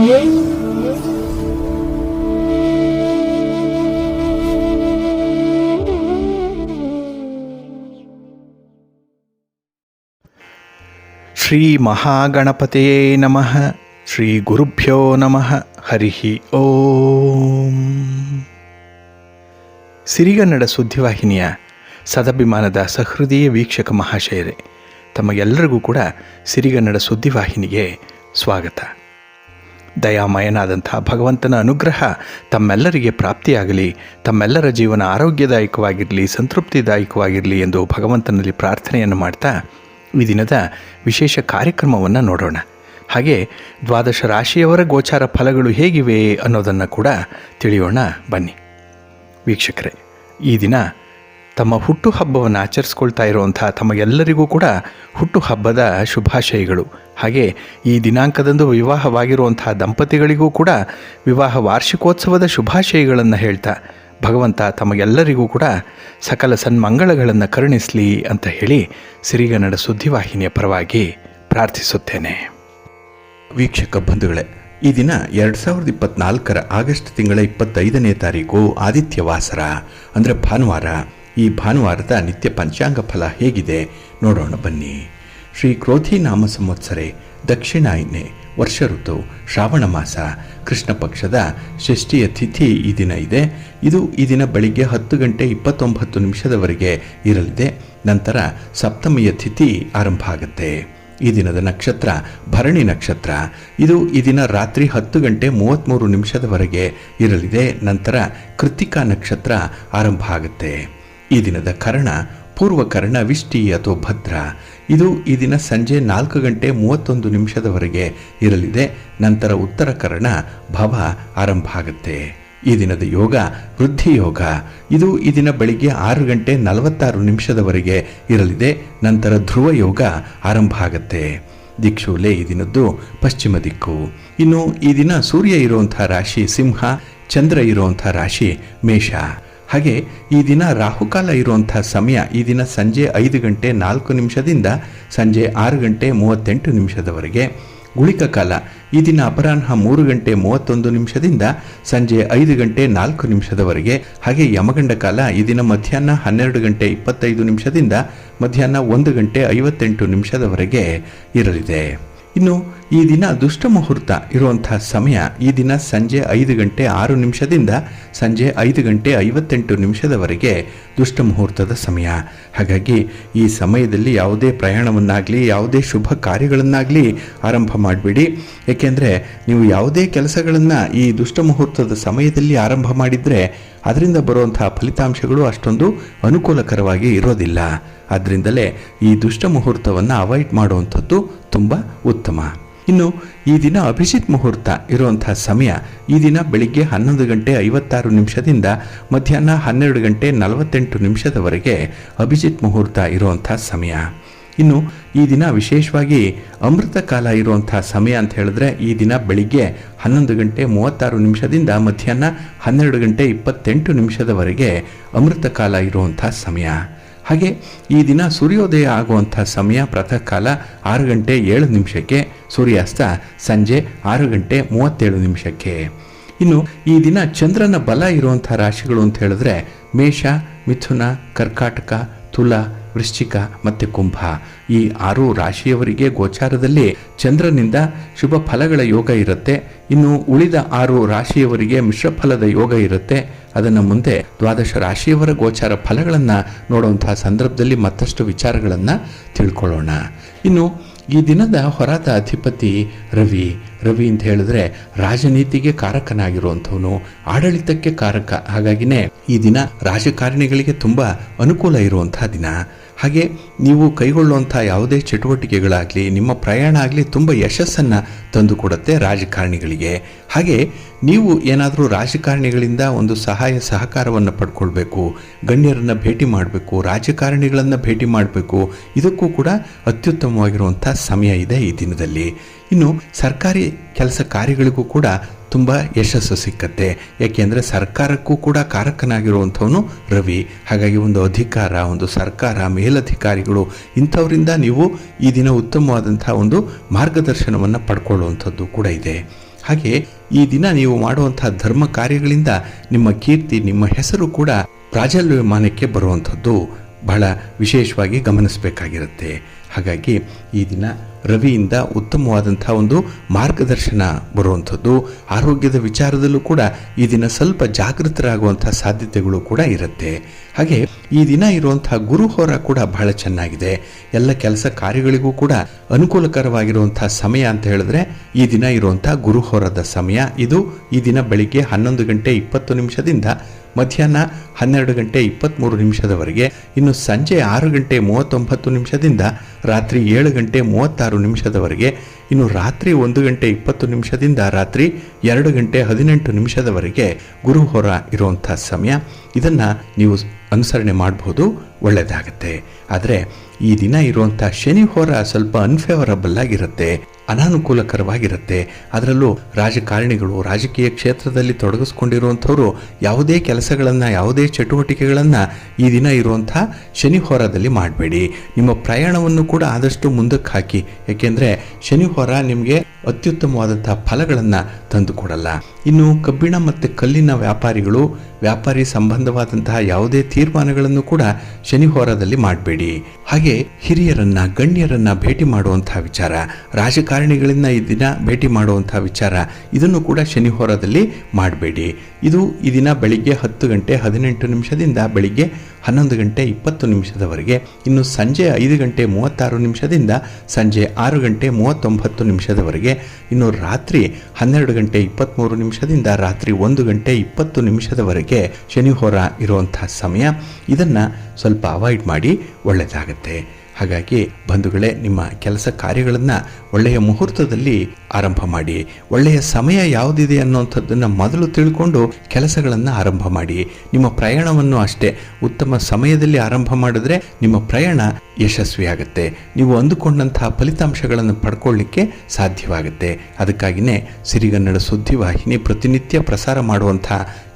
ಶ್ರೀ ಮಹಾಗಣಪತಿಯೇ ನಮಃ. ಶ್ರೀ ಗುರುಭ್ಯೋ ನಮಃ. ಹರಿ ಓಂ. ಸಿರಿಗನ್ನಡ ಸುದ್ದಿವಾಹಿನಿಯ ಸದಭಿಮಾನದ ಸಹೃದಯ ವೀಕ್ಷಕ ಮಹಾಶಯರೇ, ತಮಗೆಲ್ಲರಿಗೂ ಕೂಡ ಸಿರಿಗನ್ನಡ ಸುದ್ದಿವಾಹಿನಿಗೆ ಸ್ವಾಗತ. ದಯಾಮಯನಾದಂಥ ಭಗವಂತನ ಅನುಗ್ರಹ ತಮ್ಮೆಲ್ಲರಿಗೆ ಪ್ರಾಪ್ತಿಯಾಗಲಿ, ತಮ್ಮೆಲ್ಲರ ಜೀವನ ಆರೋಗ್ಯದಾಯಕವಾಗಿರಲಿ, ಸಂತೃಪ್ತಿದಾಯಕವಾಗಿರಲಿ ಎಂದು ಭಗವಂತನಲ್ಲಿ ಪ್ರಾರ್ಥನೆಯನ್ನು ಮಾಡ್ತಾ ಈ ದಿನದ ವಿಶೇಷ ಕಾರ್ಯಕ್ರಮವನ್ನು ನೋಡೋಣ. ಹಾಗೆ ದ್ವಾದಶ ರಾಶಿಯವರ ಗೋಚಾರ ಫಲಗಳು ಹೇಗಿವೆ ಅನ್ನೋದನ್ನು ಕೂಡ ತಿಳಿಯೋಣ ಬನ್ನಿ. ವೀಕ್ಷಕರೇ, ಈ ದಿನ ತಮ್ಮ ಹುಟ್ಟುಹಬ್ಬವನ್ನು ಆಚರಿಸ್ಕೊಳ್ತಾ ಇರುವಂಥ ತಮಗೆಲ್ಲರಿಗೂ ಕೂಡ ಹುಟ್ಟುಹಬ್ಬದ ಶುಭಾಶಯಗಳು. ಹಾಗೆ ಈ ದಿನಾಂಕದಂದು ವಿವಾಹವಾಗಿರುವಂಥ ದಂಪತಿಗಳಿಗೂ ಕೂಡ ವಿವಾಹ ವಾರ್ಷಿಕೋತ್ಸವದ ಶುಭಾಶಯಗಳನ್ನು ಹೇಳ್ತಾ ಭಗವಂತ ತಮಗೆಲ್ಲರಿಗೂ ಕೂಡ ಸಕಲ ಸನ್ಮಂಗಳಗಳನ್ನು ಕರುಣಿಸಲಿ ಅಂತ ಹೇಳಿ ಸಿರಿಗನ್ನಡ ಸುದ್ದಿವಾಹಿನಿಯ ಪರವಾಗಿ ಪ್ರಾರ್ಥಿಸುತ್ತೇನೆ. ವೀಕ್ಷಕ ಬಂಧುಗಳೇ, ಈ ದಿನ 2024 ಆಗಸ್ಟ್ ತಿಂಗಳ 25ನೇ ತಾರೀಕು ಆದಿತ್ಯವಾಸರ ಅಂದರೆ ಭಾನುವಾರ. ಈ ಭಾನುವಾರದ ನಿತ್ಯ ಪಂಚಾಂಗ ಫಲ ಹೇಗಿದೆ ನೋಡೋಣ ಬನ್ನಿ. ಶ್ರೀ ಕ್ರೋಧಿ ನಾಮ ಸಂವತ್ಸರೆ, ದಕ್ಷಿಣಾಯನೆ, ವರ್ಷ ಋತು, ಶ್ರಾವಣ ಮಾಸ, ಕೃಷ್ಣ ಪಕ್ಷದ ಷಷ್ಠಿಯ ತಿಥಿ ಈ ದಿನ ಇದೆ. ಇದು ಈ ದಿನ ಬೆಳಿಗ್ಗೆ 10 ಗಂಟೆ 29 ನಿಮಿಷದವರೆಗೆ ಇರಲಿದೆ. ನಂತರ ಸಪ್ತಮಿಯ ತಿಥಿ ಆರಂಭ ಆಗುತ್ತೆ. ಈ ದಿನದ ನಕ್ಷತ್ರ ಭರಣಿ ನಕ್ಷತ್ರ. ಇದು ಈ ದಿನ ರಾತ್ರಿ 10 ಗಂಟೆ 33 ನಿಮಿಷದವರೆಗೆ ಇರಲಿದೆ. ನಂತರ ಕೃತ್ತಿಕಾ ನಕ್ಷತ್ರ ಆರಂಭ ಆಗುತ್ತೆ. ಈ ದಿನದ ಕರ್ಣ ಪೂರ್ವಕರ್ಣ ವಿಷ್ಟಿ ಅಥವಾ ಭದ್ರ. ಇದು ಈ ದಿನ ಸಂಜೆ 4 ಗಂಟೆ 31 ನಿಮಿಷದವರೆಗೆ ಇರಲಿದೆ. ನಂತರ ಉತ್ತರ ಕರ್ಣ ಭವ ಆರಂಭ ಆಗುತ್ತೆ. ಈ ದಿನದ ಯೋಗ ವೃದ್ಧಿ ಯೋಗ. ಇದು ಈ ದಿನ ಬೆಳಿಗ್ಗೆ 6 ಗಂಟೆ 46 ನಿಮಿಷದವರೆಗೆ ಇರಲಿದೆ. ನಂತರ ಧ್ರುವ ಯೋಗ ಆರಂಭ ಆಗುತ್ತೆ. ದಿಕ್ಷೂಲೆ ಈ ದಿನದ್ದು ಪಶ್ಚಿಮ ದಿಕ್ಕು. ಇನ್ನು ಈ ದಿನ ಸೂರ್ಯ ಇರುವಂಥ ರಾಶಿ ಸಿಂಹ, ಚಂದ್ರ ಇರುವಂಥ ರಾಶಿ ಮೇಷ. ಹಾಗೆ ಈ ದಿನ ರಾಹುಕಾಲ ಇರುವಂಥ ಸಮಯ ಈ ದಿನ ಸಂಜೆ 5 ಗಂಟೆ 4 ನಿಮಿಷದಿಂದ ಸಂಜೆ 6 ಗಂಟೆ 38 ನಿಮಿಷದವರೆಗೆ. ಗುಳಿಕ ಕಾಲ ಈ ದಿನ ಅಪರಾಹ್ನ 3 ಗಂಟೆ 31 ನಿಮಿಷದಿಂದ ಸಂಜೆ 5 ಗಂಟೆ 4 ನಿಮಿಷದವರೆಗೆ. ಹಾಗೆ ಯಮಗಂಡ ಕಾಲ ಈ ದಿನ ಮಧ್ಯಾಹ್ನ 12 ಗಂಟೆ 25 ನಿಮಿಷದಿಂದ ಮಧ್ಯಾಹ್ನ 1 ಗಂಟೆ 58 ನಿಮಿಷದವರೆಗೆ ಇರಲಿದೆ. ಇನ್ನು ಈ ದಿನ ದುಷ್ಟ ಮುಹೂರ್ತ ಇರುವಂಥ ಸಮಯ ಈ ದಿನ ಸಂಜೆ 5 ಗಂಟೆ 6 ನಿಮಿಷದಿಂದ ಸಂಜೆ 5 ಗಂಟೆ 58 ನಿಮಿಷದವರೆಗೆ ದುಷ್ಟ ಮುಹೂರ್ತದ ಸಮಯ. ಹಾಗಾಗಿ ಈ ಸಮಯದಲ್ಲಿ ಯಾವುದೇ ಪ್ರಯಾಣವನ್ನಾಗಲಿ ಯಾವುದೇ ಶುಭ ಕಾರ್ಯಗಳನ್ನಾಗಲಿ ಆರಂಭ ಮಾಡಬೇಡಿ. ಏಕೆಂದರೆ ನೀವು ಯಾವುದೇ ಕೆಲಸಗಳನ್ನು ಈ ದುಷ್ಟ ಮುಹೂರ್ತದ ಸಮಯದಲ್ಲಿ ಆರಂಭ ಮಾಡಿದರೆ ಅದರಿಂದ ಬರುವಂಥ ಫಲಿತಾಂಶಗಳು ಅಷ್ಟೊಂದು ಅನುಕೂಲಕರವಾಗಿ ಇರೋದಿಲ್ಲ. ಆದ್ದರಿಂದಲೇ ಈ ದುಷ್ಟ ಮುಹೂರ್ತವನ್ನು ಅವಾಯ್ಡ್ ಮಾಡುವಂಥದ್ದು ತುಂಬ ಉತ್ತಮ. ಇನ್ನು ಈ ದಿನ ಅಭಿಜಿತ್ ಮುಹೂರ್ತ ಇರುವಂಥ ಸಮಯ ಈ ದಿನ ಬೆಳಿಗ್ಗೆ 11 ಗಂಟೆ 56 ನಿಮಿಷದಿಂದ ಮಧ್ಯಾಹ್ನ 12 ಗಂಟೆ 48 ನಿಮಿಷದವರೆಗೆ ಅಭಿಜಿತ್ ಮುಹೂರ್ತ ಇರುವಂಥ ಸಮಯ. ಇನ್ನು ಈ ದಿನ ವಿಶೇಷವಾಗಿ ಅಮೃತ ಕಾಲ ಇರುವಂಥ ಸಮಯ ಅಂತ ಹೇಳಿದ್ರೆ ಈ ದಿನ ಬೆಳಿಗ್ಗೆ 11 ಗಂಟೆ 36 ನಿಮಿಷದಿಂದ ಮಧ್ಯಾಹ್ನ 12 ಗಂಟೆ 28 ನಿಮಿಷದವರೆಗೆ ಅಮೃತ ಕಾಲ ಇರುವಂಥ ಸಮಯ. ಹಾಗೆ ಈ ದಿನ ಸೂರ್ಯೋದಯ ಆಗುವಂಥ ಸಮಯ ಪ್ರಾತಃ ಕಾಲ 6 ಗಂಟೆ 7 ನಿಮಿಷಕ್ಕೆ, ಸೂರ್ಯಾಸ್ತ ಸಂಜೆ 6 ಗಂಟೆ 37 ನಿಮಿಷಕ್ಕೆ. ಇನ್ನು ಈ ದಿನ ಚಂದ್ರನ ಬಲ ಇರುವಂಥ ರಾಶಿಗಳು ಅಂತ ಹೇಳಿದ್ರೆ ಮೇಷ, ಮಿಥುನ, ಕರ್ಕಾಟಕ, ತುಲಾ, ವೃಶ್ಚಿಕ ಮತ್ತು ಕುಂಭ. ಈ 6 ರಾಶಿಯವರಿಗೆ ಗೋಚಾರದಲ್ಲಿ ಚಂದ್ರನಿಂದ ಶುಭ ಫಲಗಳ ಯೋಗ ಇರುತ್ತೆ. ಇನ್ನು ಉಳಿದ 6 ರಾಶಿಯವರಿಗೆ ಮಿಶ್ರ ಫಲದ ಯೋಗ ಇರುತ್ತೆ. ಅದನ್ನು ಮುಂದೆ ದ್ವಾದಶ ರಾಶಿಯವರ ಗೋಚಾರ ಫಲಗಳನ್ನು ನೋಡುವಂತಹ ಸಂದರ್ಭದಲ್ಲಿ ಮತ್ತಷ್ಟು ವಿಚಾರಗಳನ್ನು ತಿಳ್ಕೊಳ್ಳೋಣ. ಇನ್ನು ಈ ದಿನದ ಹೊರಾದ ಅಧಿಪತಿ ರವಿ. ರವಿ ಅಂತ ಹೇಳಿದ್ರೆ ರಾಜನೀತಿಗೆ ಕಾರಕನಾಗಿರುವಂಥವನು, ಆಡಳಿತಕ್ಕೆ ಕಾರಕ. ಹಾಗಾಗಿನೇ ಈ ದಿನ ರಾಜಕಾರಣಿಗಳಿಗೆ ತುಂಬ ಅನುಕೂಲ ಇರುವಂತಹ ದಿನ. ಹಾಗೆ ನೀವು ಕೈಗೊಳ್ಳುವಂಥ ಯಾವುದೇ ಚಟುವಟಿಕೆಗಳಾಗಲಿ ನಿಮ್ಮ ಪ್ರಯಾಣ ಆಗಲಿ ತುಂಬ ಯಶಸ್ಸನ್ನು ತಂದುಕೊಡುತ್ತೆ ರಾಜಕಾರಣಿಗಳಿಗೆ. ಹಾಗೆ ನೀವು ಏನಾದರೂ ರಾಜಕಾರಣಿಗಳಿಂದ ಒಂದು ಸಹಾಯ ಸಹಕಾರವನ್ನು ಪಡ್ಕೊಳ್ಬೇಕು, ಗಣ್ಯರನ್ನು ಭೇಟಿ ಮಾಡಬೇಕು, ರಾಜಕಾರಣಿಗಳನ್ನು ಭೇಟಿ ಮಾಡಬೇಕು, ಇದಕ್ಕೂ ಕೂಡ ಅತ್ಯುತ್ತಮವಾಗಿರುವಂಥ ಸಮಯ ಇದೆ ಈ ದಿನದಲ್ಲಿ. ಇನ್ನು ಸರ್ಕಾರಿ ಕೆಲಸ ಕಾರ್ಯಗಳಿಗೂ ಕೂಡ ತುಂಬ ಯಶಸ್ಸು ಸಿಕ್ಕತ್ತೆ. ಏಕೆಂದರೆ ಸರ್ಕಾರಕ್ಕೂ ಕೂಡ ಕಾರಕನಾಗಿರುವಂಥವನು ರವಿ. ಹಾಗಾಗಿ ಒಂದು ಅಧಿಕಾರ, ಒಂದು ಸರ್ಕಾರ, ಮೇಲಧಿಕಾರಿಗಳು ಇಂಥವರಿಂದ ನೀವು ಈ ದಿನ ಉತ್ತಮವಾದಂಥ ಒಂದು ಮಾರ್ಗದರ್ಶನವನ್ನು ಪಡ್ಕೊಳ್ಳುವಂಥದ್ದು ಕೂಡ ಇದೆ. ಹಾಗೆ ಈ ದಿನ ನೀವು ಮಾಡುವಂತಹ ಧರ್ಮ ಕಾರ್ಯಗಳಿಂದ ನಿಮ್ಮ ಕೀರ್ತಿ, ನಿಮ್ಮ ಹೆಸರು ಕೂಡ ಪ್ರಾಜಲ್ಯಮಾನಕ್ಕೆ ಬರುವಂಥದ್ದು ಬಹಳ ವಿಶೇಷವಾಗಿ ಗಮನಿಸಬೇಕಾಗಿರುತ್ತೆ. ಹಾಗಾಗಿ ಈ ದಿನ ರವಿಯಿಂದ ಉತ್ತಮವಾದಂಥ ಒಂದು ಮಾರ್ಗದರ್ಶನ ಬರುವಂಥದ್ದು. ಆರೋಗ್ಯದ ವಿಚಾರದಲ್ಲೂ ಕೂಡ ಈ ದಿನ ಸ್ವಲ್ಪ ಜಾಗೃತರಾಗುವಂಥ ಸಾಧ್ಯತೆಗಳು ಕೂಡ ಇರುತ್ತೆ. ಹಾಗೆ ಈ ದಿನ ಇರುವಂಥ ಗುರುಹೋರ ಕೂಡ ಬಹಳ ಚೆನ್ನಾಗಿದೆ. ಎಲ್ಲ ಕೆಲಸ ಕಾರ್ಯಗಳಿಗೂ ಕೂಡ ಅನುಕೂಲಕರವಾಗಿರುವಂಥ ಸಮಯ ಅಂತ ಹೇಳಿದ್ರೆ ಈ ದಿನ ಇರುವಂಥ ಗುರುಹೋರದ ಸಮಯ. ಇದು ಈ ದಿನ ಬೆಳಿಗ್ಗೆ 11 ಗಂಟೆ 20 ನಿಮಿಷದಿಂದ ಮಧ್ಯಾಹ್ನ 12 ಗಂಟೆ 23 ನಿಮಿಷದವರೆಗೆ, ಇನ್ನು ಸಂಜೆ 6 ಗಂಟೆ 39 ನಿಮಿಷದಿಂದ ರಾತ್ರಿ 7 ಗಂಟೆ 36 ನಿಮಿಷದವರೆಗೆ, ಇನ್ನು ರಾತ್ರಿ 1 ಗಂಟೆ 20 ನಿಮಿಷದಿಂದ ರಾತ್ರಿ 2 ಗಂಟೆ 18 ನಿಮಿಷದವರೆಗೆ ಗುರುಹೋರ ಇರುವಂಥ ಸಮಯ. ಇದನ್ನು ನೀವು ಅನುಸರಣೆ ಮಾಡಬಹುದು, ಒಳ್ಳೆಯದಾಗತ್ತೆ. ಆದರೆ ಈ ದಿನ ಇರುವಂಥ ಶನಿ ಹೋರ ಸ್ವಲ್ಪ ಅನ್ಫೇವರಬಲ್ ಆಗಿರುತ್ತೆ, ಅನಾನುಕೂಲಕರವಾಗಿರುತ್ತೆ. ಅದರಲ್ಲೂ ರಾಜಕಾರಣಿಗಳು, ರಾಜಕೀಯ ಕ್ಷೇತ್ರದಲ್ಲಿ ತೊಡಗಿಸ್ಕೊಂಡಿರುವಂಥವ್ರು ಯಾವುದೇ ಕೆಲಸಗಳನ್ನು, ಯಾವುದೇ ಚಟುವಟಿಕೆಗಳನ್ನು ಈ ದಿನ ಇರುವಂಥ ಶನಿ ಹೋರದಲ್ಲಿ ಮಾಡಬೇಡಿ. ನಿಮ್ಮ ಪ್ರಯಾಣವನ್ನು ಕೂಡ ಆದಷ್ಟು ಮುಂದಕ್ಕೆ ಹಾಕಿ. ಏಕೆಂದರೆ ಶನಿ ಹೋರ ನಿಮಗೆ ಅತ್ಯುತ್ತಮವಾದಂಥ ಫಲಗಳನ್ನು ತಂದುಕೊಡಲ್ಲ. ಇನ್ನು ಕಬ್ಬಿಣ ಮತ್ತು ಕಲ್ಲಿನ ವ್ಯಾಪಾರಿಗಳು, ವ್ಯಾಪಾರಿ ಸಂಬಂಧವಾದಂತಹ ಯಾವುದೇ ತೀರ್ಮಾನಗಳನ್ನು ಕೂಡ ಶನಿ ಹೋರದಲ್ಲಿ ಮಾಡಬೇಡಿ. ಹಾಗೆ ಹಿರಿಯರನ್ನ, ಗಣ್ಯರನ್ನ ಭೇಟಿ ಮಾಡುವಂತಹ ವಿಚಾರ, ರಾಜಕಾರಣಿಗಳನ್ನ ಈ ದಿನ ಭೇಟಿ ಮಾಡುವಂತಹ ವಿಚಾರ, ಇದನ್ನು ಕೂಡ ಶನಿ ಹೋರದಲ್ಲಿ ಮಾಡಬೇಡಿ. ಇದು ಈ ದಿನ ಬೆಳಿಗ್ಗೆ 10 ಗಂಟೆ 18 ನಿಮಿಷದಿಂದ ಬೆಳಿಗ್ಗೆ 11 ಗಂಟೆ 20 ನಿಮಿಷದವರೆಗೆ, ಇನ್ನು ಸಂಜೆ 5 ಗಂಟೆ 36 ನಿಮಿಷದಿಂದ ಸಂಜೆ 6 ಗಂಟೆ 39 ನಿಮಿಷದವರೆಗೆ, ಇನ್ನು ರಾತ್ರಿ 12 ಗಂಟೆ 23 ನಿಮಿಷದಿಂದ ರಾತ್ರಿ 1 ಗಂಟೆ 20 ನಿಮಿಷದವರೆಗೆ ಶನಿ ಹೋರ ಇರುವಂತಹ ಸಮಯ. ಇದನ್ನು ಸ್ವಲ್ಪ ಅವಾಯ್ಡ್ ಮಾಡಿ, ಒಳ್ಳೆಯದಾಗತ್ತೆ. ಹಾಗಾಗಿ ಬಂಧುಗಳೇ, ನಿಮ್ಮ ಕೆಲಸ ಕಾರ್ಯಗಳನ್ನು ಒಳ್ಳೆಯ ಮುಹೂರ್ತದಲ್ಲಿ ಆರಂಭ ಮಾಡಿ. ಒಳ್ಳೆಯ ಸಮಯ ಯಾವುದಿದೆ ಅನ್ನುವಂಥದ್ದನ್ನು ಮೊದಲು ತಿಳ್ಕೊಂಡು ಕೆಲಸಗಳನ್ನು ಆರಂಭ ಮಾಡಿ. ನಿಮ್ಮ ಪ್ರಯಾಣವನ್ನು ಅಷ್ಟೇ ಉತ್ತಮ ಸಮಯದಲ್ಲಿ ಆರಂಭ ಮಾಡಿದ್ರೆ ನಿಮ್ಮ ಪ್ರಯಾಣ ಯಶಸ್ವಿಯಾಗುತ್ತೆ. ನೀವು ಅಂದುಕೊಂಡಂತಹ ಫಲಿತಾಂಶಗಳನ್ನು ಪಡ್ಕೊಳ್ಳಿಕ್ಕೆ ಸಾಧ್ಯವಾಗುತ್ತೆ. ಅದಕ್ಕಾಗಿಯೇ ಸಿರಿಗನ್ನಡ ಸುದ್ದಿವಾಹಿನಿ ಪ್ರತಿನಿತ್ಯ ಪ್ರಸಾರ ಮಾಡುವಂಥ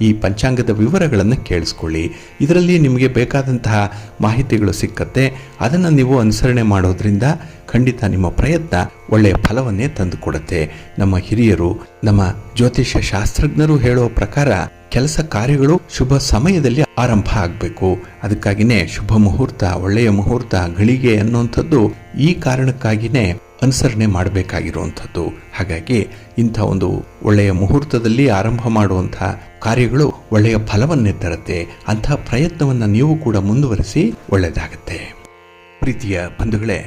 ಈ ಪಂಚಾಂಗದ ವಿವರಗಳನ್ನು ಕೇಳಿಸ್ಕೊಳ್ಳಿ. ಇದರಲ್ಲಿ ನಿಮಗೆ ಬೇಕಾದಂತಹ ಮಾಹಿತಿಗಳು ಸಿಕ್ಕತ್ತೆ. ಅದನ್ನು ನೀವು ಅನುಸರಣೆ ಮಾಡೋದ್ರಿಂದ ಖಂಡಿತ ನಿಮ್ಮ ಪ್ರಯತ್ನ ಒಳ್ಳೆಯ ಫಲವನ್ನೇ ತಂದುಕೊಡುತ್ತೆ. ನಮ್ಮ ಹಿರಿಯರು, ನಮ್ಮ ಜ್ಯೋತಿಷ್ಯ ಶಾಸ್ತ್ರಜ್ಞರು ಹೇಳುವ ಪ್ರಕಾರ ಕೆಲಸ ಕಾರ್ಯಗಳು ಶುಭ ಸಮಯದಲ್ಲಿ ಆರಂಭ ಆಗಬೇಕು. ಅದಕ್ಕಾಗಿಯೇ ಶುಭ ಮುಹೂರ್ತ, ಒಳ್ಳೆಯ ಮುಹೂರ್ತ, ಗಳಿಗೆ ಅನ್ನುವಂಥದ್ದು ಈ ಕಾರಣಕ್ಕಾಗಿಯೇ ಅನುಸರಣೆ ಮಾಡಬೇಕಾಗಿರುವಂಥದ್ದು. ಹಾಗಾಗಿ ಇಂಥ ಒಂದು ಒಳ್ಳೆಯ ಮುಹೂರ್ತದಲ್ಲಿ ಆರಂಭ ಮಾಡುವಂಥ ಕಾರ್ಯಗಳು ಒಳ್ಳೆಯ ಫಲವನ್ನೇ ತರುತ್ತೆ. ಅಂಥ ಪ್ರಯತ್ನವನ್ನು ನೀವು ಕೂಡ ಮುಂದುವರಿಸಿ, ಒಳ್ಳೆಯದಾಗತ್ತೆ. ಪ್ರೀತಿಯ ಬಂಧುಗಳೇ,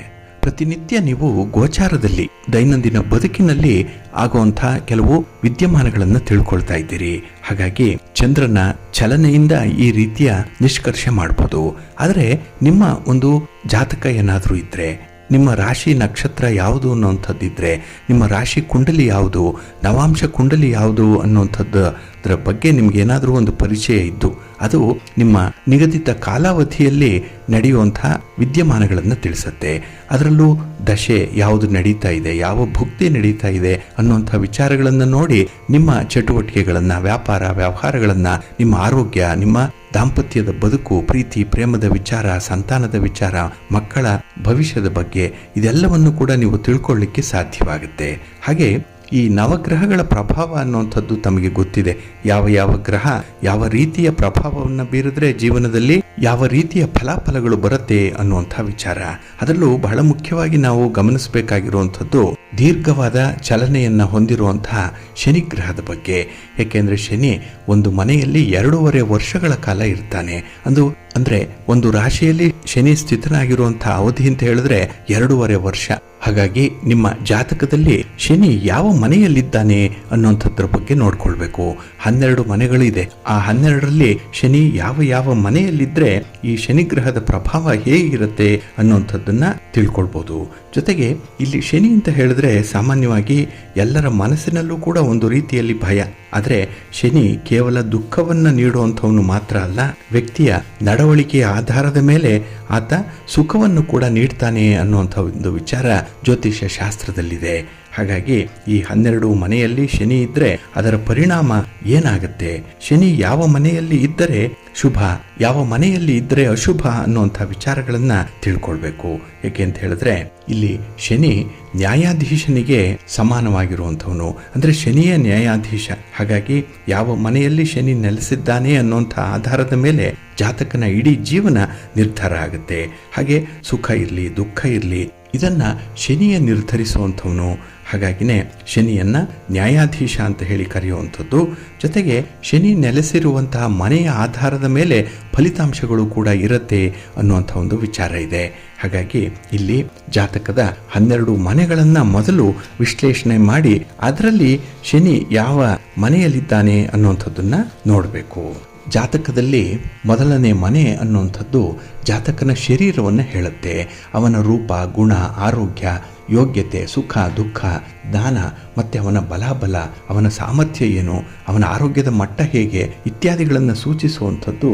ಪ್ರತಿನಿತ್ಯ ನೀವು ಗೋಚಾರದಲ್ಲಿ ದೈನಂದಿನ ಬದುಕಿನಲ್ಲಿ ಆಗುವಂಥ ಕೆಲವು ವಿದ್ಯಮಾನಗಳನ್ನು ತಿಳ್ಕೊಳ್ತಾ ಇದ್ದೀರಿ. ಹಾಗಾಗಿ ಚಂದ್ರನ ಚಲನೆಯಿಂದ ಈ ರೀತಿಯ ನಿಷ್ಕರ್ಷೆ ಮಾಡಬಹುದು. ಆದರೆ ನಿಮ್ಮ ಒಂದು ಜಾತಕ ಏನಾದರೂ ಇದ್ದರೆ, ನಿಮ್ಮ ರಾಶಿ ನಕ್ಷತ್ರ ಯಾವುದು ಅನ್ನುವಂಥದ್ದಿದ್ರೆ, ನಿಮ್ಮ ರಾಶಿ ಕುಂಡಲಿ ಯಾವುದು, ನವಾಂಶ ಕುಂಡಲಿ ಯಾವುದು ಅನ್ನುವಂಥದ್ದರ ಬಗ್ಗೆ ನಿಮಗೇನಾದರೂ ಒಂದು ಪರಿಚಯ ಇದ್ದು, ಅದು ನಿಮ್ಮ ನಿಗದಿತ ಕಾಲಾವಧಿಯಲ್ಲಿ ನಡೆಯುವಂಥ ವಿದ್ಯಮಾನಗಳನ್ನು ತಿಳಿಸುತ್ತೆ. ಅದರಲ್ಲೂ ದಶೆ ಯಾವುದು ನಡೀತಾ ಇದೆ, ಯಾವ ಭುಕ್ತಿ ನಡೀತಾ ಇದೆ ಅನ್ನುವಂಥ ವಿಚಾರಗಳನ್ನು ನೋಡಿ ನಿಮ್ಮ ಚಟುವಟಿಕೆಗಳನ್ನು, ವ್ಯಾಪಾರ ವ್ಯವಹಾರಗಳನ್ನು, ನಿಮ್ಮ ಆರೋಗ್ಯ, ನಿಮ್ಮ ದಾಂಪತ್ಯದ ಬದುಕು, ಪ್ರೀತಿ ಪ್ರೇಮದ ವಿಚಾರ, ಸಂತಾನದ ವಿಚಾರ, ಮಕ್ಕಳ ಭವಿಷ್ಯದ ಬಗ್ಗೆ ಇದೆಲ್ಲವನ್ನು ಕೂಡ ನೀವು ತಿಳ್ಕೊಳ್ಳಿಕ್ಕೆ ಸಾಧ್ಯವಾಗುತ್ತೆ. ಹಾಗೆ ಈ ನವಗ್ರಹಗಳ ಪ್ರಭಾವ ಅನ್ನುವಂಥದ್ದು ತಮಗೆ ಗೊತ್ತಿದೆ. ಯಾವ ಯಾವ ಗ್ರಹ ಯಾವ ರೀತಿಯ ಪ್ರಭಾವವನ್ನು ಬೀರಿದ್ರೆ ಜೀವನದಲ್ಲಿ ಯಾವ ರೀತಿಯ ಫಲಾಫಲಗಳು ಬರುತ್ತೆ ಅನ್ನುವಂಥ ವಿಚಾರ. ಅದರಲ್ಲೂ ಬಹಳ ಮುಖ್ಯವಾಗಿ ನಾವು ಗಮನಿಸಬೇಕಾಗಿರುವಂಥದ್ದು ದೀರ್ಘವಾದ ಚಲನೆಯನ್ನು ಹೊಂದಿರುವಂತಹ ಶನಿ ಗ್ರಹದ ಬಗ್ಗೆ. ಏಕೆಂದರೆ ಶನಿ ಒಂದು ಮನೆಯಲ್ಲಿ 2.5 ವರ್ಷಗಳ ಕಾಲ ಇರ್ತಾನೆ. ಅಂದ್ರೆ ಒಂದು ರಾಶಿಯಲ್ಲಿ ಶನಿ ಸ್ಥಿತನಾಗಿರುವಂತಹ ಅವಧಿ ಅಂತ ಹೇಳಿದ್ರೆ 2.5 ವರ್ಷ. ಹಾಗಾಗಿ ನಿಮ್ಮ ಜಾತಕದಲ್ಲಿ ಶನಿ ಯಾವ ಮನೆಯಲ್ಲಿದ್ದಾನೆ ಅನ್ನುವಂಥದ್ರ ಬಗ್ಗೆ ನೋಡ್ಕೊಳ್ಬೇಕು. 12 ಮನೆಗಳಿದೆ. ಆ 12ರಲ್ಲಿ ಶನಿ ಯಾವ ಯಾವ ಮನೆಯಲ್ಲಿದ್ದರೆ ಈ ಶನಿ ಗ್ರಹದ ಪ್ರಭಾವ ಹೇಗಿರುತ್ತೆ ಅನ್ನುವಂಥದ್ದನ್ನ ತಿಳ್ಕೊಳ್ಬೋದು. ಜೊತೆಗೆ ಇಲ್ಲಿ ಶನಿ ಅಂತ ಹೇಳಿದ್ರೆ ಸಾಮಾನ್ಯವಾಗಿ ಎಲ್ಲರ ಮನಸ್ಸಿನಲ್ಲೂ ಕೂಡ ಒಂದು ರೀತಿಯಲ್ಲಿ ಭಯ. ಆದರೆ ಶನಿ ಕೇವಲ ದುಃಖವನ್ನು ನೀಡುವಂಥವನು ಮಾತ್ರ ಅಲ್ಲ, ವ್ಯಕ್ತಿಯ ನಡವಳಿಕೆಯ ಆಧಾರದ ಮೇಲೆ ಆತ ಸುಖವನ್ನು ಕೂಡ ನೀಡ್ತಾನೆ ಅನ್ನುವಂಥ ಒಂದು ವಿಚಾರ ಜ್ಯೋತಿಷ್ಯ ಶಾಸ್ತ್ರದಲ್ಲಿದೆ. ಹಾಗಾಗಿ ಈ 12 ಮನೆಯಲ್ಲಿ ಶನಿ ಇದ್ರೆ ಅದರ ಪರಿಣಾಮ ಏನಾಗುತ್ತೆ, ಶನಿ ಯಾವ ಮನೆಯಲ್ಲಿ ಇದ್ದರೆ ಶುಭ, ಯಾವ ಮನೆಯಲ್ಲಿ ಇದ್ದರೆ ಅಶುಭ ಅನ್ನುವಂಥ ವಿಚಾರಗಳನ್ನ ತಿಳ್ಕೊಳ್ಬೇಕು. ಏಕೆ ಅಂತ ಹೇಳಿದ್ರೆ ಇಲ್ಲಿ ಶನಿ ನ್ಯಾಯಾಧೀಶನಿಗೆ ಸಮಾನವಾಗಿರುವಂಥವನು, ಅಂದ್ರೆ ಶನಿಯೇ ನ್ಯಾಯಾಧೀಶ. ಹಾಗಾಗಿ ಯಾವ ಮನೆಯಲ್ಲಿ ಶನಿ ನೆಲೆಸಿದ್ದಾನೆ ಅನ್ನುವಂಥ ಆಧಾರದ ಮೇಲೆ ಜಾತಕನ ಇಡೀ ಜೀವನ ನಿರ್ಧಾರ ಆಗುತ್ತೆ. ಹಾಗೆ ಸುಖ ಇರಲಿ ದುಃಖ ಇರಲಿ ಇದನ್ನ ಶನಿಯೇ ನಿರ್ಧರಿಸುವಂಥವನು. ಹಾಗಾಗಿನೇ ಶನಿಯನ್ನ ನ್ಯಾಯಾಧೀಶ ಅಂತ ಹೇಳಿ ಕರೆಯುವಂಥದ್ದು. ಜೊತೆಗೆ ಶನಿ ನೆಲೆಸಿರುವಂತಹ ಮನೆಯ ಆಧಾರದ ಮೇಲೆ ಫಲಿತಾಂಶಗಳು ಕೂಡ ಇರುತ್ತೆ ಅನ್ನುವಂಥ ಒಂದು ವಿಚಾರ ಇದೆ. ಹಾಗಾಗಿ ಇಲ್ಲಿ ಜಾತಕದ 12 ಮನೆಗಳನ್ನ ಮೊದಲು ವಿಶ್ಲೇಷಣೆ ಮಾಡಿ ಅದರಲ್ಲಿ ಶನಿ ಯಾವ ಮನೆಯಲ್ಲಿದ್ದಾನೆ ಅನ್ನುವಂಥದ್ದನ್ನ ನೋಡಬೇಕು. ಜಾತಕದಲ್ಲಿ ಮೊದಲನೇ ಮನೆ ಅನ್ನುವಂಥದ್ದು ಜಾತಕನ ಶರೀರವನ್ನು ಹೇಳುತ್ತೆ. ಅವನ ರೂಪ, ಗುಣ, ಆರೋಗ್ಯ, ಯೋಗ್ಯತೆ, ಸುಖ, ದುಃಖ, ದಾನ, ಮತ್ತು ಅವನ ಬಲಾಬಲ, ಅವನ ಸಾಮರ್ಥ್ಯ ಏನು, ಅವನ ಆರೋಗ್ಯದ ಮಟ್ಟ ಹೇಗೆ ಇತ್ಯಾದಿಗಳನ್ನು ಸೂಚಿಸುವಂಥದ್ದು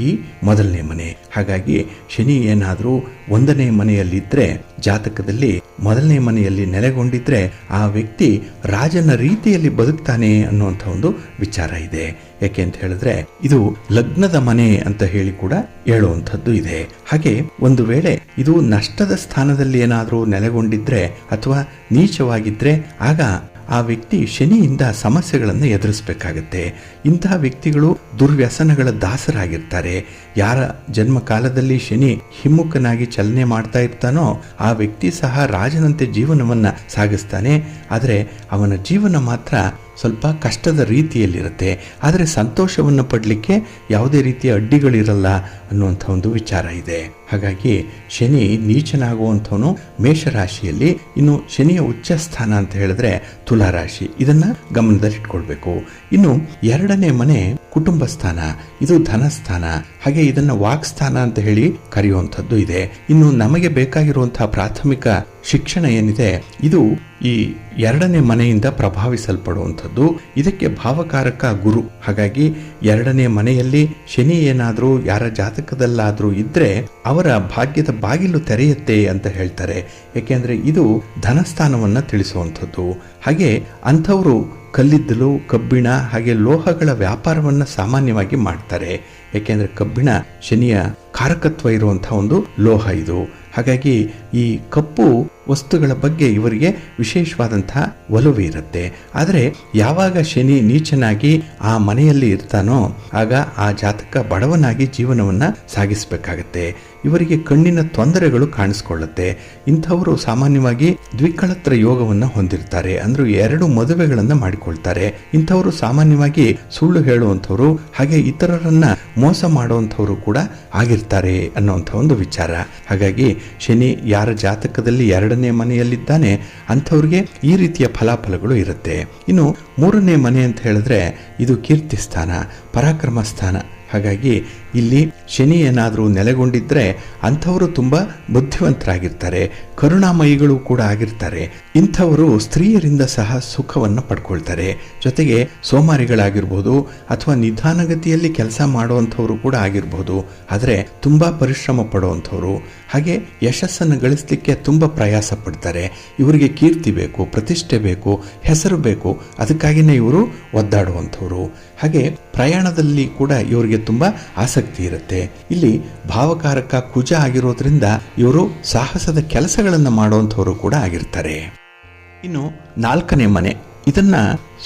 ಈ ಮೊದಲನೇ ಮನೆ. ಹಾಗಾಗಿ ಶನಿ ಏನಾದರೂ 1ನೇ ಮನೆಯಲ್ಲಿದ್ದರೆ, ಜಾತಕದಲ್ಲಿ ಮೊದಲನೇ ಮನೆಯಲ್ಲಿ ನೆಲೆಗೊಂಡಿದ್ರೆ ಆ ವ್ಯಕ್ತಿ ರಾಜನ ರೀತಿಯಲ್ಲಿ ಬದುಕ್ತಾನೆ ಅನ್ನುವಂಥ ಒಂದು ವಿಚಾರ ಇದೆ. ಯಾಕೆ ಅಂತ ಹೇಳಿದ್ರೆ ಇದು ಲಗ್ನದ ಮನೆ ಅಂತ ಹೇಳಿ ಕೂಡ ಹೇಳುವಂಥದ್ದು ಇದೆ. ಹಾಗೆ ಒಂದು ವೇಳೆ ಇದು ನಷ್ಟದ ಸ್ಥಾನದಲ್ಲಿ ಏನಾದರೂ ನೆಲೆಗೊಂಡಿದ್ರೆ ಅಥವಾ ನೀಚವಾಗಿದ್ರೆ ಆಗ ಆ ವ್ಯಕ್ತಿ ಶನಿಯಿಂದ ಸಮಸ್ಯೆಗಳನ್ನು ಎದುರಿಸಬೇಕಾಗತ್ತೆ. ಇಂತಹ ವ್ಯಕ್ತಿಗಳು ದುರ್ವ್ಯಸನಗಳ ದಾಸರಾಗಿರ್ತಾರೆ. ಯಾರ ಜನ್ಮ ಕಾಲದಲ್ಲಿ ಶನಿ ಹಿಮ್ಮುಖನಾಗಿ ಚಲನೆ ಮಾಡ್ತಾ ಇರ್ತಾನೋ ಆ ವ್ಯಕ್ತಿ ಸಹ ರಾಜನಂತೆ ಜೀವನವನ್ನು ಸಾಗಿಸ್ತಾನೆ. ಆದರೆ ಅವನ ಜೀವನ ಮಾತ್ರ ಸ್ವಲ್ಪ ಕಷ್ಟದ ರೀತಿಯಲ್ಲಿರುತ್ತೆ. ಆದರೆ ಸಂತೋಷವನ್ನು ಪಡಲಿಕ್ಕೆ ಯಾವುದೇ ರೀತಿಯ ಅಡ್ಡಿಗಳಿರಲ್ಲ ಅನ್ನುವಂಥ ಒಂದು ವಿಚಾರ ಇದೆ. ಹಾಗಾಗಿ ಶನಿ ನೀಚನಾಗುವಂಥವನು ಮೇಷರಾಶಿಯಲ್ಲಿ. ಇನ್ನು ಶನಿಯ ಉಚ್ಚ ಸ್ಥಾನ ಅಂತ ಹೇಳಿದ್ರೆ ತುಲಾರಾಶಿ. ಇದನ್ನ ಗಮನದಲ್ಲಿಟ್ಕೊಳ್ಬೇಕು. ಇನ್ನು 2ನೇ ಮನೆ ಕುಟುಂಬ ಸ್ಥಾನ, ಇದು ಧನಸ್ಥಾನ. ಹಾಗೆ ಇದನ್ನ ವಾಕ್ಸ್ಥಾನ ಅಂತ ಹೇಳಿ ಕರೆಯುವಂಥದ್ದು ಇದೆ. ಇನ್ನು ನಮಗೆ ಬೇಕಾಗಿರುವಂತಹ ಪ್ರಾಥಮಿಕ ಶಿಕ್ಷಣ ಏನಿದೆ ಇದು ಈ 2ನೇ ಮನೆಯಿಂದ ಪ್ರಭಾವಿಸಲ್ಪಡುವಂಥದ್ದು. ಇದಕ್ಕೆ ಭಾವಕಾರಕ ಗುರು. ಹಾಗಾಗಿ 2ನೇ ಮನೆಯಲ್ಲಿ ಶನಿ ಏನಾದರೂ ಯಾರ ಜಾತಕದಲ್ಲಾದರೂ ಇದ್ರೆ ಅವರ ಭಾಗ್ಯದ ಬಾಗಿಲು ತೆರೆಯುತ್ತೆ ಅಂತ ಹೇಳ್ತಾರೆ. ಯಾಕೆಂದ್ರೆ ಇದು ಧನಸ್ಥಾನವನ್ನ ತಿಳಿಸುವಂಥದ್ದು. ಹಾಗೆ ಅಂಥವರು ಕಲ್ಲಿದ್ದಲು, ಕಬ್ಬಿಣ ಹಾಗೆ ಲೋಹಗಳ ವ್ಯಾಪಾರವನ್ನ ಸಾಮಾನ್ಯವಾಗಿ ಮಾಡ್ತಾರೆ. ಯಾಕೆಂದ್ರೆ ಕಬ್ಬಿಣ ಶನಿಯ ಕಾರಕತ್ವ ಇರುವಂತಹ ಒಂದು ಲೋಹ ಇದು. ಹಾಗಾಗಿ ಈ ಕಪ್ಪು ವಸ್ತುಗಳ ಬಗ್ಗೆ ಇವರಿಗೆ ವಿಶೇಷವಾದಂತಹ ಒಲವು ಇರುತ್ತೆ. ಆದರೆ ಯಾವಾಗ ಶನಿ ನೀಚನಾಗಿ ಆ ಮನೆಯಲ್ಲಿ ಇರ್ತಾನೋ ಆಗ ಆ ಜಾತಕ ಬಡವನಾಗಿ ಜೀವನವನ್ನ ಸಾಗಿಸಬೇಕಾಗತ್ತೆ. ಇವರಿಗೆ ಕಣ್ಣಿನ ತೊಂದರೆಗಳು ಕಾಣಿಸ್ಕೊಳ್ಳುತ್ತೆ. ಇಂಥವರು ಸಾಮಾನ್ಯವಾಗಿ ದ್ವಿಕಳತ್ರ ಯೋಗವನ್ನು ಹೊಂದಿರ್ತಾರೆ. ಅಂದ್ರೆ 2 ಮದುವೆಗಳನ್ನ ಮಾಡಿಕೊಳ್ತಾರೆ. ಇಂಥವರು ಸಾಮಾನ್ಯವಾಗಿ ಸುಳ್ಳು ಹೇಳುವಂಥವ್ರು ಹಾಗೆ ಇತರರನ್ನ ಮೋಸ ಮಾಡುವಂಥವ್ರು ಕೂಡ ಆಗಿರ್ತಾರೆ ಅನ್ನುವಂಥ ಒಂದು ವಿಚಾರ. ಹಾಗಾಗಿ ಶನಿ ಯಾರ ಜಾತಕದಲ್ಲಿ 2ನೇ ಮನೆಯಲ್ಲಿದ್ದಾನೆ ಅಂಥವ್ರಿಗೆ ಈ ರೀತಿಯ ಫಲಾಫಲಗಳು ಇರುತ್ತೆ. ಇನ್ನು 3ನೇ ಮನೆ ಅಂತ ಹೇಳಿದ್ರೆ ಇದು ಕೀರ್ತಿ ಸ್ಥಾನ, ಪರಾಕ್ರಮ ಸ್ಥಾನ. ಹಾಗಾಗಿ ಇಲ್ಲಿ ಶನಿ ಏನಾದರೂ ನೆಲೆಗೊಂಡಿದ್ರೆ ಅಂಥವರು ತುಂಬ ಬುದ್ಧಿವಂತರಾಗಿರ್ತಾರೆ, ಕರುಣಾಮಯಿಗಳು ಕೂಡ ಆಗಿರ್ತಾರೆ. ಇಂಥವರು ಸ್ತ್ರೀಯರಿಂದ ಸಹ ಸುಖವನ್ನು ಪಡ್ಕೊಳ್ತಾರೆ. ಜೊತೆಗೆ ಸೋಮಾರಿಗಳಾಗಿರ್ಬೋದು ಅಥವಾ ನಿಧಾನಗತಿಯಲ್ಲಿ ಕೆಲಸ ಮಾಡುವಂಥವರು ಕೂಡ ಆಗಿರ್ಬೋದು. ಆದರೆ ತುಂಬ ಪರಿಶ್ರಮ ಪಡುವಂಥವ್ರು, ಹಾಗೆ ಯಶಸ್ಸನ್ನು ಗಳಿಸಲಿಕ್ಕೆ ತುಂಬ ಪ್ರಯಾಸ ಪಡ್ತಾರೆ. ಇವರಿಗೆ ಕೀರ್ತಿ ಬೇಕು, ಪ್ರತಿಷ್ಠೆ ಬೇಕು, ಹೆಸರು ಬೇಕು. ಅದಕ್ಕಾಗಿಯೇ ಇವರು ಒದ್ದಾಡುವಂಥವ್ರು. ಹಾಗೆ ಪ್ರಯಾಣದಲ್ಲಿ ಕೂಡ ಇವರಿಗೆ ತುಂಬ ಆಸಕ್ತಿ ಇರುತ್ತೆ. ಇಲ್ಲಿ ಭಾವಕಾರಕ ಕುಜ ಆಗಿರೋದ್ರಿಂದ ಇವರು ಸಾಹಸದ ಕೆಲಸಗಳನ್ನು ಮಾಡುವಂಥವರು ಕೂಡ ಆಗಿರ್ತಾರೆ. ಇನ್ನು 4ನೇ ಮನೆ, ಇದನ್ನ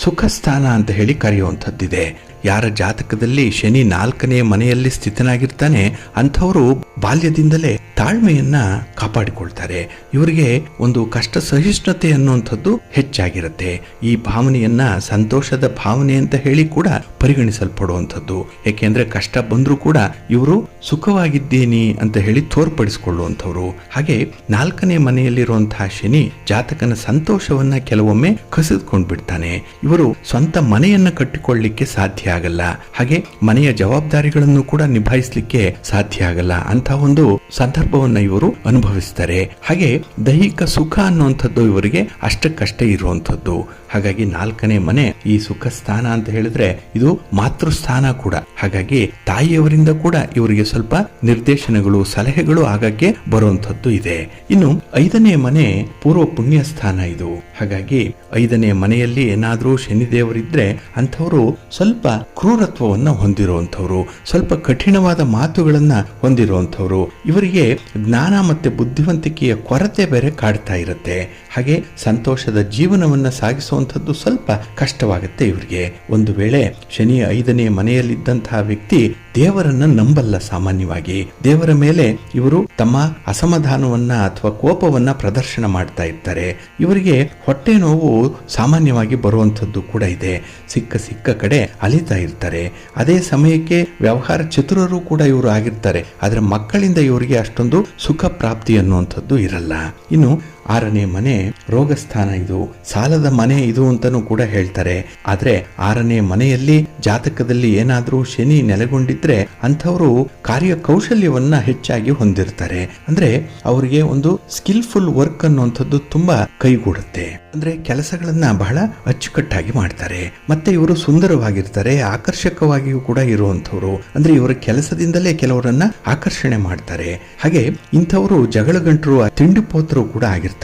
ಸುಖ ಸ್ಥಾನ ಅಂತ ಹೇಳಿ ಕರೆಯುವಂಥದ್ದಿದೆ. ಯಾರ ಜಾತಕದಲ್ಲಿ ಶನಿ 4ನೇ ಮನೆಯಲ್ಲಿ ಸ್ಥಿತನಾಗಿರ್ತಾನೆ ಅಂಥವರು ಬಾಲ್ಯದಿಂದಲೇ ತಾಳ್ಮೆಯನ್ನ ಕಾಪಾಡಿಕೊಳ್ತಾರೆ. ಇವರಿಗೆ ಒಂದು ಕಷ್ಟ ಸಹಿಷ್ಣುತೆ ಅನ್ನುವಂಥದ್ದು ಹೆಚ್ಚಾಗಿರುತ್ತೆ. ಈ ಭಾವನೆಯನ್ನ ಸಂತೋಷದ ಭಾವನೆ ಅಂತ ಹೇಳಿ ಕೂಡ ಪರಿಗಣಿಸಲ್ಪಡುವಂಥದ್ದು. ಏಕೆಂದ್ರೆ ಕಷ್ಟ ಬಂದ್ರೂ ಕೂಡ ಇವರು ಸುಖವಾಗಿದ್ದೀನಿ ಅಂತ ಹೇಳಿ ತೋರ್ಪಡಿಸಿಕೊಳ್ಳುವಂಥವ್ರು. ಹಾಗೆ 4ನೇ ಮನೆಯಲ್ಲಿರುವಂತಹ ಶನಿ ಜಾತಕನ ಸಂತೋಷವನ್ನ ಕೆಲವೊಮ್ಮೆ ಕಸಿದುಕೊಂಡು ಬಿಡ್ತಾನೆ. ಇವರು ಸ್ವಂತ ಮನೆಯನ್ನ ಕಟ್ಟಿಕೊಳ್ಳಲಿಕ್ಕೆ ಸಾಧ್ಯ ಆಗಲ್ಲ. ಹಾಗೆ ಮನೆಯ ಜವಾಬ್ದಾರಿಗಳನ್ನು ಕೂಡ ನಿಭಾಯಿಸಲಿಕ್ಕೆ ಸಾಧ್ಯ ಆಗಲ್ಲ. ಅಂತ ಒಂದು ಸಂದರ್ಭವನ್ನ ಇವರು ಅನುಭವಿಸ್ತಾರೆ. ಹಾಗೆ ದೈಹಿಕ ಸುಖ ಅನ್ನುವಂಥದ್ದು ಇವರಿಗೆ ಅಷ್ಟಕ್ಕಷ್ಟೇ ಇರುವಂಥದ್ದು. ಹಾಗಾಗಿ 4ನೇ ಮನೆ ಈ ಸುಖ ಸ್ಥಾನ ಅಂತ ಹೇಳಿದ್ರೆ ಇದು ಮಾತೃಸ್ಥಾನ ಕೂಡ. ಹಾಗಾಗಿ ತಾಯಿಯವರಿಂದ ಕೂಡ ಇವರಿಗೆ ಸ್ವಲ್ಪ ನಿರ್ದೇಶನಗಳು, ಸಲಹೆಗಳು ಆಗಾಗ್ಗೆ ಬರುವಂತದ್ದು ಇದೆ. ಇನ್ನು 5ನೇ ಮನೆ ಪೂರ್ವ ಪುಣ್ಯ ಸ್ಥಾನ ಇದು. ಹಾಗಾಗಿ 5ನೇ ಮನೆಯಲ್ಲಿ ಏನಾದ್ರೂ ಶನಿದೇವರಿದ್ರೆ ಅಂಥವರು ಸ್ವಲ್ಪ ಕ್ರೂರತ್ವವನ್ನ ಹೊಂದಿರುವಂಥವ್ರು, ಸ್ವಲ್ಪ ಕಠಿಣವಾದ ಮಾತುಗಳನ್ನ ಹೊಂದಿರುವಂಥವ್ರು. ಇವರಿಗೆ ಜ್ಞಾನ ಮತ್ತೆ ಬುದ್ಧಿವಂತಿಕೆಯ ಕೊರತೆ ಬೇರೆ ಕಾಡ್ತಾ ಇರುತ್ತೆ. ಹಾಗೆ ಸಂತೋಷದ ಜೀವನವನ್ನ ಸಾಗಿಸುವಂಥದ್ದು ಸ್ವಲ್ಪ ಕಷ್ಟವಾಗುತ್ತೆ ಇವರಿಗೆ. ಒಂದು ವೇಳೆ ಶನಿ 5ನೇ ಮನೆಯಲ್ಲಿದ್ದಂತಹ ವ್ಯಕ್ತಿ ದೇವರನ್ನ ನಂಬಲ್ಲ. ಸಾಮಾನ್ಯವಾಗಿ ದೇವರ ಮೇಲೆ ಇವರು ತಮ್ಮ ಅಸಮಾಧಾನವನ್ನ ಅಥವಾ ಕೋಪವನ್ನ ಪ್ರದರ್ಶನ ಮಾಡ್ತಾ ಇರ್ತಾರೆ. ಇವರಿಗೆ ಹೊಟ್ಟೆ ನೋವು ಸಾಮಾನ್ಯವಾಗಿ ಬರುವಂಥದ್ದು ಕೂಡ ಇದೆ. ಸಿಕ್ಕ ಕಡೆ ಅಲಿತಾ ಇರ್ತಾರೆ. ಅದೇ ಸಮಯಕ್ಕೆ ವ್ಯವಹಾರ ಚತುರರು ಕೂಡ ಇವರು ಆಗಿರ್ತಾರೆ. ಆದರೆ ಮಕ್ಕಳಿಂದ ಇವರಿಗೆ ಅಷ್ಟೊಂದು ಸುಖ ಪ್ರಾಪ್ತಿ ಅನ್ನುವಂಥದ್ದು ಇರಲ್ಲ. ಇನ್ನು 6ನೇ ಮನೆ ರೋಗಸ್ಥಾನ ಇದು, ಸಾಲದ ಮನೆ ಇದು ಅಂತಾನೂ ಕೂಡ ಹೇಳ್ತಾರೆ. ಆದ್ರೆ 6ನೇ ಮನೆಯಲ್ಲಿ ಜಾತಕದಲ್ಲಿ ಏನಾದ್ರೂ ಶನಿ ನೆಲೆಗೊಂಡಿದ್ರೆ ಅಂಥವರು ಕಾರ್ಯ ಕೌಶಲ್ಯವನ್ನ ಹೆಚ್ಚಾಗಿ ಹೊಂದಿರ್ತಾರೆ. ಅಂದ್ರೆ ಅವರಿಗೆ ಒಂದು ಸ್ಕಿಲ್ಫುಲ್ ವರ್ಕ್ ಅನ್ನುವಂಥದ್ದು ತುಂಬಾ ಕೈಗೂಡುತ್ತೆ. ಅಂದ್ರೆ ಕೆಲಸಗಳನ್ನ ಬಹಳ ಅಚ್ಚುಕಟ್ಟಾಗಿ ಮಾಡ್ತಾರೆ. ಮತ್ತೆ ಇವರು ಸುಂದರವಾಗಿರ್ತಾರೆ, ಆಕರ್ಷಕವಾಗಿಯೂ ಕೂಡ ಇರುವಂತವ್ರು. ಅಂದ್ರೆ ಇವರ ಕೆಲಸದಿಂದಲೇ ಕೆಲವರನ್ನ ಆಕರ್ಷಣೆ ಮಾಡ್ತಾರೆ. ಹಾಗೆ ಇಂಥವರು ಜಗಳಗಂಟರು, ತಿಂಡಿಪೋತರು ಕೂಡ ಆಗಿರ್ತಾರೆ.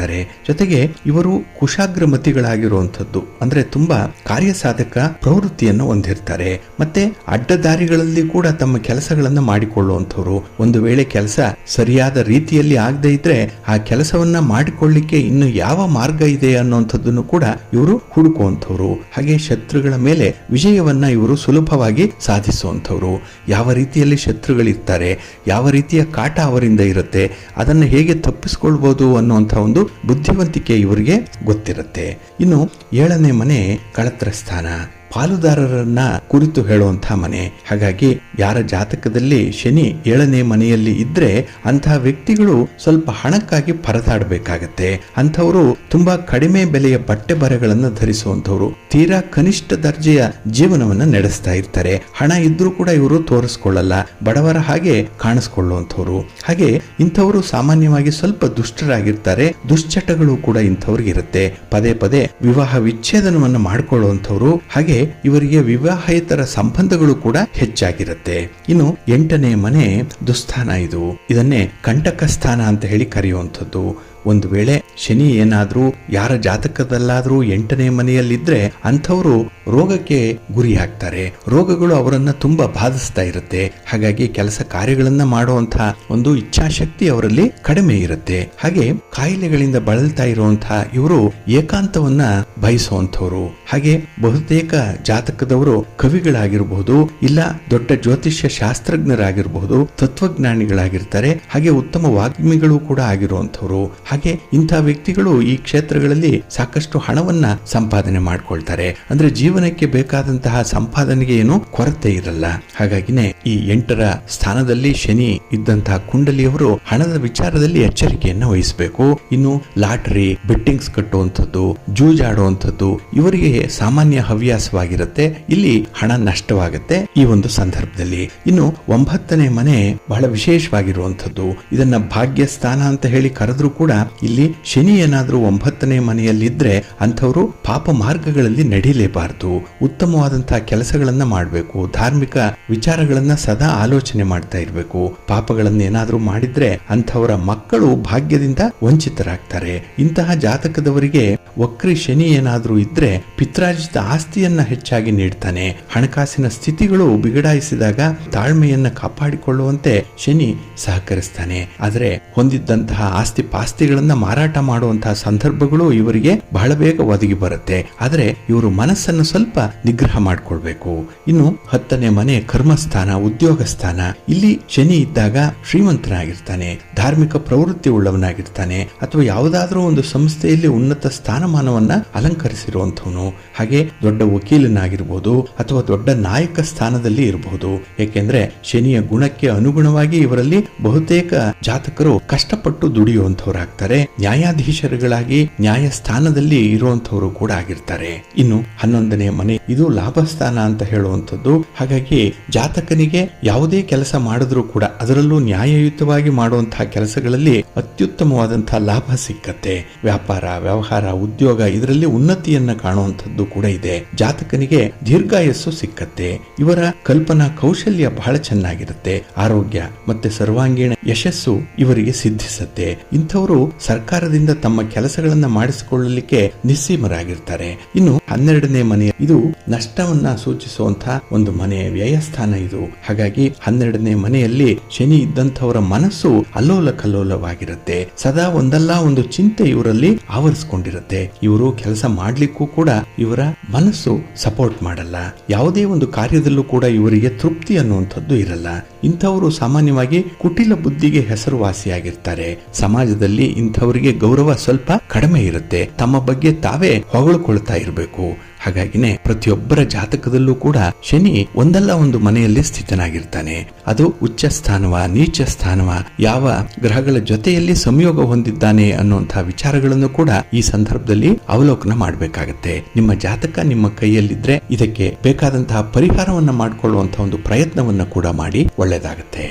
ಜೊತೆಗೆ ಇವರು ಕುಶಾಗ್ರಮತಿಗಳಾಗಿರುವಂಥದ್ದು. ಅಂದ್ರೆ ತುಂಬಾ ಕಾರ್ಯಸಾಧಕ ಪ್ರವೃತ್ತಿಯನ್ನು ಹೊಂದಿರ್ತಾರೆ. ಮತ್ತೆ ಅಡ್ಡದಾರಿಗಳಲ್ಲಿ ಕೂಡ ತಮ್ಮ ಕೆಲಸಗಳನ್ನ ಮಾಡಿಕೊಳ್ಳುವಂಥವ್ರು. ಒಂದು ವೇಳೆ ಕೆಲಸ ಸರಿಯಾದ ರೀತಿಯಲ್ಲಿ ಆಗದೆ ಇದ್ರೆ ಆ ಕೆಲಸವನ್ನ ಮಾಡಿಕೊಳ್ಳಿಕ್ಕೆ ಇನ್ನು ಯಾವ ಮಾರ್ಗ ಇದೆ ಅನ್ನುವಂಥದ್ದನ್ನು ಕೂಡ ಇವರು ಹುಡುಕುವಂಥವ್ರು. ಹಾಗೆ ಶತ್ರುಗಳ ಮೇಲೆ ವಿಜಯವನ್ನ ಇವರು ಸುಲಭವಾಗಿ ಸಾಧಿಸುವಂಥವ್ರು. ಯಾವ ರೀತಿಯಲ್ಲಿ ಶತ್ರುಗಳಿರ್ತಾರೆ, ಯಾವ ರೀತಿಯ ಕಾಟ ಅವರಿಂದ ಇರುತ್ತೆ, ಅದನ್ನು ಹೇಗೆ ತಪ್ಪಿಸ್ಕೊಳ್ಬಹುದು ಅನ್ನುವಂಥ ಒಂದು ಬುದ್ಧಿವಂತಿಕೆ ಇವರಿಗೆ ಗೊತ್ತಿರುತ್ತೆ. ಇನ್ನು 7ನೇ ಮನೆ ಕಳತ್ರ ಸ್ಥಾನ, ಪಾಲುದಾರರನ್ನ ಕುರಿತು ಹೇಳುವಂತಹ ಮನೆ. ಹಾಗಾಗಿ ಯಾರ ಜಾತಕದಲ್ಲಿ ಶನಿ 7ನೇ ಮನೆಯಲ್ಲಿ ಇದ್ರೆ ಅಂತಹ ವ್ಯಕ್ತಿಗಳು ಸ್ವಲ್ಪ ಹಣಕ್ಕಾಗಿ ಪರದಾಡಬೇಕಾಗತ್ತೆ. ಅಂಥವರು ತುಂಬಾ ಕಡಿಮೆ ಬೆಲೆಯ ಬಟ್ಟೆ ಬರೆಗಳನ್ನು ಧರಿಸುವಂಥವ್ರು, ತೀರಾ ಕನಿಷ್ಠ ದರ್ಜೆಯ ಜೀವನವನ್ನ ನಡೆಸ್ತಾ ಇರ್ತಾರೆ. ಹಣ ಇದ್ರೂ ಕೂಡ ಇವರು ತೋರಿಸ್ಕೊಳ್ಳಲ್ಲ, ಬಡವರ ಹಾಗೆ ಕಾಣಿಸ್ಕೊಳ್ಳುವಂಥವ್ರು. ಹಾಗೆ ಇಂಥವರು ಸಾಮಾನ್ಯವಾಗಿ ಸ್ವಲ್ಪ ದುಷ್ಟರಾಗಿರ್ತಾರೆ. ದುಶ್ಚಟಗಳು ಕೂಡ ಇಂಥವ್ರಿಗೆ ಇರುತ್ತೆ. ಪದೇ ಪದೇ ವಿವಾಹ ವಿಚ್ಛೇದನವನ್ನು ಮಾಡಿಕೊಳ್ಳುವಂಥವ್ರು. ಹಾಗೆ ಇವರಿಗೆ ವಿವಾಹೇತರ ಸಂಬಂಧಗಳು ಕೂಡ ಹೆಚ್ಚಾಗಿರುತ್ತೆ. ಇನ್ನು 8ನೇ ಮನೆ ದುಸ್ಥಾನ ಇದು. ಇದನ್ನೇ ಕಂಟಕ ಸ್ಥಾನ ಅಂತ ಹೇಳಿ ಕರೆಯುವಂಥದ್ದು. ಒಂದು ವೇಳೆ ಶನಿ ಏನಾದ್ರೂ ಯಾರ ಜಾತಕದಲ್ಲಾದ್ರೂ 8ನೇ ಮನೆಯಲ್ಲಿದ್ರೆ ಅಂಥವರು ರೋಗಕ್ಕೆ ಗುರಿ ಆಗ್ತಾರೆ. ರೋಗಗಳು ಅವರನ್ನ ತುಂಬಾ ಬಾಧಿಸ್ತಾ ಇರುತ್ತೆ. ಹಾಗಾಗಿ ಕೆಲಸ ಕಾರ್ಯಗಳನ್ನ ಮಾಡುವಂತಹ ಒಂದು ಇಚ್ಛಾಶಕ್ತಿ ಅವರಲ್ಲಿ ಕಡಿಮೆ ಇರುತ್ತೆ. ಹಾಗೆ ಕಾಯಿಲೆಗಳಿಂದ ಬಳಲ್ತಾ ಇರುವಂತಹ ಇವರು ಏಕಾಂತವನ್ನ ಬಯಸುವಂಥವ್ರು. ಹಾಗೆ ಬಹುತೇಕ ಜಾತಕದವರು ಕವಿಗಳಾಗಿರಬಹುದು, ಇಲ್ಲ ದೊಡ್ಡ ಜ್ಯೋತಿಷ್ಯ ಶಾಸ್ತ್ರಜ್ಞರಾಗಿರಬಹುದು, ತತ್ವಜ್ಞಾನಿಗಳಾಗಿರ್ತಾರೆ. ಹಾಗೆ ಉತ್ತಮ ವಾಗ್ಮಿಗಳು ಕೂಡ ಆಗಿರುವಂಥವ್ರು. ಹಾಗೆ ಇಂಥ ವ್ಯಕ್ತಿಗಳು ಈ ಕ್ಷೇತ್ರಗಳಲ್ಲಿ ಸಾಕಷ್ಟು ಹಣವನ್ನ ಸಂಪಾದನೆ ಮಾಡ್ಕೊಳ್ತಾರೆ. ಅಂದ್ರೆ ಜೀವನಕ್ಕೆ ಬೇಕಾದಂತಹ ಸಂಪಾದನೆಗೆ ಏನು ಕೊರತೆ ಇರಲ್ಲ. ಹಾಗಾಗಿನೇ ಈ 8ರ ಸ್ಥಾನದಲ್ಲಿ ಶನಿ ಇದ್ದಂತಹ ಕುಂಡಲಿಯವರು ಹಣದ ವಿಚಾರದಲ್ಲಿ ಎಚ್ಚರಿಕೆಯನ್ನ ವಹಿಸಬೇಕು. ಇನ್ನು ಲಾಟರಿ, ಬೆಟ್ಟಿಂಗ್ಸ್ ಕಟ್ಟುವಂಥದ್ದು, ಜೂಜಾಡುವಂಥದ್ದು ಇವರಿಗೆ ಸಾಮಾನ್ಯ ಹವ್ಯಾಸವಾಗಿರುತ್ತೆ. ಇಲ್ಲಿ ಹಣ ನಷ್ಟವಾಗುತ್ತೆ ಈ ಒಂದು ಸಂದರ್ಭದಲ್ಲಿ. ಇನ್ನು 9ನೇ ಮನೆ ಬಹಳ ವಿಶೇಷವಾಗಿರುವಂಥದ್ದು. ಇದನ್ನ ಭಾಗ್ಯ ಸ್ಥಾನ ಅಂತ ಹೇಳಿ ಕರೆದ್ರೂ ಕೂಡ ಇಲ್ಲಿ ಶನಿ ಏನಾದ್ರೂ 9ನೇ ಮನೆಯಲ್ಲಿದ್ರೆ ಅಂಥವರು ಪಾಪ ಮಾರ್ಗಗಳಲ್ಲಿ ನಡೀಲೇಬಾರದು. ಉತ್ತಮವಾದಂತಹ ಕೆಲಸಗಳನ್ನ ಮಾಡಬೇಕು. ಧಾರ್ಮಿಕ ವಿಚಾರಗಳನ್ನ ಸದಾ ಆಲೋಚನೆ ಮಾಡ್ತಾ ಇರಬೇಕು. ಪಾಪಗಳನ್ನ ಏನಾದ್ರೂ ಮಾಡಿದ್ರೆ ಅಂಥವರ ಮಕ್ಕಳು ಭಾಗ್ಯದಿಂದ ವಂಚಿತರಾಗ್ತಾರೆ. ಇಂತಹ ಜಾತಕದವರಿಗೆ ವಕ್ರಿ ಶನಿ ಏನಾದ್ರೂ ಇದ್ರೆ ಪಿತ್ರಾರ್ಜಿತ ಆಸ್ತಿಯನ್ನ ಹೆಚ್ಚಾಗಿ ನೀಡ್ತಾನೆ. ಹಣಕಾಸಿನ ಸ್ಥಿತಿಗಳು ಬಿಗಡಾಯಿಸಿದಾಗ ತಾಳ್ಮೆಯನ್ನ ಕಾಪಾಡಿಕೊಳ್ಳುವಂತೆ ಶನಿ ಸಹಕರಿಸ್ತಾನೆ. ಆದರೆ ಹೊಂದಿದ್ದಂತಹ ಆಸ್ತಿ ಪಾಸ್ತಿಗಳನ್ನ ಮಾರಾಟ ಮಾಡುವಂತಹ ಸಂದರ್ಭಗಳು ಇವರಿಗೆ ಬಹಳ ಬೇಗ ಒದಗಿ ಬರುತ್ತೆ. ಆದರೆ ಇವರು ಮನಸ್ಸನ್ನು ಸ್ವಲ್ಪ ನಿಗ್ರಹ ಮಾಡಿಕೊಳ್ಬೇಕು. ಇನ್ನು 10ನೇ ಮನೆ ಕರ್ಮಸ್ಥಾನ, ಉದ್ಯೋಗ ಸ್ಥಾನ. ಇಲ್ಲಿ ಶನಿ ಇದ್ದಾಗ ಶ್ರೀಮಂತನಾಗಿರ್ತಾನೆ, ಧಾರ್ಮಿಕ ಪ್ರವೃತ್ತಿ ಉಳ್ಳವನಾಗಿರ್ತಾನೆ, ಅಥವಾ ಯಾವುದಾದ್ರೂ ಒಂದು ಸಂಸ್ಥೆಯಲ್ಲಿ ಉನ್ನತ ಸ್ಥಾನಮಾನವನ್ನ ಅಲಂಕರಿಸಿರುವಂಥವನು. ಹಾಗೆ ದೊಡ್ಡ ವಕೀಲನಾಗಿರ್ಬೋದು ಅಥವಾ ದೊಡ್ಡ ನಾಯಕ ಸ್ಥಾನದಲ್ಲಿ ಇರಬಹುದು. ಏಕೆಂದ್ರೆ ಶನಿಯ ಗುಣಕ್ಕೆ ಅನುಗುಣವಾಗಿ ಇವರಲ್ಲಿ ಬಹುತೇಕ ಜಾತಕರು ಕಷ್ಟಪಟ್ಟು ದುಡಿಯುವಂಥವ್ರಾಗ್ತಾರೆ. ಆಗ್ತಾರೆ, ನ್ಯಾಯಾಧೀಶರುಗಳಾಗಿ ನ್ಯಾಯಸ್ಥಾನದಲ್ಲಿ ಇರುವಂತವರು ಕೂಡ ಆಗಿರ್ತಾರೆ. ಇನ್ನು 11ನೇ ಮನೆ ಇದು ಲಾಭಸ್ಥಾನ ಅಂತ ಹೇಳುವಂಥದ್ದು. ಹಾಗಾಗಿ ಜಾತಕನಿಗೆ ಯಾವುದೇ ಕೆಲಸ ಮಾಡಿದ್ರೂ ಕೂಡ ಅದರಲ್ಲೂ ನ್ಯಾಯಯುತವಾಗಿ ಮಾಡುವಂತಹ ಕೆಲಸಗಳಲ್ಲಿ ಅತ್ಯುತ್ತಮವಾದಂತಹ ಲಾಭ ಸಿಕ್ಕತ್ತೆ. ವ್ಯಾಪಾರ, ವ್ಯವಹಾರ, ಉದ್ಯೋಗ ಇದರಲ್ಲಿ ಉನ್ನತಿಯನ್ನ ಕಾಣುವಂಥದ್ದು ಕೂಡ ಇದೆ. ಜಾತಕನಿಗೆ ದೀರ್ಘಾಯಸ್ಸು ಸಿಕ್ಕತ್ತೆ. ಇವರ ಕಲ್ಪನಾ ಕೌಶಲ್ಯ ಬಹಳ ಚೆನ್ನಾಗಿರುತ್ತೆ. ಆರೋಗ್ಯ ಮತ್ತೆ ಸರ್ವಾಂಗೀಣ ಯಶಸ್ಸು ಇವರಿಗೆ ಸಿದ್ಧಿಸುತ್ತೆ. ಇಂಥವರು ಸರ್ಕಾರದಿಂದ ತಮ್ಮ ಕೆಲಸಗಳನ್ನ ಮಾಡಿಸಿಕೊಳ್ಳಲಿಕ್ಕೆ ನಿಸ್ಸೀಮರಾಗಿರ್ತಾರೆ. ಇನ್ನು 12ನೇ ಮನೆ ಇದು ನಷ್ಟವನ್ನ ಸೂಚಿಸುವಂತಹ ಒಂದು ಮನೆ, ವ್ಯಯಸ್ಥಾನ ಇದು. ಹಾಗಾಗಿ 12ನೇ ಮನೆಯಲ್ಲಿ ಶನಿ ಇದ್ದಂಥವರ ಮನಸ್ಸು ಅಲ್ಲೋಲ ಕಲ್ಲೋಲವಾಗಿರುತ್ತೆ. ಸದಾ ಒಂದಲ್ಲ ಒಂದು ಚಿಂತೆ ಇವರಲ್ಲಿ ಆವರಿಸಿಕೊಂಡಿರುತ್ತೆ. ಇವರು ಕೆಲಸ ಮಾಡ್ಲಿಕ್ಕೂ ಕೂಡ ಇವರ ಮನಸ್ಸು ಸಪೋರ್ಟ್ ಮಾಡಲ್ಲ. ಯಾವುದೇ ಒಂದು ಕಾರ್ಯದಲ್ಲೂ ಕೂಡ ಇವರಿಗೆ ತೃಪ್ತಿ ಅನ್ನುವಂಥದ್ದು ಇರಲ್ಲ. ಇಂಥವರು ಸಾಮಾನ್ಯವಾಗಿ ಕುಟಿಲ ಬುದ್ಧಿಗೆ ಹೆಸರುವಾಸಿಯಾಗಿರ್ತಾರೆ. ಸಮಾಜದಲ್ಲಿ ಇಂಥವರಿಗೆ ಗೌರವ ಸ್ವಲ್ಪ ಕಡಿಮೆ ಇರುತ್ತೆ. ತಮ್ಮ ಬಗ್ಗೆ ತಾವೇ ಹೊಗಳ್ಕೊಳ್ತಾ ಇರಬೇಕು. ಹಾಗಾಗಿನೇ ಪ್ರತಿಯೊಬ್ಬರ ಜಾತಕದಲ್ಲೂ ಕೂಡ ಶನಿ ಒಂದಲ್ಲ ಒಂದು ಮನೆಯಲ್ಲಿ ಸ್ಥಿತನಾಗಿರ್ತಾನೆ. ಅದು ಉಚ್ಚ ಸ್ಥಾನವ, ನೀಚ ಸ್ಥಾನವ, ಯಾವ ಗ್ರಹಗಳ ಜೊತೆಯಲ್ಲಿ ಸಂಯೋಗ ಹೊಂದಿದ್ದಾನೆ ಅನ್ನುವಂತಹ ವಿಚಾರಗಳನ್ನು ಕೂಡ ಈ ಸಂದರ್ಭದಲ್ಲಿ ಅವಲೋಕನ ಮಾಡಬೇಕಾಗತ್ತೆ. ನಿಮ್ಮ ಜಾತಕ ನಿಮ್ಮ ಕೈಯಲ್ಲಿದ್ರೆ ಇದಕ್ಕೆ ಬೇಕಾದಂತಹ ಪರಿಹಾರವನ್ನ ಮಾಡಿಕೊಳ್ಳುವಂತಹ ಒಂದು ಪ್ರಯತ್ನವನ್ನ ಕೂಡ ಮಾಡಿ ಒಳ್ಳೆಯದಾಗತ್ತೆ.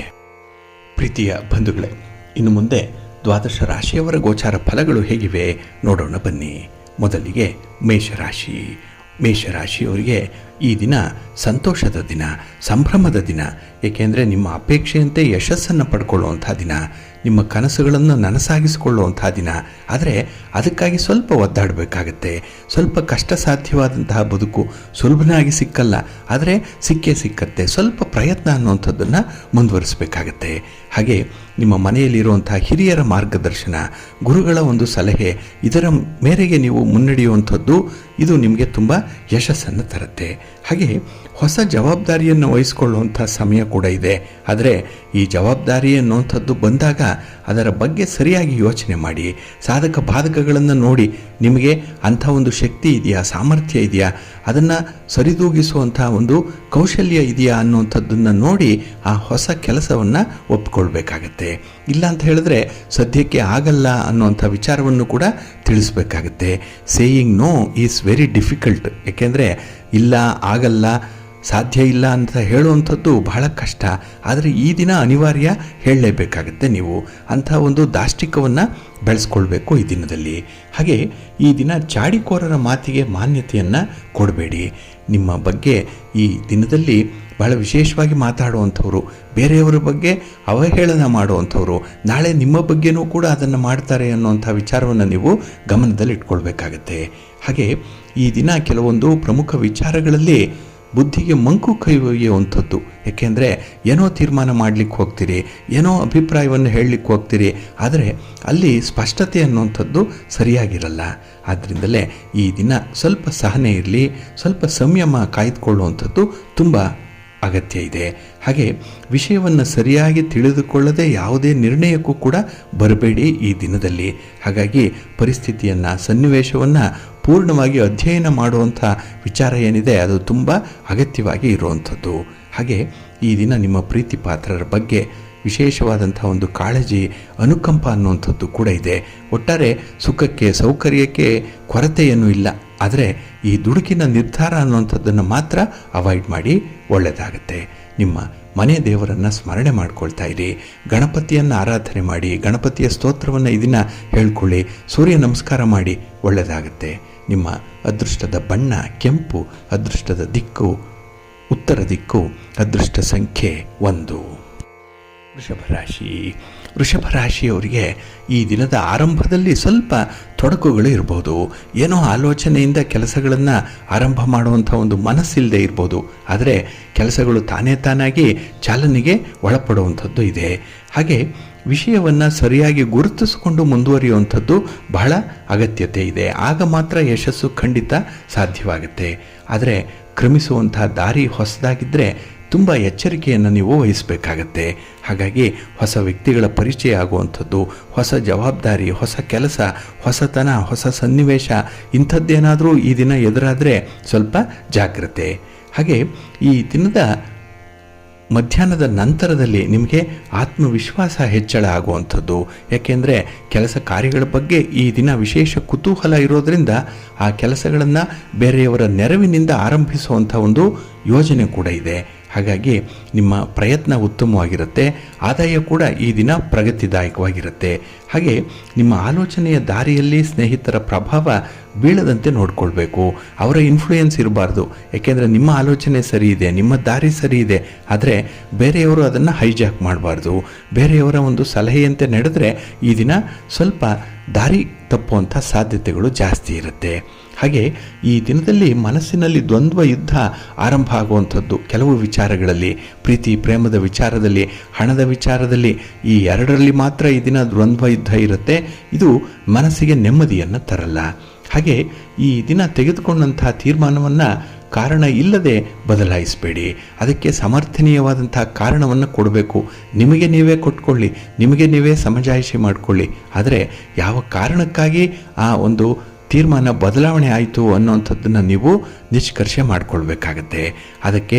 ಪ್ರೀತಿಯ ಬಂಧುಗಳೇ, ಇನ್ನು ಮುಂದೆ ದ್ವಾದಶ ರಾಶಿಯವರ ಗೋಚಾರ ಫಲಗಳು ಹೇಗಿವೆ ನೋಡೋಣ ಬನ್ನಿ. ಮೊದಲಿಗೆ ಮೇಷರಾಶಿ. ಮೇಷರಾಶಿಯವರಿಗೆ ಈ ದಿನ ಸಂತೋಷದ ದಿನ, ಸಂಭ್ರಮದ ದಿನ. ಏಕೆಂದರೆ ನಿಮ್ಮ ಅಪೇಕ್ಷೆಯಂತೆ ಯಶಸ್ಸನ್ನು ಪಡ್ಕೊಳ್ಳುವಂಥ ದಿನ, ನಿಮ್ಮ ಕನಸುಗಳನ್ನು ನನಸಾಗಿಸಿಕೊಳ್ಳುವಂತಹ ದಿನ. ಆದರೆ ಅದಕ್ಕಾಗಿ ಸ್ವಲ್ಪ ಒದ್ದಾಡಬೇಕಾಗತ್ತೆ. ಸ್ವಲ್ಪ ಕಷ್ಟ ಸಾಧ್ಯವಾದಂತಹ ಬದುಕು ಸುಲಭನಾಗಿ ಸಿಕ್ಕಲ್ಲ, ಆದರೆ ಸಿಕ್ಕೇ ಸಿಕ್ಕತ್ತೆ. ಸ್ವಲ್ಪ ಪ್ರಯತ್ನ ಅನ್ನುವಂಥದ್ದನ್ನು ಮುಂದುವರಿಸಬೇಕಾಗತ್ತೆ. ಹಾಗೆ ನಿಮ್ಮ ಮನೆಯಲ್ಲಿರುವಂತಹ ಹಿರಿಯರ ಮಾರ್ಗದರ್ಶನ, ಗುರುಗಳ ಒಂದು ಸಲಹೆ, ಇದರ ಮೇರೆಗೆ ನೀವು ಮುನ್ನಡೆಯುವಂಥದ್ದು ಇದು ನಿಮಗೆ ತುಂಬ ಯಶಸ್ಸನ್ನು ತರುತ್ತೆ. ಹಾಗೆ ಹೊಸ ಜವಾಬ್ದಾರಿಯನ್ನು ವಹಿಸಿಕೊಳ್ಳುವಂಥ ಸಮಯ ಕೂಡ ಇದೆ. ಆದರೆ ಈ ಜವಾಬ್ದಾರಿ ಅನ್ನುವಂಥದ್ದು ಬಂದಾಗ ಅದರ ಬಗ್ಗೆ ಸರಿಯಾಗಿ ಯೋಚನೆ ಮಾಡಿ. ಸಾಧಕ ಬಾಧಕಗಳನ್ನು ನೋಡಿ ನಿಮಗೆ ಅಂಥ ಒಂದು ಶಕ್ತಿ ಇದೆಯಾ, ಸಾಮರ್ಥ್ಯ ಇದೆಯಾ, ಅದನ್ನು ಸರಿದೂಗಿಸುವಂಥ ಒಂದು ಕೌಶಲ್ಯ ಇದೆಯಾ ಅನ್ನುವಂಥದ್ದನ್ನು ನೋಡಿ ಆ ಹೊಸ ಕೆಲಸವನ್ನು ಒಪ್ಪಿಕೊಳ್ಬೇಕಾಗತ್ತೆ. ಇಲ್ಲ ಅಂತ ಹೇಳಿದ್ರೆ ಸದ್ಯಕ್ಕೆ ಆಗಲ್ಲ ಅನ್ನುವಂಥ ವಿಚಾರವನ್ನು ಕೂಡ ತಿಳಿಸ್ಬೇಕಾಗತ್ತೆ. Saying no is very difficult. ಏಕೆಂದರೆ ಇಲ್ಲ, ಆಗಲ್ಲ, ಸಾಧ್ಯ ಇಲ್ಲ ಅಂತ ಹೇಳುವಂಥದ್ದು ಬಹಳ ಕಷ್ಟ. ಆದರೆ ಈ ದಿನ ಅನಿವಾರ್ಯ ಹೇಳಲೇಬೇಕಾಗತ್ತೆ. ನೀವು ಅಂಥ ಒಂದು ದಾಷ್ಟಿಕವನ್ನು ಬೆಳೆಸ್ಕೊಳ್ಬೇಕು ಈ ದಿನದಲ್ಲಿ. ಹಾಗೆ ಈ ದಿನ ಚಾಡಿಕೋರರ ಮಾತಿಗೆ ಮಾನ್ಯತೆಯನ್ನು ಕೊಡಬೇಡಿ. ನಿಮ್ಮ ಬಗ್ಗೆ ಈ ದಿನದಲ್ಲಿ ಬಹಳ ವಿಶೇಷವಾಗಿ ಮಾತಾಡುವಂಥವ್ರು, ಬೇರೆಯವರ ಬಗ್ಗೆ ಅವಹೇಳನ ಮಾಡುವಂಥವ್ರು ನಾಳೆ ನಿಮ್ಮ ಬಗ್ಗೆನೂ ಕೂಡ ಅದನ್ನು ಮಾಡ್ತಾರೆ ಅನ್ನುವಂಥ ವಿಚಾರವನ್ನು ನೀವು ಗಮನದಲ್ಲಿ ಇಟ್ಕೊಳ್ಬೇಕಾಗತ್ತೆ. ಹಾಗೆ ಈ ದಿನ ಕೆಲವೊಂದು ಪ್ರಮುಖ ವಿಚಾರಗಳಲ್ಲಿ ಬುದ್ಧಿಗೆ ಮಂಕು ಕೈ ಒಯ್ಯುವಂಥದ್ದು. ಏಕೆಂದರೆ ಏನೋ ತೀರ್ಮಾನ ಮಾಡಲಿಕ್ಕೆ ಹೋಗ್ತೀರಿ, ಏನೋ ಅಭಿಪ್ರಾಯವನ್ನು ಹೇಳಲಿಕ್ಕೆ ಹೋಗ್ತೀರಿ, ಆದರೆ ಅಲ್ಲಿ ಸ್ಪಷ್ಟತೆ ಅನ್ನುವಂಥದ್ದು ಸರಿಯಾಗಿರಲ್ಲ. ಆದ್ದರಿಂದಲೇ ಈ ದಿನ ಸ್ವಲ್ಪ ಸಹನೆ ಇರಲಿ, ಸ್ವಲ್ಪ ಸಂಯಮ ಕಾಯ್ದುಕೊಳ್ಳುವಂಥದ್ದು ತುಂಬ ಅಗತ್ಯ ಇದೆ. ಹಾಗೆ ವಿಷಯವನ್ನು ಸರಿಯಾಗಿ ತಿಳಿದುಕೊಳ್ಳದೆ ಯಾವುದೇ ನಿರ್ಣಯಕ್ಕೂ ಕೂಡ ಬರಬೇಡಿ ಈ ದಿನದಲ್ಲಿ. ಹಾಗಾಗಿ ಪರಿಸ್ಥಿತಿಯನ್ನು, ಸನ್ನಿವೇಶವನ್ನು ಪೂರ್ಣವಾಗಿ ಅಧ್ಯಯನ ಮಾಡುವಂಥ ವಿಚಾರ ಏನಿದೆ ಅದು ತುಂಬ ಅಗತ್ಯವಾಗಿ ಇರುವಂಥದ್ದು. ಹಾಗೆ ಈ ದಿನ ನಿಮ್ಮ ಪ್ರೀತಿ ಪಾತ್ರರ ಬಗ್ಗೆ ವಿಶೇಷವಾದಂಥ ಒಂದು ಕಾಳಜಿ, ಅನುಕಂಪ ಅನ್ನುವಂಥದ್ದು ಕೂಡ ಇದೆ. ಒಟ್ಟಾರೆ ಸುಖಕ್ಕೆ, ಸೌಕರ್ಯಕ್ಕೆ ಕೊರತೆಯೇನೂ ಇಲ್ಲ. ಆದರೆ ಈ ದುಡುಕಿನ ನಿರ್ಧಾರ ಅನ್ನುವಂಥದ್ದನ್ನು ಮಾತ್ರ ಅವಾಯ್ಡ್ ಮಾಡಿ ಒಳ್ಳೆಯದಾಗತ್ತೆ. ನಿಮ್ಮ ಮನೆ ದೇವರನ್ನು ಸ್ಮರಣೆ ಮಾಡ್ಕೊಳ್ತಾ ಇರಿ. ಗಣಪತಿಯನ್ನು ಆರಾಧನೆ ಮಾಡಿ, ಗಣಪತಿಯ ಸ್ತೋತ್ರವನ್ನು ಈ ದಿನ ಹೇಳ್ಕೊಳ್ಳಿ, ಸೂರ್ಯ ನಮಸ್ಕಾರ ಮಾಡಿ, ಒಳ್ಳೆಯದಾಗತ್ತೆ. ನಿಮ್ಮ ಅದೃಷ್ಟದ ಬಣ್ಣ ಕೆಂಪು, ಅದೃಷ್ಟದ ದಿಕ್ಕು ಉತ್ತರ ದಿಕ್ಕು, ಅದೃಷ್ಟ ಸಂಖ್ಯೆ 1. ವೃಷಭರಾಶಿ. ವೃಷಭರಾಶಿಯವರಿಗೆ ಈ ದಿನದ ಆರಂಭದಲ್ಲಿ ಸ್ವಲ್ಪ ತೊಡಕುಗಳು ಇರ್ಬೋದು. ಏನೋ ಆಲೋಚನೆಯಿಂದ ಕೆಲಸಗಳನ್ನು ಆರಂಭ ಮಾಡುವಂಥ ಒಂದು ಮನಸ್ಸಿಲ್ಲದೆ ಇರ್ಬೋದು. ಆದರೆ ಕೆಲಸಗಳು ತಾನಾಗಿ ಚಾಲನೆಗೆ ಒಳಪಡುವಂಥದ್ದು ಇದೆ. ಹಾಗೆ ವಿಷಯವನ್ನು ಸರಿಯಾಗಿ ಗುರುತಿಸಿಕೊಂಡು ಮುಂದುವರಿಯುವಂಥದ್ದು ಬಹಳ ಅಗತ್ಯತೆ ಇದೆ. ಆಗ ಮಾತ್ರ ಯಶಸ್ಸು ಖಂಡಿತ ಸಾಧ್ಯವಾಗುತ್ತೆ. ಆದರೆ ಕ್ರಮಿಸುವಂಥ ದಾರಿ ಹೊಸದಾಗಿದ್ದರೆ ತುಂಬ ಎಚ್ಚರಿಕೆಯನ್ನು ನೀವು ವಹಿಸಬೇಕಾಗತ್ತೆ. ಹಾಗಾಗಿ ಹೊಸ ವ್ಯಕ್ತಿಗಳ ಪರಿಚಯ ಆಗುವಂಥದ್ದು, ಹೊಸ ಜವಾಬ್ದಾರಿ, ಹೊಸ ಕೆಲಸ, ಹೊಸತನ, ಹೊಸ ಸನ್ನಿವೇಶ ಇಂಥದ್ದೇನಾದರೂ ಈ ದಿನ ಎದುರಾದರೆ ಸ್ವಲ್ಪ ಜಾಗ್ರತೆ. ಹಾಗೆ ಈ ದಿನದ ಮಧ್ಯಾಹ್ನದ ನಂತರದಲ್ಲಿ ನಿಮಗೆ ಆತ್ಮವಿಶ್ವಾಸ ಹೆಚ್ಚಳ ಆಗುವಂಥದ್ದು. ಯಾಕೆಂದರೆ ಕೆಲಸ ಕಾರ್ಯಗಳ ಬಗ್ಗೆ ಈ ದಿನ ವಿಶೇಷ ಕುತೂಹಲ ಇರೋದರಿಂದ ಆ ಕೆಲಸಗಳನ್ನು ಬೇರೆಯವರ ನೆರವಿನಿಂದ ಆರಂಭಿಸುವಂಥ ಒಂದು ಯೋಜನೆ ಕೂಡ ಇದೆ. ಹಾಗಾಗಿ ನಿಮ್ಮ ಪ್ರಯತ್ನ ಉತ್ತಮವಾಗಿರುತ್ತೆ, ಆದಾಯ ಕೂಡ ಈ ದಿನ ಪ್ರಗತಿದಾಯಕವಾಗಿರುತ್ತೆ. ಹಾಗೆ ನಿಮ್ಮ ಆಲೋಚನೆಯ ದಾರಿಯಲ್ಲಿ ಸ್ನೇಹಿತರ ಪ್ರಭಾವ ಬೀಳದಂತೆ ನೋಡಿಕೊಳ್ಬೇಕು. ಅವರ ಇನ್ಫ್ಲೂಯೆನ್ಸ್ ಇರಬಾರ್ದು. ಏಕೆಂದರೆ ನಿಮ್ಮ ಆಲೋಚನೆ ಸರಿ ಇದೆ, ನಿಮ್ಮ ದಾರಿ ಸರಿ ಇದೆ, ಆದರೆ ಬೇರೆಯವರು ಅದನ್ನು ಹೈಜಾಕ್ ಮಾಡಬಾರ್ದು. ಬೇರೆಯವರ ಒಂದು ಸಲಹೆಯಂತೆ ನಡೆದರೆ ಈ ದಿನ ಸ್ವಲ್ಪ ದಾರಿ ತಪ್ಪುವಂಥ ಸಾಧ್ಯತೆಗಳು ಜಾಸ್ತಿ ಇರುತ್ತೆ. ಹಾಗೆ ಈ ದಿನದಲ್ಲಿ ಮನಸ್ಸಿನಲ್ಲಿ ದ್ವಂದ್ವ ಯುದ್ಧ ಆರಂಭ ಆಗುವಂಥದ್ದು. ಕೆಲವು ವಿಚಾರಗಳಲ್ಲಿ, ಪ್ರೀತಿ ಪ್ರೇಮದ ವಿಚಾರದಲ್ಲಿ, ಹಣದ ವಿಚಾರದಲ್ಲಿ, ಈ ಎರಡರಲ್ಲಿ ಮಾತ್ರ ಈ ದಿನ ದ್ವಂದ್ವ ಯುದ್ಧ ಇರುತ್ತೆ. ಇದು ಮನಸ್ಸಿಗೆ ನೆಮ್ಮದಿಯನ್ನು ತರಲ್ಲ. ಹಾಗೆ ಈ ದಿನ ತೆಗೆದುಕೊಂಡಂಥ ತೀರ್ಮಾನವನ್ನು ಕಾರಣ ಇಲ್ಲದೆ ಬದಲಾಯಿಸಬೇಡಿ. ಅದಕ್ಕೆ ಸಮರ್ಥನೀಯವಾದಂಥ ಕಾರಣವನ್ನು ಕೊಡಬೇಕು. ನಿಮಗೆ ನೀವೇ ಕೊಟ್ಕೊಳ್ಳಿ, ನಿಮಗೆ ನೀವೇ ಸಮಜಾಯಿಷಿ ಮಾಡಿಕೊಳ್ಳಿ. ಆದರೆ ಯಾವ ಕಾರಣಕ್ಕಾಗಿ ಆ ಒಂದು ತೀರ್ಮಾನ ಬದಲಾವಣೆ ಆಯಿತು ಅನ್ನೋಂಥದ್ದನ್ನು ನೀವು ನಿಷ್ಕರ್ಷೆ ಮಾಡಿಕೊಳ್ಬೇಕಾಗತ್ತೆ. ಅದಕ್ಕೆ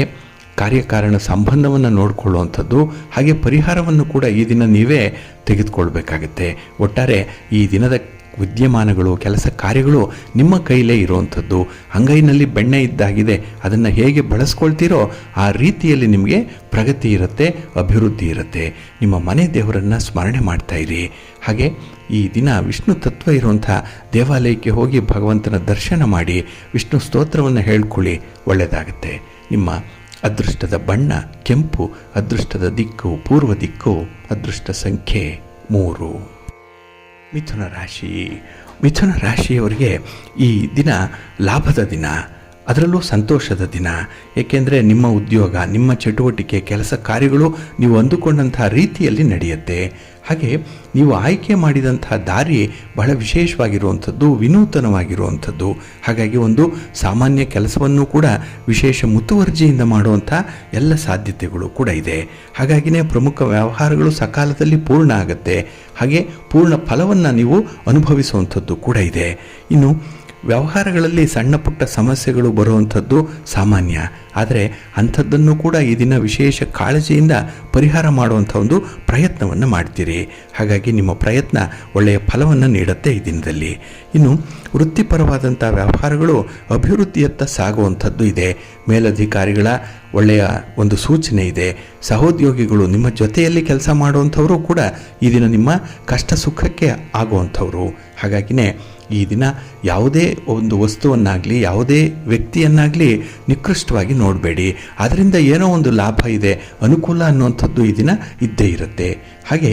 ಕಾರ್ಯಕಾರಣ ಸಂಬಂಧವನ್ನು ನೋಡಿಕೊಳ್ಳುವಂಥದ್ದು, ಹಾಗೆ ಪರಿಹಾರವನ್ನು ಕೂಡ ಈ ದಿನ ನೀವೇ ತೆಗೆದುಕೊಳ್ಬೇಕಾಗತ್ತೆ. ಒಟ್ಟಾರೆ ಈ ದಿನದ ವಿದ್ಯಮಾನಗಳು, ಕೆಲಸ ಕಾರ್ಯಗಳು ನಿಮ್ಮ ಕೈಲೇ ಇರುವಂಥದ್ದು. ಅಂಗೈನಲ್ಲಿ ಬೆಣ್ಣೆ ಇದ್ದಾಗಿದೆ, ಅದನ್ನು ಹೇಗೆ ಬಳಸ್ಕೊಳ್ತೀರೋ ಆ ರೀತಿಯಲ್ಲಿ ನಿಮಗೆ ಪ್ರಗತಿ ಇರುತ್ತೆ, ಅಭಿವೃದ್ಧಿ ಇರುತ್ತೆ. ನಿಮ್ಮ ಮನೆ ದೇವರನ್ನು ಸ್ಮರಣೆ ಮಾಡ್ತಾ ಇರಿ. ಹಾಗೆ ಈ ದಿನ ವಿಷ್ಣು ತತ್ವ ಇರುವಂಥ ದೇವಾಲಯಕ್ಕೆ ಹೋಗಿ ಭಗವಂತನ ದರ್ಶನ ಮಾಡಿ ವಿಷ್ಣು ಸ್ತೋತ್ರವನ್ನು ಹೇಳ್ಕೊಳ್ಳಿ, ಒಳ್ಳೆಯದಾಗುತ್ತೆ. ನಿಮ್ಮ ಅದೃಷ್ಟದ ಬಣ್ಣ ಕೆಂಪು, ಅದೃಷ್ಟದ ದಿಕ್ಕು ಪೂರ್ವ ದಿಕ್ಕು, ಅದೃಷ್ಟ ಸಂಖ್ಯೆ 3. ಮಿಥುನ ರಾಶಿ. ಮಿಥುನ ರಾಶಿಯವರಿಗೆ ಈ ದಿನ ಲಾಭದ ದಿನ, ಅದರಲ್ಲೂ ಸಂತೋಷದ ದಿನ. ಏಕೆಂದರೆ ನಿಮ್ಮ ಉದ್ಯೋಗ, ನಿಮ್ಮ ಚಟುವಟಿಕೆ, ಕೆಲಸ ಕಾರ್ಯಗಳು ನೀವು ಅಂದುಕೊಂಡಂಥ ರೀತಿಯಲ್ಲಿ ನಡೆಯುತ್ತೆ. ಹಾಗೆ ನೀವು ಆಯ್ಕೆ ಮಾಡಿದಂಥ ದಾರಿ ಬಹಳ ವಿಶೇಷವಾಗಿರುವಂಥದ್ದು, ವಿನೂತನವಾಗಿರುವಂಥದ್ದು. ಹಾಗಾಗಿ ಒಂದು ಸಾಮಾನ್ಯ ಕೆಲಸವನ್ನು ಕೂಡ ವಿಶೇಷ ಮುತುವರ್ಜಿಯಿಂದ ಮಾಡುವಂಥ ಎಲ್ಲ ಸಾಧ್ಯತೆಗಳು ಕೂಡ ಇದೆ. ಹಾಗಾಗಿನೇ ಪ್ರಮುಖ ವ್ಯವಹಾರಗಳು ಸಕಾಲದಲ್ಲಿ ಪೂರ್ಣ ಆಗುತ್ತೆ. ಹಾಗೆ ಪೂರ್ಣ ಫಲವನ್ನು ನೀವು ಅನುಭವಿಸುವಂಥದ್ದು ಕೂಡ ಇದೆ. ಇನ್ನು ವ್ಯವಹಾರಗಳಲ್ಲಿ ಸಣ್ಣ ಪುಟ್ಟ ಸಮಸ್ಯೆಗಳು ಬರುವಂಥದ್ದು ಸಾಮಾನ್ಯ. ಆದರೆ ಅಂಥದ್ದನ್ನು ಕೂಡ ಈ ದಿನ ವಿಶೇಷ ಕಾಳಜಿಯಿಂದ ಪರಿಹಾರ ಮಾಡುವಂಥ ಒಂದು ಪ್ರಯತ್ನವನ್ನು ಮಾಡ್ತೀರಿ. ಹಾಗಾಗಿ ನಿಮ್ಮ ಪ್ರಯತ್ನ ಒಳ್ಳೆಯ ಫಲವನ್ನು ನೀಡುತ್ತೆ ಈ ದಿನದಲ್ಲಿ. ಇನ್ನು ವೃತ್ತಿಪರವಾದಂಥ ವ್ಯವಹಾರಗಳು ಅಭಿವೃದ್ಧಿಯತ್ತ ಸಾಗುವಂಥದ್ದು ಇದೆ. ಮೇಲಧಿಕಾರಿಗಳ ಒಳ್ಳೆಯ ಒಂದು ಸೂಚನೆ ಇದೆ. ಸಹೋದ್ಯೋಗಿಗಳು, ನಿಮ್ಮ ಜೊತೆಯಲ್ಲಿ ಕೆಲಸ ಮಾಡುವಂಥವರು ಕೂಡ ಈ ದಿನ ನಿಮ್ಮ ಕಷ್ಟ ಸುಖಕ್ಕೆ ಆಗುವಂಥವ್ರು. ಹಾಗಾಗಿನೇ ಈ ದಿನ ಯಾವುದೇ ಒಂದು ವಸ್ತುವನ್ನಾಗಲಿ, ಯಾವುದೇ ವ್ಯಕ್ತಿಯನ್ನಾಗಲಿ ನಿಕೃಷ್ಟವಾಗಿ ನೋಡಬೇಡಿ. ಅದರಿಂದ ಏನೋ ಒಂದು ಲಾಭ ಇದೆ, ಅನುಕೂಲ ಅನ್ನುವಂಥದ್ದು ಈ ದಿನ ಇದ್ದೇ ಇರುತ್ತೆ. ಹಾಗೆ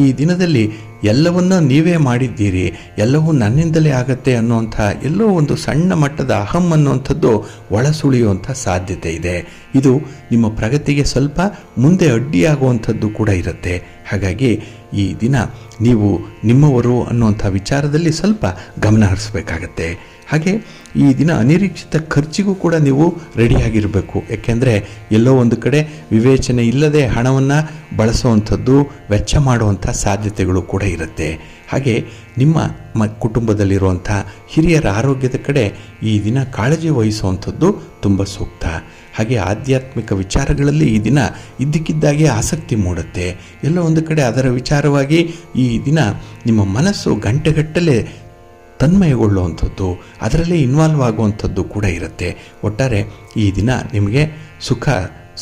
ಈ ದಿನದಲ್ಲಿ ಎಲ್ಲವನ್ನೂ ನೀವೇ ಮಾಡಿದ್ದೀರಿ, ಎಲ್ಲವೂ ನನ್ನಿಂದಲೇ ಆಗತ್ತೆ ಅನ್ನುವಂಥ ಎಲ್ಲೋ ಒಂದು ಸಣ್ಣ ಮಟ್ಟದ ಅಹಂ ಅನ್ನುವಂಥದ್ದು ಒಳಸುಳಿಯುವಂಥ ಸಾಧ್ಯತೆ ಇದೆ. ಇದು ನಿಮ್ಮ ಪ್ರಗತಿಗೆ ಸ್ವಲ್ಪ ಮುಂದೆ ಅಡ್ಡಿಯಾಗುವಂಥದ್ದು ಕೂಡ ಇರುತ್ತೆ. ಹಾಗಾಗಿ ಈ ದಿನ ನೀವು ನಿಮ್ಮವರು ಅನ್ನುವಂಥ ವಿಚಾರದಲ್ಲಿ ಸ್ವಲ್ಪ ಗಮನ ಹರಿಸಬೇಕಾಗತ್ತೆ. ಹಾಗೆ ಈ ದಿನ ಅನಿರೀಕ್ಷಿತ ಖರ್ಚಿಗೂ ಕೂಡ ನೀವು ರೆಡಿಯಾಗಿರಬೇಕು. ಏಕೆಂದರೆ ಎಲ್ಲೋ ಒಂದು ಕಡೆ ವಿವೇಚನೆ ಇಲ್ಲದೆ ಹಣವನ್ನು ಬಳಸುವಂಥದ್ದು, ವೆಚ್ಚ ಮಾಡುವಂಥ ಸಾಧ್ಯತೆಗಳು ಕೂಡ ಇರುತ್ತೆ. ಹಾಗೆ ನಿಮ್ಮ ಕುಟುಂಬದಲ್ಲಿರುವಂಥ ಹಿರಿಯರ ಆರೋಗ್ಯದ ಕಡೆ ಈ ದಿನ ಕಾಳಜಿ ವಹಿಸುವಂಥದ್ದು ತುಂಬ ಸೂಕ್ತ. ಹಾಗೆ ಆಧ್ಯಾತ್ಮಿಕ ವಿಚಾರಗಳಲ್ಲಿ ಈ ದಿನ ಇದ್ದಕ್ಕಿದ್ದಾಗೆ ಆಸಕ್ತಿ ಮೂಡುತ್ತೆ. ಎಲ್ಲೋ ಒಂದು ಕಡೆ ಅದರ ವಿಚಾರವಾಗಿ ಈ ದಿನ ನಿಮ್ಮ ಮನಸ್ಸು ಗಂಟೆಗಟ್ಟಲೆ ತನ್ಮಯಗೊಳ್ಳುವಂಥದ್ದು, ಅದರಲ್ಲೇ ಇನ್ವಾಲ್ವ್ ಆಗುವಂಥದ್ದು ಕೂಡ ಇರುತ್ತೆ. ಒಟ್ಟಾರೆ ಈ ದಿನ ನಿಮಗೆ ಸುಖ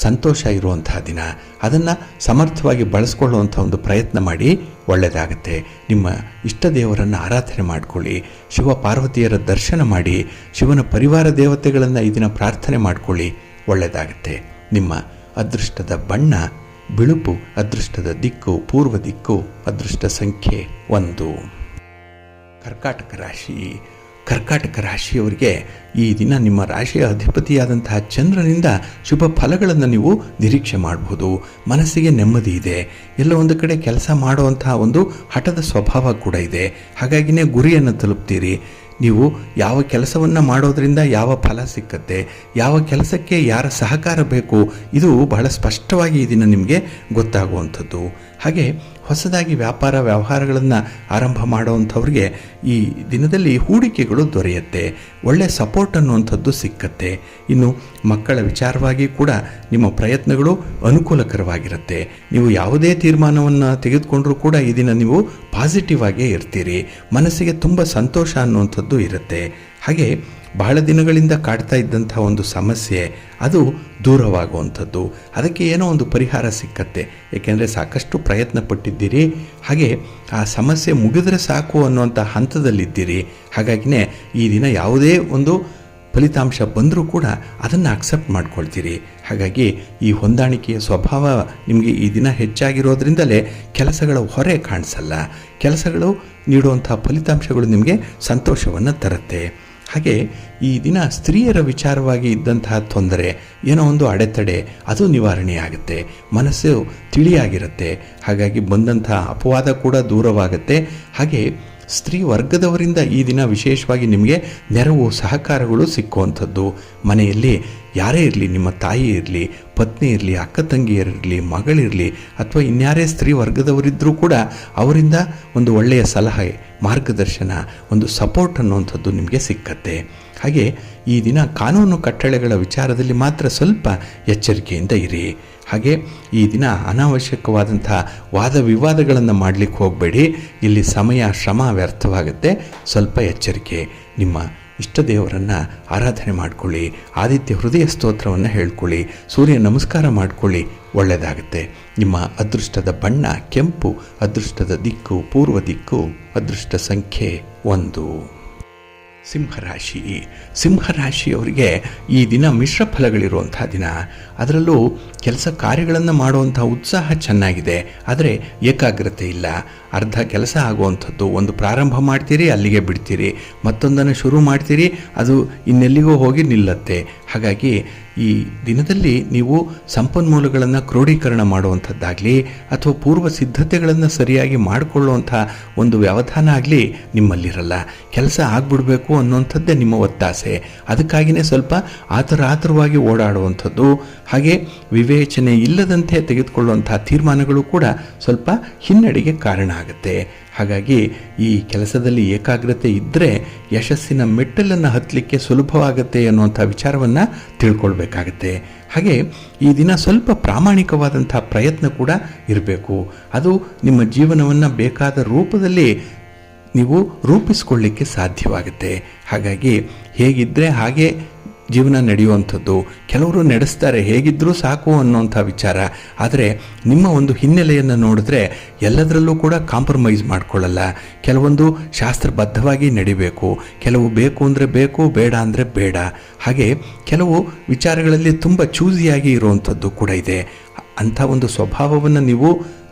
ಸಂತೋಷ ಇರುವಂತಹ ದಿನ. ಅದನ್ನು ಸಮರ್ಥವಾಗಿ ಬಳಸ್ಕೊಳ್ಳುವಂಥ ಒಂದು ಪ್ರಯತ್ನ ಮಾಡಿ, ಒಳ್ಳೆಯದಾಗತ್ತೆ. ನಿಮ್ಮ ಇಷ್ಟ ದೇವರನ್ನು ಆರಾಧನೆ ಮಾಡಿಕೊಳ್ಳಿ, ಶಿವ ಪಾರ್ವತಿಯರ ದರ್ಶನ ಮಾಡಿ, ಶಿವನ ಪರಿವಾರ ದೇವತೆಗಳನ್ನು ಈ ದಿನ ಪ್ರಾರ್ಥನೆ ಮಾಡಿಕೊಳ್ಳಿ, ಒಳ್ಳೆಯದಾಗತ್ತೆ. ನಿಮ್ಮ ಅದೃಷ್ಟದ ಬಣ್ಣ ಬಿಳುಪು, ಅದೃಷ್ಟದ ದಿಕ್ಕು ಪೂರ್ವ ದಿಕ್ಕು, ಅದೃಷ್ಟ ಸಂಖ್ಯೆ 1. ಕರ್ಕಾಟಕ ರಾಶಿ. ಕರ್ಕಾಟಕ ರಾಶಿಯವರಿಗೆ ಈ ದಿನ ನಿಮ್ಮ ರಾಶಿಯ ಅಧಿಪತಿಯಾದಂತಹ ಚಂದ್ರನಿಂದ ಶುಭ ಫಲಗಳನ್ನು ನೀವು ನಿರೀಕ್ಷೆ ಮಾಡಬಹುದು. ಮನಸ್ಸಿಗೆ ನೆಮ್ಮದಿ ಇದೆ. ಎಲ್ಲ ಒಂದು ಕಡೆ ಕೆಲಸ ಮಾಡುವಂತಹ ಒಂದು ಹಠದ ಸ್ವಭಾವ ಕೂಡ ಇದೆ. ಹಾಗಾಗಿನೇ ಗುರಿಯನ್ನು ತಲುಪ್ತೀರಿ. ನೀವು ಯಾವ ಕೆಲಸವನ್ನು ಮಾಡೋದರಿಂದ ಯಾವ ಫಲ ಸಿಕ್ಕತ್ತೆ, ಯಾವ ಕೆಲಸಕ್ಕೆ ಯಾರ ಸಹಕಾರ ಬೇಕು, ಇದು ಬಹಳ ಸ್ಪಷ್ಟವಾಗಿ ಈ ದಿನ ನಿಮಗೆ ಗೊತ್ತಾಗುವಂಥದ್ದು. ಹಾಗೆ ಹೊಸದಾಗಿ ವ್ಯಾಪಾರ ವ್ಯವಹಾರಗಳನ್ನು ಆರಂಭ ಮಾಡುವಂಥವ್ರಿಗೆ ಈ ದಿನದಲ್ಲಿ ಹೂಡಿಕೆಗಳು ದೊರೆಯುತ್ತೆ, ಒಳ್ಳೆಯ ಸಪೋರ್ಟ್ ಅನ್ನುವಂಥದ್ದು ಸಿಕ್ಕತ್ತೆ. ಇನ್ನು ಮಕ್ಕಳ ವಿಚಾರವಾಗಿ ಕೂಡ ನಿಮ್ಮ ಪ್ರಯತ್ನಗಳು ಅನುಕೂಲಕರವಾಗಿರುತ್ತೆ. ನೀವು ಯಾವುದೇ ತೀರ್ಮಾನವನ್ನು ತೆಗೆದುಕೊಂಡ್ರೂ ಕೂಡ ಈ ದಿನ ನೀವು ಪಾಸಿಟಿವ್ ಆಗೇ ಇರ್ತೀರಿ, ಮನಸ್ಸಿಗೆ ತುಂಬ ಸಂತೋಷ ಅನ್ನುವಂಥದ್ದು ಇರುತ್ತೆ. ಹಾಗೆ ಬಹಳ ದಿನಗಳಿಂದ ಕಾಡ್ತಾ ಇದ್ದಂಥ ಒಂದು ಸಮಸ್ಯೆ ಅದು ದೂರವಾಗುವಂಥದ್ದು, ಅದಕ್ಕೆ ಏನೋ ಒಂದು ಪರಿಹಾರ ಸಿಕ್ಕತ್ತೆ. ಏಕೆಂದರೆ ಸಾಕಷ್ಟು ಪ್ರಯತ್ನ ಪಟ್ಟಿದ್ದೀರಿ, ಹಾಗೆ ಆ ಸಮಸ್ಯೆ ಮುಗಿದರೆ ಸಾಕು ಅನ್ನುವಂಥ ಹಂತದಲ್ಲಿದ್ದೀರಿ. ಹಾಗಾಗಿನೇ ಈ ದಿನ ಯಾವುದೇ ಒಂದು ಫಲಿತಾಂಶ ಬಂದರೂ ಕೂಡ ಅದನ್ನು ಅಕ್ಸೆಪ್ಟ್ ಮಾಡ್ಕೊಳ್ತೀರಿ. ಹಾಗಾಗಿ ಈ ಹೊಂದಾಣಿಕೆಯ ಸ್ವಭಾವ ನಿಮಗೆ ಈ ದಿನ ಹೆಚ್ಚಾಗಿರೋದ್ರಿಂದಲೇ ಕೆಲಸಗಳ ಹೊರೆ ಕಾಣಿಸಲ್ಲ, ಕೆಲಸಗಳು ನೀಡುವಂಥ ಫಲಿತಾಂಶಗಳು ನಿಮಗೆ ಸಂತೋಷವನ್ನು ತರುತ್ತೆ. ಹಾಗೆ ಈ ದಿನ ಸ್ತ್ರೀಯರ ವಿಚಾರವಾಗಿ ಇದ್ದಂತಹ ತೊಂದರೆ, ಏನೋ ಒಂದು ಅಡೆತಡೆ, ಅದು ನಿವಾರಣೆಯಾಗುತ್ತೆ, ಮನಸ್ಸು ತಿಳಿಯಾಗಿರುತ್ತೆ. ಹಾಗಾಗಿ ಬಂದಂಥ ಅಪವಾದ ಕೂಡ ದೂರವಾಗುತ್ತೆ. ಹಾಗೆ ಸ್ತ್ರೀ ವರ್ಗದವರಿಂದ ಈ ದಿನ ವಿಶೇಷವಾಗಿ ನಿಮಗೆ ನೆರವು ಸಹಕಾರಗಳು ಸಿಕ್ಕುವಂಥದ್ದು. ಮನೆಯಲ್ಲಿ ಯಾರೇ ಇರಲಿ, ನಿಮ್ಮ ತಾಯಿ ಇರಲಿ, ಪತ್ನಿ ಇರಲಿ, ಅಕ್ಕ ತಂಗಿಯರಿರಲಿ, ಮಗಳಿರಲಿ, ಅಥವಾ ಇನ್ಯಾರೇ ಸ್ತ್ರೀ ವರ್ಗದವರಿದ್ದರೂ ಕೂಡ ಅವರಿಂದ ಒಂದು ಒಳ್ಳೆಯ ಸಲಹೆ, ಮಾರ್ಗದರ್ಶನ, ಒಂದು ಸಪೋರ್ಟ್ ಅನ್ನುವಂಥದ್ದು ನಿಮಗೆ ಸಿಕ್ಕತ್ತೆ. ಹಾಗೆ ಈ ದಿನ ಕಾನೂನು ಕಟ್ಟಳೆಗಳ ವಿಚಾರದಲ್ಲಿ ಮಾತ್ರ ಸ್ವಲ್ಪ ಎಚ್ಚರಿಕೆಯಿಂದ ಇರಿ. ಹಾಗೆ ಈ ದಿನ ಅನಾವಶ್ಯಕವಾದಂಥ ವಾದ ವಿವಾದಗಳನ್ನು ಮಾಡಲಿಕ್ಕೆ ಹೋಗಬೇಡಿ, ಇಲ್ಲಿ ಸಮಯ ಶ್ರಮ ವ್ಯರ್ಥವಾಗುತ್ತೆ. ಸ್ವಲ್ಪ ಎಚ್ಚರಿಕೆ. ನಿಮ್ಮ ಇಷ್ಟ ದೇವರನ್ನು ಆರಾಧನೆ ಮಾಡಿಕೊಳ್ಳಿ, ಆದಿತ್ಯ ಹೃದಯ ಸ್ತೋತ್ರವನ್ನು ಹೇಳ್ಕೊಳ್ಳಿ, ಸೂರ್ಯ ನಮಸ್ಕಾರ ಮಾಡಿಕೊಳ್ಳಿ, ಒಳ್ಳೆಯದಾಗುತ್ತೆ. ನಿಮ್ಮ ಅದೃಷ್ಟದ ಬಣ್ಣ ಕೆಂಪು, ಅದೃಷ್ಟದ ದಿಕ್ಕು ಪೂರ್ವ ದಿಕ್ಕು, ಅದೃಷ್ಟ ಸಂಖ್ಯೆ 1. ಸಿಂಹರಾಶಿ. ಸಿಂಹರಾಶಿಯವರಿಗೆ ಈ ದಿನ ಮಿಶ್ರ ಫಲಗಳಿರುವಂಥ ದಿನ. ಅದರಲ್ಲೂ ಕೆಲಸ ಕಾರ್ಯಗಳನ್ನು ಮಾಡುವಂಥ ಉತ್ಸಾಹ ಚೆನ್ನಾಗಿದೆ, ಆದರೆ ಏಕಾಗ್ರತೆ ಇಲ್ಲ. ಅರ್ಧ ಕೆಲಸ ಆಗುವಂಥದ್ದು, ಒಂದು ಪ್ರಾರಂಭ ಮಾಡ್ತೀರಿ, ಅಲ್ಲಿಗೆ ಬಿಡ್ತೀರಿ, ಮತ್ತೊಂದನ್ನು ಶುರು ಮಾಡ್ತೀರಿ, ಅದು ಇನ್ನೆಲ್ಲಿಗೋ ಹೋಗಿ ನಿಲ್ಲತ್ತೆ. ಹಾಗಾಗಿ ಈ ದಿನದಲ್ಲಿ ನೀವು ಸಂಪನ್ಮೂಲಗಳನ್ನು ಕ್ರೋಢೀಕರಣ ಮಾಡುವಂಥದ್ದಾಗಲಿ ಅಥವಾ ಪೂರ್ವ ಸಿದ್ಧತೆಗಳನ್ನು ಸರಿಯಾಗಿ ಮಾಡಿಕೊಳ್ಳುವಂಥ ಒಂದು ವ್ಯವಧಾನ ಆಗಲಿ ನಿಮ್ಮಲ್ಲಿರಲ್ಲ. ಕೆಲಸ ಆಗಿಬಿಡಬೇಕು ಅನ್ನುವಂಥದ್ದೇ ನಿಮ್ಮ ಒತ್ತಾಸೆ. ಅದಕ್ಕಾಗಿಯೇ ಸ್ವಲ್ಪ ಆತುರವಾಗಿ ಓಡಾಡುವಂಥದ್ದು, ಹಾಗೆ ವಿವೇಚನೆ ಇಲ್ಲದಂತೆ ತೆಗೆದುಕೊಳ್ಳುವಂಥ ತೀರ್ಮಾನಗಳು ಕೂಡ ಸ್ವಲ್ಪ ಹಿನ್ನಡೆಗೆ ಕಾರಣ ಆಗುತ್ತೆ. ಹಾಗಾಗಿ ಈ ಕೆಲಸದಲ್ಲಿ ಏಕಾಗ್ರತೆ ಇದ್ದರೆ ಯಶಸ್ಸಿನ ಮೆಟ್ಟಲನ್ನು ಹತ್ತಲಿಕ್ಕೆ ಸುಲಭವಾಗುತ್ತೆ ಅನ್ನುವಂಥ ವಿಚಾರವನ್ನು ತಿಳ್ಕೊಳ್ಬೇಕಾಗತ್ತೆ. ಹಾಗೆ ಈ ದಿನ ಸ್ವಲ್ಪ ಪ್ರಾಮಾಣಿಕವಾದಂಥ ಪ್ರಯತ್ನ ಕೂಡ ಇರಬೇಕು. ಅದು ನಿಮ್ಮ ಜೀವನವನ್ನು ಬೇಕಾದ ರೂಪದಲ್ಲಿ ನೀವು ರೂಪಿಸ್ಕೊಳ್ಳಿಕ್ಕೆ ಸಾಧ್ಯವಾಗುತ್ತೆ. ಹಾಗಾಗಿ ಹೇಗಿದ್ದರೆ ಹಾಗೆ ಜೀವನ ನಡೆಯುವಂಥದ್ದು. ಕೆಲವರು ನಡೆಸ್ತಾರೆ ಹೇಗಿದ್ದರೂ ಸಾಕು ಅನ್ನೋಂಥ ವಿಚಾರ, ಆದರೆ ನಿಮ್ಮ ಒಂದು ಹಿನ್ನೆಲೆಯನ್ನು ನೋಡಿದ್ರೆ ಎಲ್ಲದರಲ್ಲೂ ಕೂಡ ಕಾಂಪ್ರಮೈಸ್ ಮಾಡಿಕೊಳ್ಳಲ್ಲ. ಕೆಲವೊಂದು ಶಾಸ್ತ್ರಬದ್ಧವಾಗಿ ನಡಿಬೇಕು, ಕೆಲವು ಬೇಕು ಅಂದರೆ ಬೇಕು, ಬೇಡ ಅಂದರೆ ಬೇಡ. ಹಾಗೆ ಕೆಲವು ವಿಚಾರಗಳಲ್ಲಿ ತುಂಬ ಚೂಸಿಯಾಗಿ ಇರುವಂಥದ್ದು ಕೂಡ ಇದೆ. ಅಂಥ ಒಂದು ಸ್ವಭಾವವನ್ನು ನೀವು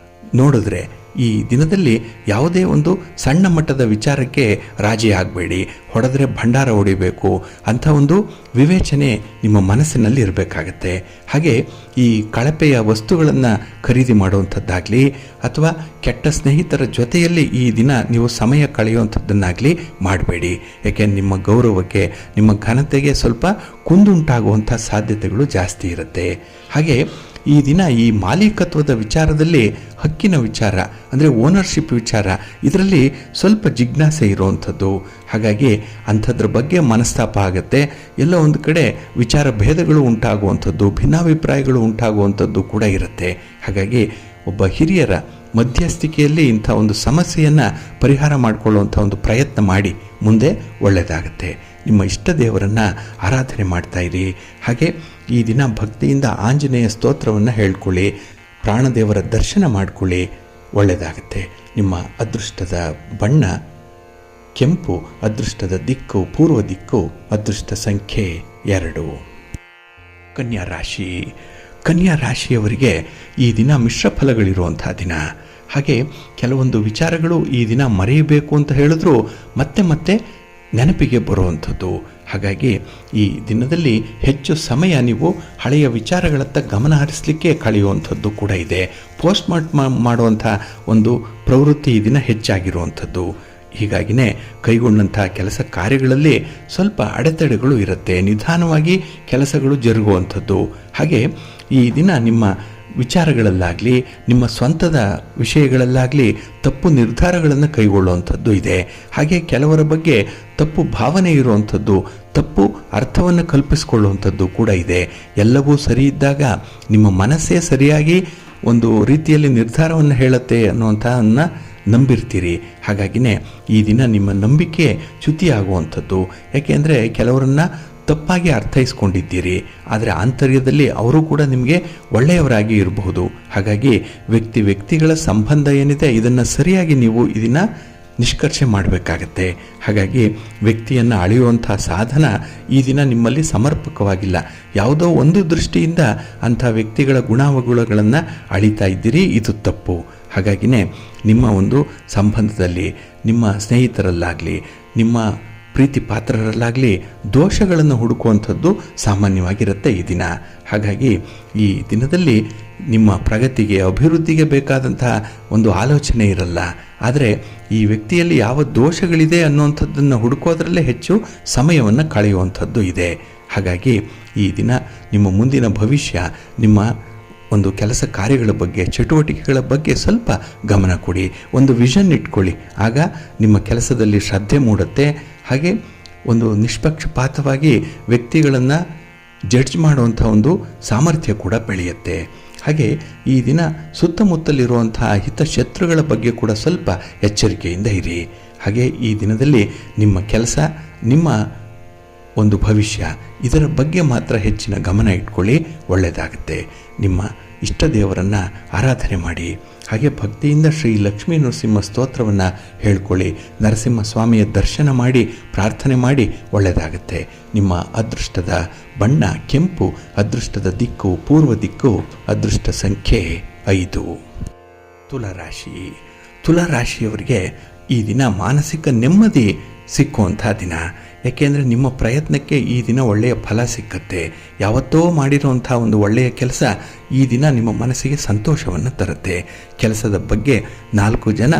ನೋಡಿದ್ರೆ ಈ ದಿನದಲ್ಲಿ ಯಾವುದೇ ಒಂದು ಸಣ್ಣ ಮಟ್ಟದ ವಿಚಾರಕ್ಕೆ ರಾಜಿ ಆಗಬೇಡಿ. ಹೊಡೆದ್ರೆ ಭಂಡಾರ ಹೊಡಿಬೇಕು ಅಂಥ ಒಂದು ವಿವೇಚನೆ ನಿಮ್ಮ ಮನಸ್ಸಿನಲ್ಲಿ ಇರಬೇಕಾಗತ್ತೆ. ಹಾಗೆ ಈ ಕಳಪೆಯ ವಸ್ತುಗಳನ್ನು ಖರೀದಿ ಮಾಡುವಂಥದ್ದಾಗಲಿ ಅಥವಾ ಕೆಟ್ಟ ಸ್ನೇಹಿತರ ಜೊತೆಯಲ್ಲಿ ಈ ದಿನ ನೀವು ಸಮಯ ಕಳೆಯುವಂಥದ್ದನ್ನಾಗಲಿ ಮಾಡಬೇಡಿ. ಯಾಕೆ ನಿಮ್ಮ ಗೌರವಕ್ಕೆ, ನಿಮ್ಮ ಘನತೆಗೆ ಸ್ವಲ್ಪ ಕುಂದುಂಟಾಗುವಂಥ ಸಾಧ್ಯತೆಗಳು ಜಾಸ್ತಿ ಇರುತ್ತೆ. ಹಾಗೆ ಈ ದಿನ ಈ ಮಾಲೀಕತ್ವದ ವಿಚಾರದಲ್ಲಿ, ಹಕ್ಕಿನ ವಿಚಾರ ಅಂದರೆ ಓನರ್ಶಿಪ್ ವಿಚಾರ, ಇದರಲ್ಲಿ ಸ್ವಲ್ಪ ಜಿಜ್ಞಾಸೆ ಇರುವಂಥದ್ದು. ಹಾಗಾಗಿ ಅಂಥದ್ರ ಬಗ್ಗೆ ಮನಸ್ತಾಪ ಆಗುತ್ತೆ. ಎಲ್ಲ ಒಂದು ಕಡೆ ವಿಚಾರ ಭೇದಗಳು ಉಂಟಾಗುವಂಥದ್ದು, ಭಿನ್ನಾಭಿಪ್ರಾಯಗಳು ಉಂಟಾಗುವಂಥದ್ದು ಕೂಡ ಇರುತ್ತೆ. ಹಾಗಾಗಿ ಒಬ್ಬ ಹಿರಿಯರ ಮಧ್ಯಸ್ಥಿಕೆಯಲ್ಲಿ ಇಂಥ ಒಂದು ಸಮಸ್ಯೆಯನ್ನು ಪರಿಹಾರ ಮಾಡಿಕೊಳ್ಳುವಂಥ ಒಂದು ಪ್ರಯತ್ನ ಮಾಡಿ, ಮುಂದೆ ಒಳ್ಳೆಯದಾಗುತ್ತೆ. ನಿಮ್ಮ ಇಷ್ಟ ದೇವರನ್ನು ಆರಾಧನೆ ಮಾಡ್ತಾಯಿರಿ. ಹಾಗೆ ಈ ದಿನ ಭಕ್ತಿಯಿಂದ ಆಂಜನೇಯ ಸ್ತೋತ್ರವನ್ನು ಹೇಳ್ಕೊಳ್ಳಿ, ಪ್ರಾಣದೇವರ ದರ್ಶನ ಮಾಡಿಕೊಳ್ಳಿ, ಒಳ್ಳೆಯದಾಗುತ್ತೆ. ನಿಮ್ಮ ಅದೃಷ್ಟದ ಬಣ್ಣ ಕೆಂಪು, ಅದೃಷ್ಟದ ದಿಕ್ಕು ಪೂರ್ವ ದಿಕ್ಕು, ಅದೃಷ್ಟ ಸಂಖ್ಯೆ 2. ಕನ್ಯಾ ರಾಶಿ. ಕನ್ಯಾ ರಾಶಿಯವರಿಗೆ ಈ ದಿನ ಮಿಶ್ರ ಫಲಗಳಿರುವಂಥ ದಿನ. ಹಾಗೆ ಕೆಲವೊಂದು ವಿಚಾರಗಳು ಈ ದಿನ ಮರೆಯಬೇಕು ಅಂತ ಹೇಳಿದ್ರು ಮತ್ತೆ ಮತ್ತೆ ನೆನಪಿಗೆ ಬರುವಂಥದ್ದು. ಹಾಗಾಗಿ ಈ ದಿನದಲ್ಲಿ ಹೆಚ್ಚು ಸಮಯ ನೀವು ಹಳೆಯ ವಿಚಾರಗಳತ್ತ ಗಮನ ಹರಿಸಲಿಕ್ಕೆ ಕಳೆಯುವಂಥದ್ದು ಕೂಡ ಇದೆ. ಪೋಸ್ಟ್ ಮಾಡುವಂಥ ಒಂದು ಪ್ರವೃತ್ತಿ ಈ ದಿನ ಹೆಚ್ಚಾಗಿರುವಂಥದ್ದು. ಹೀಗಾಗಿಯೇ ಕೈಗೊಂಡಂಥ ಕೆಲಸ ಕಾರ್ಯಗಳಲ್ಲಿ ಸ್ವಲ್ಪ ಅಡೆತಡೆಗಳು ಇರುತ್ತೆ, ನಿಧಾನವಾಗಿ ಕೆಲಸಗಳು ಜರುಗುವಂಥದ್ದು. ಹಾಗೆ ಈ ದಿನ ನಿಮ್ಮ ವಿಚಾರಗಳಲ್ಲಾಗಲಿ ನಿಮ್ಮ ಸ್ವಂತದ ವಿಷಯಗಳಲ್ಲಾಗಲಿ ತಪ್ಪು ನಿರ್ಧಾರಗಳನ್ನು ಕೈಗೊಳ್ಳುವಂಥದ್ದು ಇದೆ. ಹಾಗೆ ಕೆಲವರ ಬಗ್ಗೆ ತಪ್ಪು ಭಾವನೆ ಇರುವಂಥದ್ದು, ತಪ್ಪು ಅರ್ಥವನ್ನು ಕಲ್ಪಿಸಿಕೊಳ್ಳುವಂಥದ್ದು ಕೂಡ ಇದೆ. ಎಲ್ಲವೂ ಸರಿ ಇದ್ದಾಗ ನಿಮ್ಮ ಮನಸ್ಸೇ ಸರಿಯಾಗಿ ಒಂದು ರೀತಿಯಲ್ಲಿ ನಿರ್ಧಾರವನ್ನು ಹೇಳುತ್ತೆ ಅನ್ನುವಂಥದ್ದನ್ನು ನಂಬಿರ್ತೀರಿ. ಹಾಗಾಗಿನೇ ಈ ದಿನ ನಿಮ್ಮ ನಂಬಿಕೆ ಚ್ಯುತಿಯಾಗುವಂಥದ್ದು. ಯಾಕೆಂದರೆ ಕೆಲವರನ್ನು ತಪ್ಪಾಗಿ ಅರ್ಥೈಸ್ಕೊಂಡಿದ್ದೀರಿ, ಆದರೆ ಆಂತರ್ಯದಲ್ಲಿ ಅವರು ಕೂಡ ನಿಮಗೆ ಒಳ್ಳೆಯವರಾಗಿ ಇರಬಹುದು. ಹಾಗಾಗಿ ವ್ಯಕ್ತಿಗಳ ಸಂಬಂಧ ಏನಿದೆ ಇದನ್ನು ಸರಿಯಾಗಿ ನೀವು ಇದನ್ನು ನಿಷ್ಕರ್ಷೆ ಮಾಡಬೇಕಾಗತ್ತೆ. ಹಾಗಾಗಿ ವ್ಯಕ್ತಿಯನ್ನು ಅಳೆಯುವಂಥ ಸಾಧನ ಈ ದಿನ ನಿಮ್ಮಲ್ಲಿ ಸಮರ್ಪಕವಾಗಿಲ್ಲ. ಯಾವುದೋ ಒಂದು ದೃಷ್ಟಿಯಿಂದ ಅಂಥ ವ್ಯಕ್ತಿಗಳ ಗುಣಾವಗುಣಗಳನ್ನು ಅಳಿತಾ ಇದ್ದೀರಿ, ಇದು ತಪ್ಪು. ಹಾಗಾಗಿನೇ ನಿಮ್ಮ ಒಂದು ಸಂಬಂಧದಲ್ಲಿ ನಿಮ್ಮ ಸ್ನೇಹಿತರಲ್ಲಾಗಲಿ ನಿಮ್ಮ ಪ್ರೀತಿ ಪಾತ್ರರಲ್ಲಾಗಲಿ ದೋಷಗಳನ್ನು ಹುಡುಕುವಂಥದ್ದು ಸಾಮಾನ್ಯವಾಗಿರುತ್ತೆ ಈ ದಿನ. ಹಾಗಾಗಿ ಈ ದಿನದಲ್ಲಿ ನಿಮ್ಮ ಪ್ರಗತಿಗೆ ಅಭಿವೃದ್ಧಿಗೆ ಬೇಕಾದಂತಹ ಒಂದು ಆಲೋಚನೆ ಇರಲ್ಲ, ಆದರೆ ಈ ವ್ಯಕ್ತಿಯಲ್ಲಿ ಯಾವ ದೋಷಗಳಿದೆ ಅನ್ನುವಂಥದ್ದನ್ನು ಹುಡುಕೋದ್ರಲ್ಲೇ ಹೆಚ್ಚು ಸಮಯವನ್ನು ಕಳೆಯುವಂಥದ್ದು ಇದೆ. ಹಾಗಾಗಿ ಈ ದಿನ ನಿಮ್ಮ ಮುಂದಿನ ಭವಿಷ್ಯ, ನಿಮ್ಮ ಒಂದು ಕೆಲಸ ಕಾರ್ಯಗಳ ಬಗ್ಗೆ, ಚಟುವಟಿಕೆಗಳ ಬಗ್ಗೆ ಸ್ವಲ್ಪ ಗಮನ ಕೊಡಿ. ಒಂದು ವಿಷನ್ ಇಟ್ಕೊಳ್ಳಿ, ಆಗ ನಿಮ್ಮ ಕೆಲಸದಲ್ಲಿ ಶ್ರದ್ಧೆ ಮೂಡುತ್ತೆ. ಹಾಗೆ ಒಂದು ನಿಷ್ಪಕ್ಷಪಾತವಾಗಿ ವ್ಯಕ್ತಿಗಳನ್ನು ಜಡ್ಜ್ ಮಾಡುವಂಥ ಒಂದು ಸಾಮರ್ಥ್ಯ ಕೂಡ ಬೆಳೆಯುತ್ತೆ. ಹಾಗೆ ಈ ದಿನ ಸುತ್ತಮುತ್ತಲಿರುವಂತಹ ಹಿತಶತ್ರುಗಳ ಬಗ್ಗೆ ಕೂಡ ಸ್ವಲ್ಪ ಎಚ್ಚರಿಕೆಯಿಂದ ಇರಿ. ಹಾಗೆ ಈ ದಿನದಲ್ಲಿ ನಿಮ್ಮ ಕೆಲಸ, ನಿಮ್ಮ ಒಂದು ಭವಿಷ್ಯ, ಇದರ ಬಗ್ಗೆ ಮಾತ್ರ ಹೆಚ್ಚಿನ ಗಮನ ಇಟ್ಕೊಳ್ಳಿ, ಒಳ್ಳೆಯದಾಗುತ್ತೆ. ನಿಮ್ಮ ಇಷ್ಟ ದೇವರನ್ನು ಆರಾಧನೆ ಮಾಡಿ. ಹಾಗೆ ಭಕ್ತಿಯಿಂದ ಶ್ರೀ ಲಕ್ಷ್ಮೀ ನರಸಿಂಹ ಸ್ತೋತ್ರವನ್ನು ಹೇಳ್ಕೊಳ್ಳಿ. ನರಸಿಂಹ ಸ್ವಾಮಿಯ ದರ್ಶನ ಮಾಡಿ ಪ್ರಾರ್ಥನೆ ಮಾಡಿ, ಒಳ್ಳೆಯದಾಗುತ್ತೆ. ನಿಮ್ಮ ಅದೃಷ್ಟದ ಬಣ್ಣ ಕೆಂಪು, ಅದೃಷ್ಟದ ದಿಕ್ಕು ಪೂರ್ವ ದಿಕ್ಕು, ಅದೃಷ್ಟ ಸಂಖ್ಯೆ 5. ತುಲಾರಾಶಿ. ತುಲಾರಾಶಿಯವರಿಗೆ ಈ ದಿನ ಮಾನಸಿಕ ನೆಮ್ಮದಿ ಸಿಕ್ಕುವಂಥ ದಿನ. ಯಾಕೆಂದರೆ ನಿಮ್ಮ ಪ್ರಯತ್ನಕ್ಕೆ ಈ ದಿನ ಒಳ್ಳೆಯ ಫಲ ಸಿಕ್ಕತ್ತೆ. ಯಾವತ್ತೋ ಮಾಡಿರುವಂಥ ಒಂದು ಒಳ್ಳೆಯ ಕೆಲಸ ಈ ದಿನ ನಿಮ್ಮ ಮನಸ್ಸಿಗೆ ಸಂತೋಷವನ್ನು ತರುತ್ತೆ. ಕೆಲಸದ ಬಗ್ಗೆ 4 ಜನ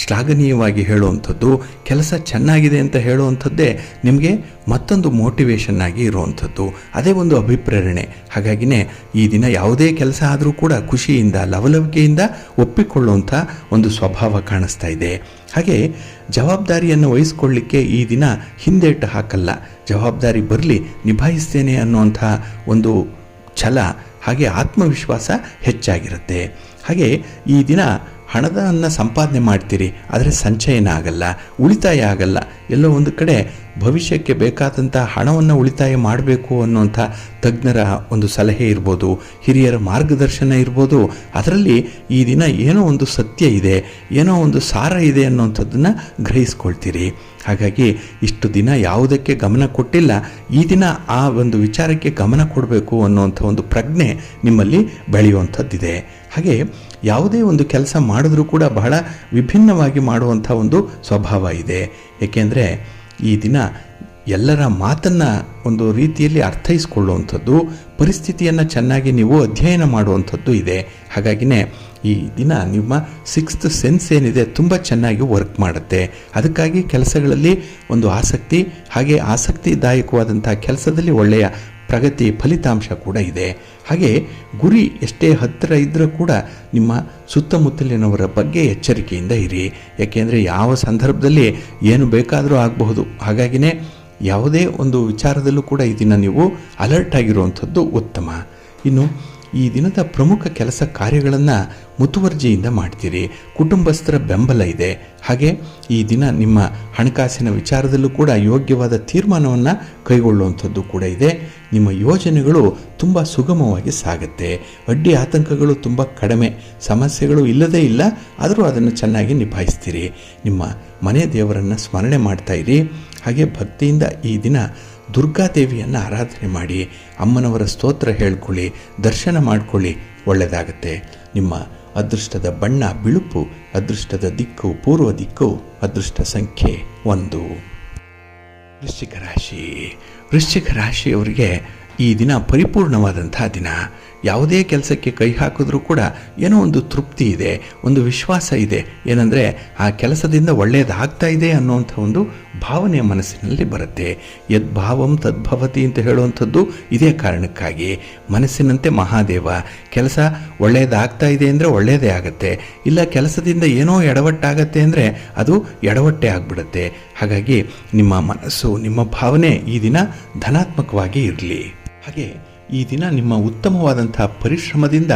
ಶ್ಲಾಘನೀಯವಾಗಿ ಹೇಳುವಂಥದ್ದು, ಕೆಲಸ ಚೆನ್ನಾಗಿದೆ ಅಂತ ಹೇಳುವಂಥದ್ದೇ ನಿಮಗೆ ಮತ್ತೊಂದು ಮೋಟಿವೇಶನ್ ಆಗಿ ಇರುವಂಥದ್ದು, ಅದೇ ಒಂದು ಅಭಿಪ್ರೇರಣೆ. ಹಾಗಾಗಿನೇ ಈ ದಿನ ಯಾವುದೇ ಕೆಲಸ ಆದರೂ ಕೂಡ ಖುಷಿಯಿಂದ ಲವಲವಿಕೆಯಿಂದ ಒಪ್ಪಿಕೊಳ್ಳುವಂಥ ಒಂದು ಸ್ವಭಾವ ಕಾಣಿಸ್ತಾ ಇದೆ. ಹಾಗೆ ಜವಾಬ್ದಾರಿಯನ್ನು ವಹಿಸ್ಕೊಳ್ಳಿಕ್ಕೆ ಈ ದಿನ ಹಿಂದೇಟು ಹಾಕಲ್ಲ. ಜವಾಬ್ದಾರಿ ಬರಲಿ, ನಿಭಾಯಿಸ್ತೇನೆ ಅನ್ನುವಂಥ ಒಂದು ಛಲ, ಹಾಗೆ ಆತ್ಮವಿಶ್ವಾಸ ಹೆಚ್ಚಾಗಿರುತ್ತೆ. ಹಾಗೆ ಈ ದಿನ ಹಣದನ್ನು ಸಂಪಾದನೆ ಮಾಡ್ತೀರಿ, ಆದರೆ ಸಂಚಯನ ಆಗಲ್ಲ, ಉಳಿತಾಯ ಆಗಲ್ಲ. ಎಲ್ಲೋ ಒಂದು ಕಡೆ ಭವಿಷ್ಯಕ್ಕೆ ಬೇಕಾದಂಥ ಹಣವನ್ನು ಉಳಿತಾಯ ಮಾಡಬೇಕು ಅನ್ನುವಂಥ ತಜ್ಞರ ಒಂದು ಸಲಹೆ ಇರ್ಬೋದು, ಹಿರಿಯರ ಮಾರ್ಗದರ್ಶನ ಇರ್ಬೋದು. ಅದರಲ್ಲಿ ಈ ದಿನ ಏನೋ ಒಂದು ಸತ್ಯ ಇದೆ, ಏನೋ ಒಂದು ಸಾರ ಇದೆ ಅನ್ನುವಂಥದ್ದನ್ನು ಗ್ರಹಿಸ್ಕೊಳ್ತೀರಿ. ಹಾಗಾಗಿ ಇಷ್ಟು ದಿನ ಯಾವುದಕ್ಕೆ ಗಮನ ಕೊಟ್ಟಿಲ್ಲ, ಈ ದಿನ ಆ ಒಂದು ವಿಚಾರಕ್ಕೆ ಗಮನ ಕೊಡಬೇಕು ಅನ್ನುವಂಥ ಒಂದು ಪ್ರಜ್ಞೆ ನಿಮ್ಮಲ್ಲಿ ಬೆಳೆಯುವಂಥದ್ದಿದೆ. ಹಾಗೆ ಯಾವುದೇ ಒಂದು ಕೆಲಸ ಮಾಡಿದ್ರೂ ಕೂಡ ಬಹಳ ವಿಭಿನ್ನವಾಗಿ ಮಾಡುವಂಥ ಒಂದು ಸ್ವಭಾವ ಇದೆ. ಏಕೆಂದರೆ ಈ ದಿನ ಎಲ್ಲರ ಮಾತನ್ನು ಒಂದು ರೀತಿಯಲ್ಲಿ ಅರ್ಥೈಸ್ಕೊಳ್ಳುವಂಥದ್ದು, ಪರಿಸ್ಥಿತಿಯನ್ನು ಚೆನ್ನಾಗಿ ನೀವು ಅಧ್ಯಯನ ಮಾಡುವಂಥದ್ದು ಇದೆ. ಹಾಗಾಗಿನೇ ಈ ದಿನ ನಿಮ್ಮ 6th ಸೆನ್ಸ್ ಏನಿದೆ ತುಂಬ ಚೆನ್ನಾಗಿ ವರ್ಕ್ ಮಾಡುತ್ತೆ. ಅದಕ್ಕಾಗಿ ಕೆಲಸಗಳಲ್ಲಿ ಒಂದು ಆಸಕ್ತಿ, ಹಾಗೆ ಆಸಕ್ತಿದಾಯಕವಾದಂಥ ಕೆಲಸದಲ್ಲಿ ಒಳ್ಳೆಯ ಪ್ರಗತಿ ಫಲಿತಾಂಶ ಕೂಡ ಇದೆ. ಹಾಗೆ ಗುರಿ ಎಷ್ಟೇ ಹತ್ತಿರ ಇದ್ದರೂ ಕೂಡ ನಿಮ್ಮ ಸುತ್ತಮುತ್ತಲಿನವರ ಬಗ್ಗೆ ಎಚ್ಚರಿಕೆಯಿಂದ ಇರಿ. ಯಾಕೆಂದರೆ ಯಾವ ಸಂದರ್ಭದಲ್ಲಿ ಏನು ಬೇಕಾದರೂ ಆಗಬಹುದು. ಹಾಗಾಗಿನೇ ಯಾವುದೇ ಒಂದು ವಿಚಾರದಲ್ಲೂ ಕೂಡ ಈ ದಿನ ನೀವು ಅಲರ್ಟ್ ಆಗಿರುವಂಥದ್ದು ಉತ್ತಮ. ಇನ್ನು ಈ ದಿನದ ಪ್ರಮುಖ ಕೆಲಸ ಕಾರ್ಯಗಳನ್ನು ಮುತುವರ್ಜಿಯಿಂದ ಮಾಡ್ತೀರಿ. ಕುಟುಂಬಸ್ಥರ ಬೆಂಬಲ ಇದೆ. ಹಾಗೆ ಈ ದಿನ ನಿಮ್ಮ ಹಣಕಾಸಿನ ವಿಚಾರದಲ್ಲೂ ಕೂಡ ಯೋಗ್ಯವಾದ ತೀರ್ಮಾನವನ್ನು ಕೈಗೊಳ್ಳುವಂಥದ್ದು ಕೂಡ ಇದೆ. ನಿಮ್ಮ ಯೋಜನೆಗಳು ತುಂಬ ಸುಗಮವಾಗಿ ಸಾಗುತ್ತೆ. ಅಡ್ಡಿ ಆತಂಕಗಳು ತುಂಬ ಕಡಿಮೆ, ಸಮಸ್ಯೆಗಳು ಇಲ್ಲದೇ ಇಲ್ಲ, ಆದರೂ ಅದನ್ನು ಚೆನ್ನಾಗಿ ನಿಭಾಯಿಸ್ತೀರಿ. ನಿಮ್ಮ ಮನೆ ದೇವರನ್ನು ಸ್ಮರಣೆ ಮಾಡ್ತಾ ಇರಿ. ಹಾಗೆ ಭಕ್ತಿಯಿಂದ ಈ ದಿನ ದುರ್ಗಾದೇವಿಯನ್ನು ಆರಾಧನೆ ಮಾಡಿ, ಅಮ್ಮನವರ ಸ್ತೋತ್ರ ಹೇಳ್ಕೊಳ್ಳಿ, ದರ್ಶನ ಮಾಡಿಕೊಳ್ಳಿ, ಒಳ್ಳೆಯದಾಗತ್ತೆ. ನಿಮ್ಮ ಅದೃಷ್ಟದ ಬಣ್ಣ ಬಿಳುಪು, ಅದೃಷ್ಟದ ದಿಕ್ಕು ಪೂರ್ವ ದಿಕ್ಕು, ಅದೃಷ್ಟ ಸಂಖ್ಯೆ 1. ವೃಶ್ಚಿಕ ರಾಶಿ. ವೃಶ್ಚಿಕ ರಾಶಿಯವರಿಗೆ ಈ ದಿನ ಪರಿಪೂರ್ಣವಾದಂಥ ದಿನ. ಯಾವುದೇ ಕೆಲಸಕ್ಕೆ ಕೈ ಹಾಕಿದ್ರೂ ಕೂಡ ಏನೋ ಒಂದು ತೃಪ್ತಿ ಇದೆ, ಒಂದು ವಿಶ್ವಾಸ ಇದೆ. ಏನಂದರೆ ಆ ಕೆಲಸದಿಂದ ಒಳ್ಳೆಯದಾಗ್ತಾ ಇದೆ ಅನ್ನುವಂಥ ಒಂದು ಭಾವನೆ ಮನಸ್ಸಿನಲ್ಲಿ ಬರುತ್ತೆ. ಯದ್ಭಾವಂ ತದ್ಭವತಿ ಅಂತ ಹೇಳುವಂಥದ್ದು ಇದೇ ಕಾರಣಕ್ಕಾಗಿ. ಮನಸ್ಸಿನಂತೆ ಮಹಾದೇವ. ಕೆಲಸ ಒಳ್ಳೆಯದಾಗ್ತಾ ಇದೆ ಅಂದರೆ ಒಳ್ಳೆಯದೇ ಆಗುತ್ತೆ, ಇಲ್ಲ ಕೆಲಸದಿಂದ ಏನೋ ಎಡವಟ್ಟಾಗತ್ತೆ ಅಂದರೆ ಅದು ಎಡವಟ್ಟೆ ಆಗಿಬಿಡುತ್ತೆ. ಹಾಗಾಗಿ ನಿಮ್ಮ ಮನಸ್ಸು, ನಿಮ್ಮ ಭಾವನೆ ಈ ದಿನ ಧನಾತ್ಮಕವಾಗಿ ಇರಲಿ. ಹಾಗೆ ಈ ದಿನ ನಿಮ್ಮ ಉತ್ತಮವಾದಂಥ ಪರಿಶ್ರಮದಿಂದ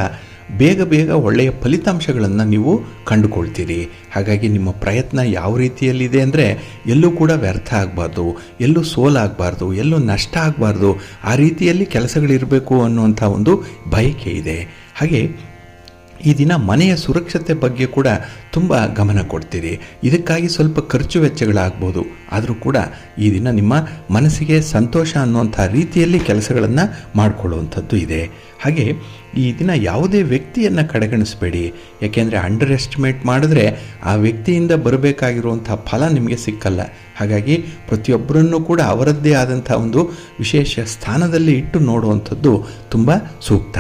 ಬೇಗ ಬೇಗ ಒಳ್ಳೆಯ ಫಲಿತಾಂಶಗಳನ್ನು ನೀವು ಕಂಡುಕೊಳ್ತೀರಿ. ಹಾಗಾಗಿ ನಿಮ್ಮ ಪ್ರಯತ್ನ ಯಾವ ರೀತಿಯಲ್ಲಿದೆ ಅಂದರೆ ಎಲ್ಲೂ ಕೂಡ ವ್ಯರ್ಥ ಆಗಬಾರ್ದು, ಎಲ್ಲೂ ಸೋಲಾಗಬಾರ್ದು, ಎಲ್ಲೂ ನಷ್ಟ ಆಗಬಾರ್ದು. ಆ ರೀತಿಯಲ್ಲಿ ಕೆಲಸಗಳಿರಬೇಕು ಅನ್ನುವಂಥ ಒಂದು ಬಯಕೆ ಇದೆ. ಹಾಗೆ ಈ ದಿನ ಮನೆಯ ಸುರಕ್ಷತೆ ಬಗ್ಗೆ ಕೂಡ ತುಂಬ ಗಮನ ಕೊಡ್ತೀರಿ. ಇದಕ್ಕಾಗಿ ಸ್ವಲ್ಪ ಖರ್ಚು ವೆಚ್ಚಗಳಾಗ್ಬೋದು. ಆದರೂ ಕೂಡ ಈ ದಿನ ನಿಮ್ಮ ಮನಸ್ಸಿಗೆ ಸಂತೋಷ ಅನ್ನುವಂಥ ರೀತಿಯಲ್ಲಿ ಕೆಲಸಗಳನ್ನು ಮಾಡಿಕೊಳ್ಳುವಂಥದ್ದು ಇದೆ. ಹಾಗೆ ಈ ದಿನ ಯಾವುದೇ ವ್ಯಕ್ತಿಯನ್ನು ಕಡೆಗಣಿಸಬೇಡಿ. ಯಾಕೆಂದರೆ ಅಂಡರ್ ಎಸ್ಟಿಮೇಟ್ ಮಾಡಿದ್ರೆ ಆ ವ್ಯಕ್ತಿಯಿಂದ ಬರಬೇಕಾಗಿರುವಂಥ ಫಲ ನಿಮಗೆ ಸಿಕ್ಕಲ್ಲ. ಹಾಗಾಗಿ ಪ್ರತಿಯೊಬ್ಬರನ್ನು ಕೂಡ ಅವರದ್ದೇ ಆದಂಥ ಒಂದು ವಿಶೇಷ ಸ್ಥಾನದಲ್ಲಿ ಇಟ್ಟು ನೋಡುವಂಥದ್ದು ತುಂಬ ಸೂಕ್ತ.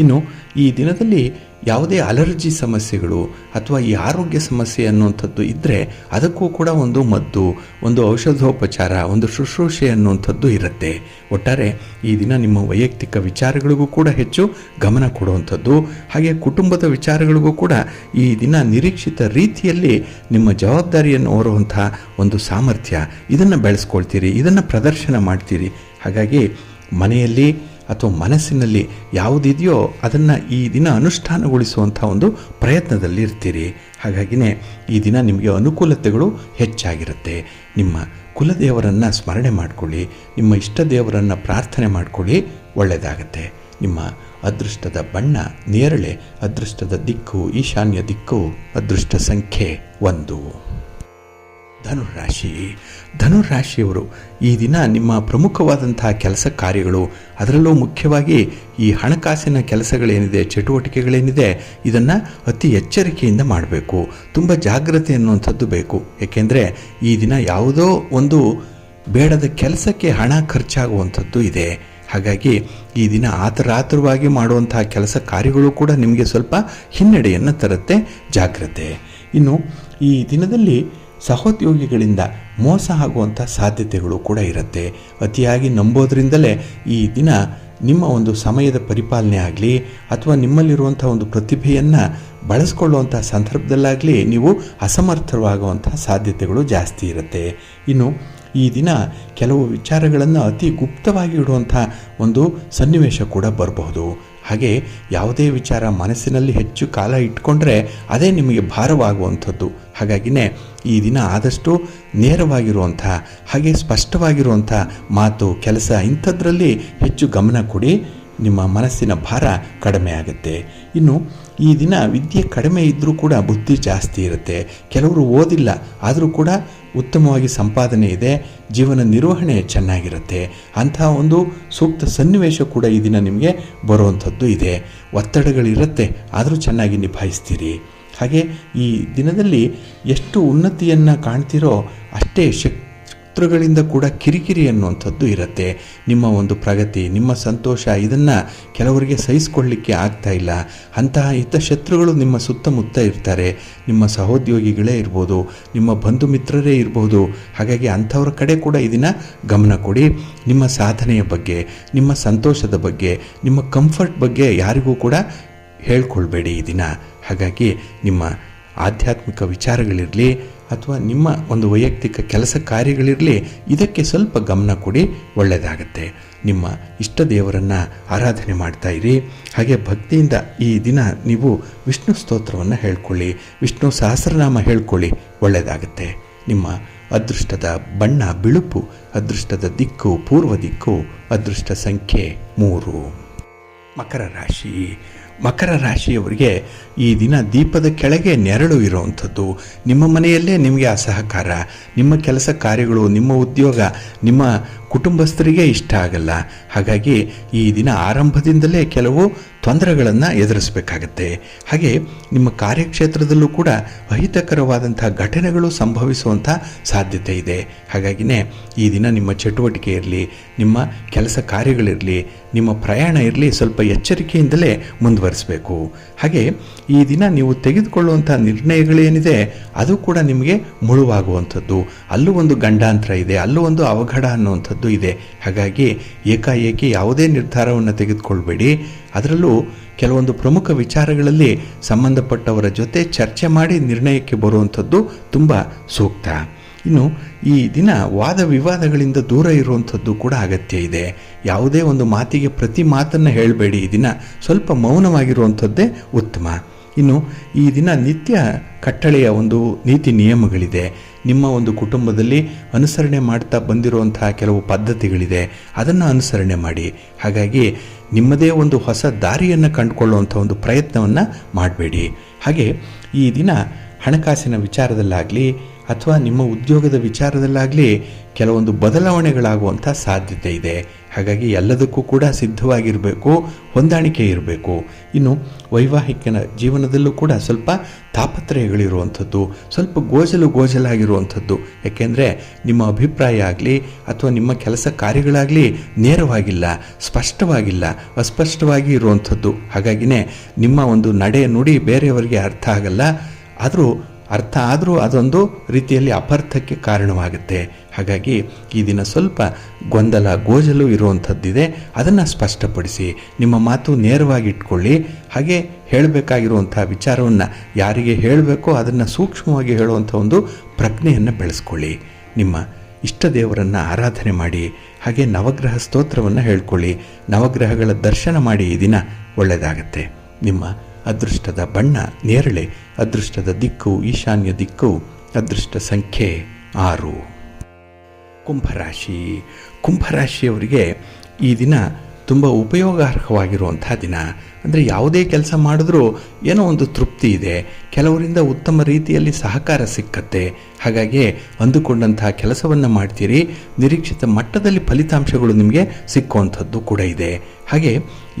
ಇನ್ನು ಈ ದಿನದಲ್ಲಿ ಯಾವುದೇ ಅಲರ್ಜಿ ಸಮಸ್ಯೆಗಳು ಅಥವಾ ಈ ಆರೋಗ್ಯ ಸಮಸ್ಯೆ ಅನ್ನುವಂಥದ್ದು ಇದ್ದರೆ ಅದಕ್ಕೂ ಕೂಡ ಒಂದು ಮದ್ದು, ಒಂದು ಔಷಧೋಪಚಾರ, ಒಂದು ಶುಶ್ರೂಷೆ ಅನ್ನುವಂಥದ್ದು ಇರುತ್ತೆ. ಒಟ್ಟಾರೆ ಈ ದಿನ ನಿಮ್ಮ ವೈಯಕ್ತಿಕ ವಿಚಾರಗಳಿಗೂ ಕೂಡ ಹೆಚ್ಚು ಗಮನ ಕೊಡುವಂಥದ್ದು. ಹಾಗೆ ಕುಟುಂಬದ ವಿಚಾರಗಳಿಗೂ ಕೂಡ ಈ ದಿನ ನಿರೀಕ್ಷಿತ ರೀತಿಯಲ್ಲಿ ನಿಮ್ಮ ಜವಾಬ್ದಾರಿಯನ್ನು ಹೊರುವಂಥ ಒಂದು ಸಾಮರ್ಥ್ಯ, ಇದನ್ನು ಬೆಳೆಸ್ಕೊಳ್ತೀರಿ, ಇದನ್ನು ಪ್ರದರ್ಶನ ಮಾಡ್ತೀರಿ. ಹಾಗಾಗಿ ಮನೆಯಲ್ಲಿ ಅಥವಾ ಮನಸ್ಸಿನಲ್ಲಿ ಯಾವುದಿದೆಯೋ ಅದನ್ನು ಈ ದಿನ ಅನುಷ್ಠಾನಗೊಳಿಸುವಂಥ ಒಂದು ಪ್ರಯತ್ನದಲ್ಲಿ ಇರ್ತೀರಿ. ಹಾಗಾಗಿನೇ ಈ ದಿನ ನಿಮಗೆ ಅನುಕೂಲತೆಗಳು ಹೆಚ್ಚಾಗಿರುತ್ತೆ. ನಿಮ್ಮ ಕುಲದೇವರನ್ನು ಸ್ಮರಣೆ ಮಾಡಿಕೊಳ್ಳಿ, ನಿಮ್ಮ ಇಷ್ಟ ದೇವರನ್ನು ಪ್ರಾರ್ಥನೆ ಮಾಡಿಕೊಳ್ಳಿ, ಒಳ್ಳೆಯದಾಗತ್ತೆ. ನಿಮ್ಮ ಅದೃಷ್ಟದ ಬಣ್ಣ ನೇರಳೆ, ಅದೃಷ್ಟದ ದಿಕ್ಕು ಈಶಾನ್ಯ ದಿಕ್ಕು, ಅದೃಷ್ಟ ಸಂಖ್ಯೆ 1. ಧನುರಾಶಿಯವರು ಈ ದಿನ ನಿಮ್ಮ ಪ್ರಮುಖವಾದಂತಹ ಕೆಲಸ ಕಾರ್ಯಗಳು, ಅದರಲ್ಲೂ ಮುಖ್ಯವಾಗಿ ಈ ಹಣಕಾಸಿನ ಕೆಲಸಗಳೇನಿದೆ, ಚಟುವಟಿಕೆಗಳೇನಿದೆ, ಇದನ್ನು ಅತಿ ಎಚ್ಚರಿಕೆಯಿಂದ ಮಾಡಬೇಕು. ತುಂಬ ಜಾಗ್ರತೆ ಅನ್ನುವಂಥದ್ದು ಬೇಕು. ಏಕೆಂದರೆ ಈ ದಿನ ಯಾವುದೋ ಒಂದು ಬೇಡದ ಕೆಲಸಕ್ಕೆ ಹಣ ಖರ್ಚಾಗುವಂಥದ್ದು ಇದೆ. ಹಾಗಾಗಿ ಈ ದಿನ ಆತುರವಾಗಿ ಮಾಡುವಂತಹ ಕೆಲಸ ಕಾರ್ಯಗಳು ಕೂಡ ನಿಮಗೆ ಸ್ವಲ್ಪ ಹಿನ್ನಡೆಯನ್ನು ತರುತ್ತೆ. ಜಾಗ್ರತೆ. ಇನ್ನು ಈ ದಿನದಲ್ಲಿ ಸಹೋದ್ಯೋಗಿಗಳಿಂದ ಮೋಸ ಆಗುವಂಥ ಸಾಧ್ಯತೆಗಳು ಕೂಡ ಇರುತ್ತೆ. ಅತಿಯಾಗಿ ನಂಬೋದ್ರಿಂದಲೇ ಈ ದಿನ ನಿಮ್ಮ ಒಂದು ಸಮಯದ ಪರಿಪಾಲನೆ ಆಗಲಿ ಅಥವಾ ನಿಮ್ಮಲ್ಲಿರುವಂಥ ಒಂದು ಪ್ರತಿಭೆಯನ್ನು ಬಳಸ್ಕೊಳ್ಳುವಂಥ ಸಂದರ್ಭದಲ್ಲಾಗಲಿ ನೀವು ಅಸಮರ್ಥವಾಗುವಂಥ ಸಾಧ್ಯತೆಗಳು ಜಾಸ್ತಿ ಇರುತ್ತೆ. ಇನ್ನು ಈ ದಿನ ಕೆಲವು ವಿಚಾರಗಳನ್ನು ಅತಿ ಗುಪ್ತವಾಗಿ ಇಡುವಂಥ ಒಂದು ಸನ್ನಿವೇಶ ಕೂಡ ಬರಬಹುದು. ಹಾಗೆ ಯಾವುದೇ ವಿಚಾರ ಮನಸ್ಸಿನಲ್ಲಿ ಹೆಚ್ಚು ಕಾಲ ಇಟ್ಕೊಂಡ್ರೆ ಅದೇ ನಿಮಗೆ ಭಾರವಾಗುವಂಥದ್ದು. ಹಾಗಾಗಿನೇ ಈ ದಿನ ಆದಷ್ಟು ನೇರವಾಗಿರುವಂಥ ಹಾಗೆ ಸ್ಪಷ್ಟವಾಗಿರುವಂಥ ಮಾತು, ಕೆಲಸ ಇಂಥದ್ರಲ್ಲಿ ಹೆಚ್ಚು ಗಮನ ಕೊಡಿ. ನಿಮ್ಮ ಮನಸ್ಸಿನ ಭಾರ ಕಡಿಮೆ ಆಗುತ್ತೆ. ಇನ್ನು ಈ ದಿನ ವಿದ್ಯೆ ಕಡಿಮೆ ಇದ್ದರೂ ಕೂಡ ಬುದ್ಧಿ ಜಾಸ್ತಿ ಇರುತ್ತೆ. ಕೆಲವರು ಓದಿಲ್ಲ ಆದರೂ ಕೂಡ ಉತ್ತಮವಾಗಿ ಸಂಪಾದನೆ ಇದೆ, ಜೀವನ ನಿರ್ವಹಣೆ ಚೆನ್ನಾಗಿರುತ್ತೆ. ಅಂತಹ ಒಂದು ಸೂಕ್ತ ಸನ್ನಿವೇಶ ಕೂಡ ಈ ದಿನ ನಿಮಗೆ ಬರುವಂಥದ್ದು ಇದೆ. ಒತ್ತಡಗಳಿರುತ್ತೆ, ಆದರೂ ಚೆನ್ನಾಗಿ ನಿಭಾಯಿಸ್ತೀರಿ. ಹಾಗೆ ಈ ದಿನದಲ್ಲಿ ಎಷ್ಟು ಉನ್ನತಿಯನ್ನು ಕಾಣ್ತೀರೋ ಅಷ್ಟೇ ಶತ್ರುಗಳಿಂದ ಕೂಡ ಕಿರಿಕಿರಿ ಅನ್ನುವಂಥದ್ದು ಇರುತ್ತೆ. ನಿಮ್ಮ ಒಂದು ಪ್ರಗತಿ, ನಿಮ್ಮ ಸಂತೋಷ ಇದನ್ನು ಕೆಲವರಿಗೆ ಸಹಿಸ್ಕೊಳ್ಳಿಕ್ಕೆ ಆಗ್ತಾ ಇಲ್ಲ. ಅಂತಹ ಹಿತಶತ್ರುಗಳು ನಿಮ್ಮ ಸುತ್ತಮುತ್ತ ಇರ್ತಾರೆ. ನಿಮ್ಮ ಸಹೋದ್ಯೋಗಿಗಳೇ ಇರ್ಬೋದು, ನಿಮ್ಮ ಬಂಧು ಮಿತ್ರರೇ ಇರ್ಬೋದು. ಹಾಗಾಗಿ ಅಂಥವ್ರ ಕಡೆ ಕೂಡ ಈ ದಿನ ಗಮನ ಕೊಡಿ. ನಿಮ್ಮ ಸಾಧನೆಯ ಬಗ್ಗೆ, ನಿಮ್ಮ ಸಂತೋಷದ ಬಗ್ಗೆ, ನಿಮ್ಮ ಕಂಫರ್ಟ್ ಬಗ್ಗೆ ಯಾರಿಗೂ ಕೂಡ ಹೇಳ್ಕೊಳ್ಬೇಡಿ ಈ ದಿನ. ಹಾಗಾಗಿ ನಿಮ್ಮ ಆಧ್ಯಾತ್ಮಿಕ ವಿಚಾರಗಳಿರಲಿ ಅಥವಾ ನಿಮ್ಮ ಒಂದು ವೈಯಕ್ತಿಕ ಕೆಲಸ ಕಾರ್ಯಗಳಿರಲಿ, ಇದಕ್ಕೆ ಸ್ವಲ್ಪ ಗಮನ ಕೊಡಿ, ಒಳ್ಳೆಯದಾಗತ್ತೆ. ನಿಮ್ಮ ಇಷ್ಟ ದೇವರನ್ನು ಆರಾಧನೆ ಮಾಡ್ತಾ ಇರಿ. ಹಾಗೆ ಭಕ್ತಿಯಿಂದ ಈ ದಿನ ನೀವು ವಿಷ್ಣು ಸ್ತೋತ್ರವನ್ನು ಹೇಳ್ಕೊಳ್ಳಿ, ವಿಷ್ಣು ಸಹಸ್ರನಾಮ ಹೇಳ್ಕೊಳ್ಳಿ, ಒಳ್ಳೆಯದಾಗತ್ತೆ. ನಿಮ್ಮ ಅದೃಷ್ಟದ ಬಣ್ಣ ಬಿಳುಪು, ಅದೃಷ್ಟದ ದಿಕ್ಕು ಪೂರ್ವ ದಿಕ್ಕು, ಅದೃಷ್ಟ ಸಂಖ್ಯೆ 3. ಮಕರ ರಾಶಿ. ಮಕರ ರಾಶಿಯವರಿಗೆ ಈ ದಿನ ದೀಪದ ಕೆಳಗೆ ನೆರಳು ಇರುವಂಥದ್ದು. ನಿಮ್ಮ ಮನೆಯಲ್ಲೇ ನಿಮಗೆ ಅಸಹಕಾರ, ನಿಮ್ಮ ಕೆಲಸ ಕಾರ್ಯಗಳು, ನಿಮ್ಮ ಉದ್ಯೋಗ, ನಿಮ್ಮ ಕುಟುಂಬಸ್ಥರಿಗೆ ಇಷ್ಟ ಆಗಲ್ಲ. ಹಾಗಾಗಿ ಈ ದಿನ ಆರಂಭದಿಂದಲೇ ಕೆಲವು ತೊಂದರೆಗಳನ್ನು ಎದುರಿಸಬೇಕಾಗತ್ತೆ. ಹಾಗೆ ನಿಮ್ಮ ಕಾರ್ಯಕ್ಷೇತ್ರದಲ್ಲೂ ಕೂಡ ಅಹಿತಕರವಾದಂಥ ಘಟನೆಗಳು ಸಂಭವಿಸುವಂಥ ಸಾಧ್ಯತೆ ಇದೆ. ಹಾಗಾಗಿನೇ ಈ ದಿನ ನಿಮ್ಮ ಚಟುವಟಿಕೆ ಇರಲಿ, ನಿಮ್ಮ ಕೆಲಸ ಕಾರ್ಯಗಳಿರಲಿ, ನಿಮ್ಮ ಪ್ರಯಾಣ ಇರಲಿ, ಸ್ವಲ್ಪ ಎಚ್ಚರಿಕೆಯಿಂದಲೇ ಮುಂದುವರಿಸಬೇಕು. ಹಾಗೆ ಈ ದಿನ ನೀವು ತೆಗೆದುಕೊಳ್ಳುವಂಥ ನಿರ್ಣಯಗಳೇನಿದೆ ಅದು ಕೂಡ ನಿಮಗೆ ಮುಳುವಾಗುವಂಥದ್ದು. ಅಲ್ಲೂ ಒಂದು ಗಂಡಾಂತರ ಇದೆ, ಅಲ್ಲೂ ಒಂದು ಅವಘಡ ಅನ್ನುವಂಥದ್ದು ಇದೆ. ಹಾಗಾಗಿ ಏಕಾಏಕಿ ಯಾವುದೇ ನಿರ್ಧಾರವನ್ನು ತೆಗೆದುಕೊಳ್ಬೇಡಿ. ಅದರಲ್ಲೂ ಕೆಲವೊಂದು ಪ್ರಮುಖ ವಿಚಾರಗಳಲ್ಲಿ ಸಂಬಂಧಪಟ್ಟವರ ಜೊತೆ ಚರ್ಚೆ ಮಾಡಿ ನಿರ್ಣಯಕ್ಕೆ ಬರುವಂಥದ್ದು ತುಂಬ ಸೂಕ್ತ. ಇನ್ನು ಈ ದಿನ ವಾದ ವಿವಾದಗಳಿಂದ ದೂರ ಇರುವಂಥದ್ದು ಕೂಡ ಅಗತ್ಯ ಇದೆ. ಯಾವುದೇ ಒಂದು ಮಾತಿಗೆ ಪ್ರತಿ ಮಾತನ್ನು ಹೇಳಬೇಡಿ. ಈ ದಿನ ಸ್ವಲ್ಪ ಮೌನವಾಗಿರುವಂಥದ್ದೇ ಉತ್ತಮ. ಇನ್ನು ಈ ದಿನ ನಿತ್ಯ ಕಟ್ಟಳೆಯ ಒಂದು ನೀತಿ ನಿಯಮಗಳಿದೆ. ನಿಮ್ಮ ಒಂದು ಕುಟುಂಬದಲ್ಲಿ ಅನುಸರಣೆ ಮಾಡ್ತಾ ಬಂದಿರುವಂತಹ ಕೆಲವು ಪದ್ಧತಿಗಳಿದೆ, ಅದನ್ನು ಅನುಸರಣೆ ಮಾಡಿ. ಹಾಗಾಗಿ ನಿಮ್ಮದೇ ಒಂದು ಹೊಸ ದಾರಿಯನ್ನು ಕಂಡುಕೊಳ್ಳುವಂಥ ಒಂದು ಪ್ರಯತ್ನವನ್ನು ಮಾಡಬೇಡಿ. ಹಾಗೆ ಈ ದಿನ ಹಣಕಾಸಿನ ವಿಚಾರದಲ್ಲಾಗಲಿ ಅಥವಾ ನಿಮ್ಮ ಉದ್ಯೋಗದ ವಿಚಾರದಲ್ಲಾಗಲಿ ಕೆಲವೊಂದು ಬದಲಾವಣೆಗಳಾಗುವಂಥ ಸಾಧ್ಯತೆ ಇದೆ. ಹಾಗಾಗಿ ಎಲ್ಲದಕ್ಕೂ ಕೂಡ ಸಿದ್ಧವಾಗಿರಬೇಕು, ಹೊಂದಾಣಿಕೆ ಇರಬೇಕು. ಇನ್ನು ವೈವಾಹಿಕ ಜೀವನದಲ್ಲೂ ಕೂಡ ಸ್ವಲ್ಪ ತಾಪತ್ರಯಗಳಿರುವಂಥದ್ದು, ಸ್ವಲ್ಪ ಗೋಜಲಾಗಿರುವಂಥದ್ದು. ಯಾಕೆಂದರೆ ನಿಮ್ಮ ಅಭಿಪ್ರಾಯ ಆಗಲಿ ಅಥವಾ ನಿಮ್ಮ ಕೆಲಸ ಕಾರ್ಯಗಳಾಗಲಿ ನೇರವಾಗಿಲ್ಲ, ಸ್ಪಷ್ಟವಾಗಿಲ್ಲ, ಅಸ್ಪಷ್ಟವಾಗಿ ಇರುವಂಥದ್ದು. ಹಾಗಾಗಿನೇ ನಿಮ್ಮ ಒಂದು ನಡೆ ನುಡಿ ಬೇರೆಯವರಿಗೆ ಅರ್ಥ ಆಗಲ್ಲ. ಅರ್ಥ ಆದರೂ ಅದೊಂದು ರೀತಿಯಲ್ಲಿ ಅಪಾರ್ಥಕ್ಕೆ ಕಾರಣವಾಗುತ್ತೆ. ಹಾಗಾಗಿ ಈ ದಿನ ಸ್ವಲ್ಪ ಗೊಂದಲ ಗೋಜಲು ಇರುವಂಥದ್ದಿದೆ, ಅದನ್ನು ಸ್ಪಷ್ಟಪಡಿಸಿ ನಿಮ್ಮ ಮಾತು ನೇರವಾಗಿ ಇಟ್ಕೊಳ್ಳಿ. ಹಾಗೆ ಹೇಳಬೇಕಾಗಿರುವಂಥ ವಿಚಾರವನ್ನು ಯಾರಿಗೆ ಹೇಳಬೇಕೋ ಅದನ್ನು ಸೂಕ್ಷ್ಮವಾಗಿ ಹೇಳುವಂಥ ಒಂದು ಪ್ರಜ್ಞೆಯನ್ನು ಬೆಳೆಸ್ಕೊಳ್ಳಿ. ನಿಮ್ಮ ಇಷ್ಟ ದೇವರನ್ನು ಆರಾಧನೆ ಮಾಡಿ. ಹಾಗೆ ನವಗ್ರಹ ಸ್ತೋತ್ರವನ್ನು ಹೇಳ್ಕೊಳ್ಳಿ. ನವಗ್ರಹಗಳ ದರ್ಶನ ಮಾಡಿ. ಈ ದಿನ ಒಳ್ಳೆಯದಾಗತ್ತೆ. ನಿಮ್ಮ ಅದೃಷ್ಟದ ಬಣ್ಣ ನೇರಳೆ, ಅದೃಷ್ಟದ ದಿಕ್ಕು ಈಶಾನ್ಯ ದಿಕ್ಕು, ಅದೃಷ್ಟ ಸಂಖ್ಯೆ 6. ಕುಂಭರಾಶಿಯವರಿಗೆ ಈ ದಿನ ತುಂಬ ಉಪಯೋಗಾರ್ಹವಾಗಿರುವಂಥ ದಿನ. ಅಂದರೆ ಯಾವುದೇ ಕೆಲಸ ಮಾಡಿದ್ರೂ ಏನೋ ಒಂದು ತೃಪ್ತಿ ಇದೆ, ಕೆಲವರಿಂದ ಉತ್ತಮ ರೀತಿಯಲ್ಲಿ ಸಹಕಾರ ಸಿಕ್ಕತ್ತೆ. ಹಾಗಾಗಿ ಅಂದುಕೊಂಡಂತಹ ಕೆಲಸವನ್ನು ಮಾಡ್ತೀರಿ, ನಿರೀಕ್ಷಿತ ಮಟ್ಟದಲ್ಲಿ ಫಲಿತಾಂಶಗಳು ನಿಮಗೆ ಸಿಕ್ಕುವಂಥದ್ದು ಕೂಡ ಇದೆ. ಹಾಗೆ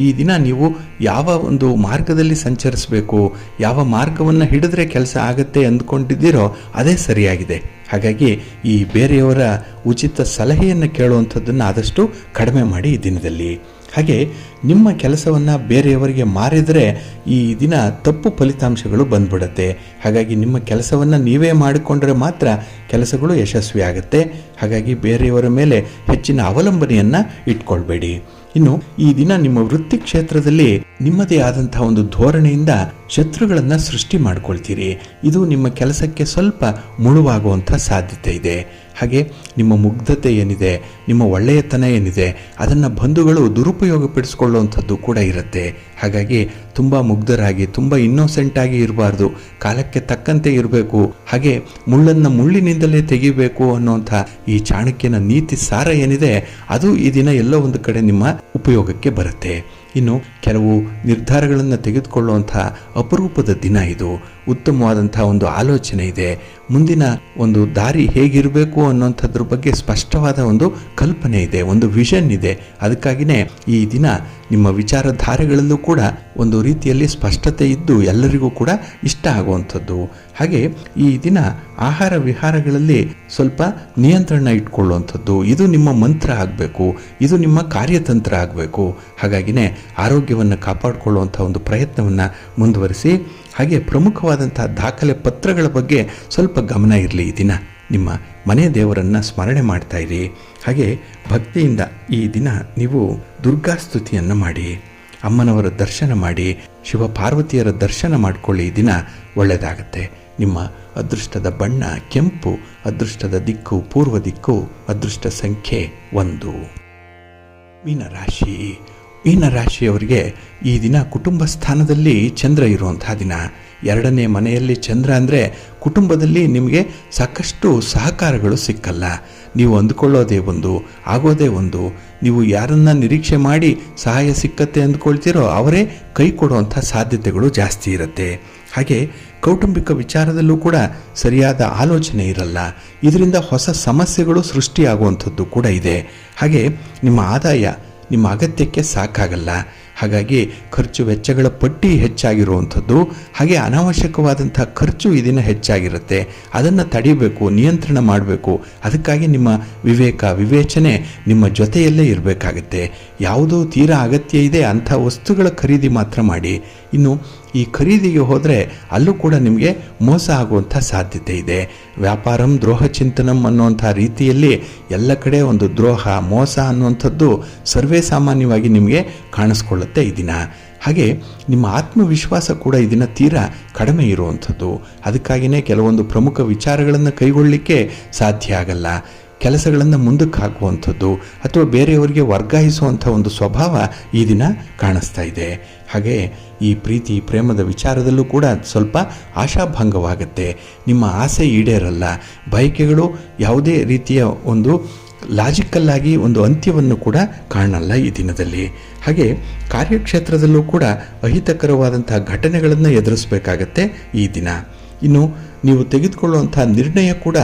ಈ ದಿನ ನೀವು ಯಾವ ಒಂದು ಮಾರ್ಗದಲ್ಲಿ ಸಂಚರಿಸಬೇಕು, ಯಾವ ಮಾರ್ಗವನ್ನು ಹಿಡಿದ್ರೆ ಕೆಲಸ ಆಗತ್ತೆ ಅಂದ್ಕೊಂಡಿದ್ದೀರೋ ಅದೇ ಸರಿಯಾಗಿದೆ. ಹಾಗಾಗಿ ಈ ಬೇರೆಯವರ ಉಚಿತ ಸಲಹೆಯನ್ನು ಕೇಳುವಂಥದ್ದನ್ನು ಆದಷ್ಟು ಕಡಿಮೆ ಮಾಡಿ ಈ ದಿನದಲ್ಲಿ. ಹಾಗೆ ನಿಮ್ಮ ಕೆಲಸವನ್ನು ಬೇರೆಯವರಿಗೆ ಮಾರಿದರೆ ಈ ದಿನ ತಪ್ಪು ಫಲಿತಾಂಶಗಳು ಬಂದ್ಬಿಡುತ್ತೆ. ಹಾಗಾಗಿ ನಿಮ್ಮ ಕೆಲಸವನ್ನು ನೀವೇ ಮಾಡಿಕೊಂಡ್ರೆ ಮಾತ್ರ ಕೆಲಸಗಳು ಯಶಸ್ವಿ ಆಗುತ್ತೆ. ಹಾಗಾಗಿ ಬೇರೆಯವರ ಮೇಲೆ ಹೆಚ್ಚಿನ ಅವಲಂಬನೆಯನ್ನು ಇಟ್ಕೊಳ್ಬೇಡಿ. ಇನ್ನು ಈ ದಿನ ನಿಮ್ಮ ವೃತ್ತಿ ಕ್ಷೇತ್ರದಲ್ಲಿ ನಿಮ್ಮದೇ ಆದಂತಹ ಒಂದು ಧೋರಣೆಯಿಂದ ಶತ್ರುಗಳನ್ನು ಸೃಷ್ಟಿ ಮಾಡ್ಕೊಳ್ತೀರಿ. ಇದು ನಿಮ್ಮ ಕೆಲಸಕ್ಕೆ ಸ್ವಲ್ಪ ಮುಳುವಾಗುವಂಥ ಸಾಧ್ಯತೆ ಇದೆ. ಹಾಗೆ ನಿಮ್ಮ ಮುಗ್ಧತೆ ಏನಿದೆ, ನಿಮ್ಮ ಒಳ್ಳೆಯತನ ಏನಿದೆ, ಅದನ್ನು ಬಂಧುಗಳು ದುರುಪಯೋಗಪಡಿಸ್ಕೊಳ್ಳುವಂಥದ್ದು ಕೂಡ ಇರುತ್ತೆ. ಹಾಗಾಗಿ ತುಂಬ ಮುಗ್ಧರಾಗಿ, ತುಂಬ ಇನ್ನೋಸೆಂಟಾಗಿ ಇರಬಾರ್ದು, ಕಾಲಕ್ಕೆ ತಕ್ಕಂತೆ ಇರಬೇಕು. ಹಾಗೆ ಮುಳ್ಳನ್ನು ಮುಳ್ಳಿನಿಂದಲೇ ತೆಗಿಬೇಕು ಅನ್ನುವಂಥ ಈ ಚಾಣಕ್ಯನ ನೀತಿ ಸಾರ ಏನಿದೆ ಅದು ಈ ದಿನ ಎಲ್ಲೋ ಒಂದು ಕಡೆ ನಿಮ್ಮ ಉಪಯೋಗಕ್ಕೆ ಬರುತ್ತೆ. ಇನ್ನು ಕೆಲವು ನಿರ್ಧಾರಗಳನ್ನು ತೆಗೆದುಕೊಳ್ಳುವಂಥ ಅಪರೂಪದ ದಿನ ಇದು. ಉತ್ತಮವಾದಂಥ ಒಂದು ಆಲೋಚನೆ ಇದೆ. ಮುಂದಿನ ಒಂದು ದಾರಿ ಹೇಗಿರಬೇಕು ಅನ್ನೋಂಥದ್ರ ಬಗ್ಗೆ ಸ್ಪಷ್ಟವಾದ ಒಂದು ಕಲ್ಪನೆ ಇದೆ, ಒಂದು ವಿಷನ್ ಇದೆ. ಅದಕ್ಕಾಗಿಯೇ ಈ ದಿನ ನಿಮ್ಮ ವಿಚಾರಧಾರೆಗಳಲ್ಲೂ ಕೂಡ ಒಂದು ರೀತಿಯಲ್ಲಿ ಸ್ಪಷ್ಟತೆ ಇದ್ದು ಎಲ್ಲರಿಗೂ ಕೂಡ ಇಷ್ಟ ಆಗುವಂಥದ್ದು. ಹಾಗೆ ಈ ದಿನ ಆಹಾರ ವಿಹಾರಗಳಲ್ಲಿ ಸ್ವಲ್ಪ ನಿಯಂತ್ರಣ ಇಟ್ಕೊಳ್ಳುವಂಥದ್ದು, ಇದು ನಿಮ್ಮ ಮಂತ್ರ ಆಗಬೇಕು, ಇದು ನಿಮ್ಮ ಕಾರ್ಯತಂತ್ರ ಆಗಬೇಕು. ಹಾಗಾಗಿನೇ ಆರೋಗ್ಯವನ್ನು ಕಾಪಾಡಿಕೊಳ್ಳುವಂಥ ಒಂದು ಪ್ರಯತ್ನವನ್ನು ಮುಂದುವರಿಸಿ. ಹಾಗೆ ಪ್ರಮುಖವಾದಂಥ ದಾಖಲೆ ಪತ್ರಗಳ ಬಗ್ಗೆ ಸ್ವಲ್ಪ ಗಮನ ಇರಲಿ. ಈ ದಿನ ನಿಮ್ಮ ಮನೆ ದೇವರನ್ನು ಸ್ಮರಣೆ ಮಾಡ್ತಾ ಇರಿ. ಹಾಗೆ ಭಕ್ತಿಯಿಂದ ಈ ದಿನ ನೀವು ದುರ್ಗಾಸ್ತುತಿಯನ್ನು ಮಾಡಿ, ಅಮ್ಮನವರ ದರ್ಶನ ಮಾಡಿ, ಶಿವ ಪಾರ್ವತಿಯರ ದರ್ಶನ ಮಾಡಿಕೊಳ್ಳಿ. ಈ ದಿನ ಒಳ್ಳೆಯದಾಗತ್ತೆ. ನಿಮ್ಮ ಅದೃಷ್ಟದ ಬಣ್ಣ ಕೆಂಪು, ಅದೃಷ್ಟದ ದಿಕ್ಕು ಪೂರ್ವ ದಿಕ್ಕು, ಅದೃಷ್ಟ ಸಂಖ್ಯೆ 1. ಮೀನರಾಶಿಯವರಿಗೆ ಈ ದಿನ ಕುಟುಂಬ ಸ್ಥಾನದಲ್ಲಿ ಚಂದ್ರ ಇರುವಂತಹ ದಿನ. ಎರಡನೇ ಮನೆಯಲ್ಲಿ ಚಂದ್ರ ಅಂದರೆ ಕುಟುಂಬದಲ್ಲಿ ನಿಮಗೆ ಸಾಕಷ್ಟು ಸಹಕಾರಗಳು ಸಿಕ್ಕಲ್ಲ. ನೀವು ಅಂದ್ಕೊಳ್ಳೋದೇ ಒಂದು, ಆಗೋದೇ ಒಂದು. ನೀವು ಯಾರನ್ನ ನಿರೀಕ್ಷೆ ಮಾಡಿ ಸಹಾಯ ಸಿಕ್ಕತ್ತೆ ಅಂದ್ಕೊಳ್ತೀರೋ ಅವರೇ ಕೈ ಕೊಡುವಂಥ ಸಾಧ್ಯತೆಗಳು ಜಾಸ್ತಿ ಇರುತ್ತೆ. ಹಾಗೆ ಕೌಟುಂಬಿಕ ವಿಚಾರದಲ್ಲೂ ಕೂಡ ಸರಿಯಾದ ಆಲೋಚನೆ ಇರಲ್ಲ. ಇದರಿಂದ ಹೊಸ ಸಮಸ್ಯೆಗಳು ಸೃಷ್ಟಿಯಾಗುವಂಥದ್ದು ಕೂಡ ಇದೆ. ಹಾಗೆ ನಿಮ್ಮ ಆದಾಯ ನಿಮ್ಮ ಅಗತ್ಯಕ್ಕೆ ಸಾಕಾಗಲ್ಲ. ಹಾಗಾಗಿ ಖರ್ಚು ವೆಚ್ಚಗಳ ಪಟ್ಟಿ ಹೆಚ್ಚಾಗಿರುವಂಥದ್ದು. ಹಾಗೆ ಅನಾವಶ್ಯಕವಾದಂಥ ಖರ್ಚು ಇದನ್ನು ಹೆಚ್ಚಾಗಿರುತ್ತೆ. ಅದನ್ನು ತಡಿಬೇಕು, ನಿಯಂತ್ರಣ ಮಾಡಬೇಕು. ಅದಕ್ಕಾಗಿ ನಿಮ್ಮ ವಿವೇಚನೆ ನಿಮ್ಮ ಜೊತೆಯಲ್ಲೇ ಇರಬೇಕಾಗತ್ತೆ. ಯಾವುದೋ ತೀರಾ ಅಗತ್ಯ ಇದೆ ಅಂಥ ವಸ್ತುಗಳ ಖರೀದಿ ಮಾತ್ರ ಮಾಡಿ. ಇನ್ನು ಈ ಖರೀದಿಗೆ ಹೋದರೆ ಅಲ್ಲೂ ಕೂಡ ನಿಮಗೆ ಮೋಸ ಆಗುವಂಥ ಸಾಧ್ಯತೆ ಇದೆ. ವ್ಯಾಪಾರಂ ದ್ರೋಹ ಚಿಂತನಂ ಅನ್ನುವಂಥ ರೀತಿಯಲ್ಲಿ ಎಲ್ಲ ಕಡೆ ಒಂದು ದ್ರೋಹ, ಮೋಸ ಅನ್ನುವಂಥದ್ದು ಸರ್ವೇ ಸಾಮಾನ್ಯವಾಗಿ ನಿಮಗೆ ಕಾಣಿಸ್ಕೊಳ್ಳುತ್ತೆ ಈ ದಿನ. ಹಾಗೆ ನಿಮ್ಮ ಆತ್ಮವಿಶ್ವಾಸ ಕೂಡ ಈ ದಿನ ತೀರಾ ಕಡಿಮೆ ಇರುವಂಥದ್ದು. ಅದಕ್ಕಾಗಿಯೇ ಕೆಲವೊಂದು ಪ್ರಮುಖ ವಿಚಾರಗಳನ್ನು ಕೈಗೊಳ್ಳಲಿಕ್ಕೆ ಸಾಧ್ಯ ಆಗಲ್ಲ. ಕೆಲಸಗಳನ್ನು ಮುಂದಕ್ಕೆ ಹಾಕುವಂಥದ್ದು ಅಥವಾ ಬೇರೆಯವರಿಗೆ ವರ್ಗಾಯಿಸುವಂಥ ಒಂದು ಸ್ವಭಾವ ಈ ದಿನ ಕಾಣಿಸ್ತಾ ಇದೆ. ಹಾಗೆ ಈ ಪ್ರೀತಿ ಪ್ರೇಮದ ವಿಚಾರದಲ್ಲೂ ಕೂಡ ಸ್ವಲ್ಪ ಆಶಾಭಂಗವಾಗುತ್ತೆ. ನಿಮ್ಮ ಆಸೆ ಈಡೇರಲ್ಲ. ಬಯಕೆಗಳು ಯಾವುದೇ ರೀತಿಯ ಒಂದು ಲಾಜಿಕಲ್ಲಾಗಿ ಒಂದು ಅಂತ್ಯವನ್ನು ಕೂಡ ಕಾಣಲ್ಲ ಈ ದಿನದಲ್ಲಿ. ಹಾಗೆ ಕಾರ್ಯಕ್ಷೇತ್ರದಲ್ಲೂ ಕೂಡ ಅಹಿತಕರವಾದಂಥ ಘಟನೆಗಳನ್ನು ಎದುರಿಸಬೇಕಾಗತ್ತೆ ಈ ದಿನ. ಇನ್ನು ನೀವು ತೆಗೆದುಕೊಳ್ಳುವಂಥ ನಿರ್ಣಯ ಕೂಡ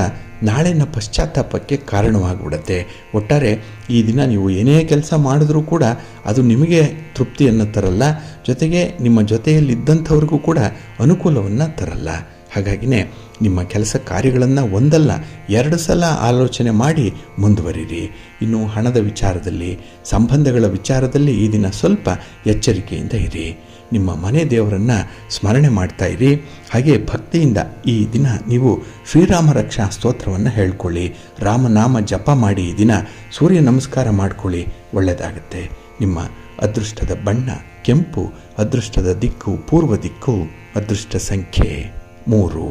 ನಾಳಿನ ಪಶ್ಚಾತ್ತಾಪಕ್ಕೆ ಕಾರಣವಾಗಿಬಿಡುತ್ತೆ. ಒಟ್ಟಾರೆ ಈ ದಿನ ನೀವು ಏನೇ ಕೆಲಸ ಮಾಡಿದ್ರೂ ಕೂಡ ಅದು ನಿಮಗೆ ತೃಪ್ತಿಯನ್ನು ತರಲ್ಲ, ಜೊತೆಗೆ ನಿಮ್ಮ ಜೊತೆಯಲ್ಲಿದ್ದಂಥವ್ರಿಗೂ ಕೂಡ ಅನುಕೂಲವನ್ನು ತರಲ್ಲ. ಹಾಗಾಗಿನೇ ನಿಮ್ಮ ಕೆಲಸ ಕಾರ್ಯಗಳನ್ನು ಒಂದಲ್ಲ 2 ಸಲ ಆಲೋಚನೆ ಮಾಡಿ ಮುಂದುವರಿರಿ. ಇನ್ನು ಹಣದ ವಿಚಾರದಲ್ಲಿ, ಸಂಬಂಧಗಳ ವಿಚಾರದಲ್ಲಿ ಈ ದಿನ ಸ್ವಲ್ಪ ಎಚ್ಚರಿಕೆಯಿಂದ ಇರಿ. ನಿಮ್ಮ ಮನೆ ದೇವರನ್ನು ಸ್ಮರಣೆ ಮಾಡ್ತಾ ಇರಿ. ಹಾಗೆ ಭಕ್ತಿಯಿಂದ ಈ ದಿನ ನೀವು ಶ್ರೀರಾಮ ರಕ್ಷಾ ಸ್ತೋತ್ರವನ್ನು ಹೇಳ್ಕೊಳ್ಳಿ. ರಾಮನಾಮ ಜಪ ಮಾಡಿ ಈ ದಿನ ಸೂರ್ಯ ನಮಸ್ಕಾರ ಮಾಡ್ಕೊಳ್ಳಿ. ಒಳ್ಳೆಯದಾಗುತ್ತೆ. ನಿಮ್ಮ ಅದೃಷ್ಟದ ಬಣ್ಣ ಕೆಂಪು, ಅದೃಷ್ಟದ ದಿಕ್ಕು ಪೂರ್ವ ದಿಕ್ಕು, ಅದೃಷ್ಟ ಸಂಖ್ಯೆ 3.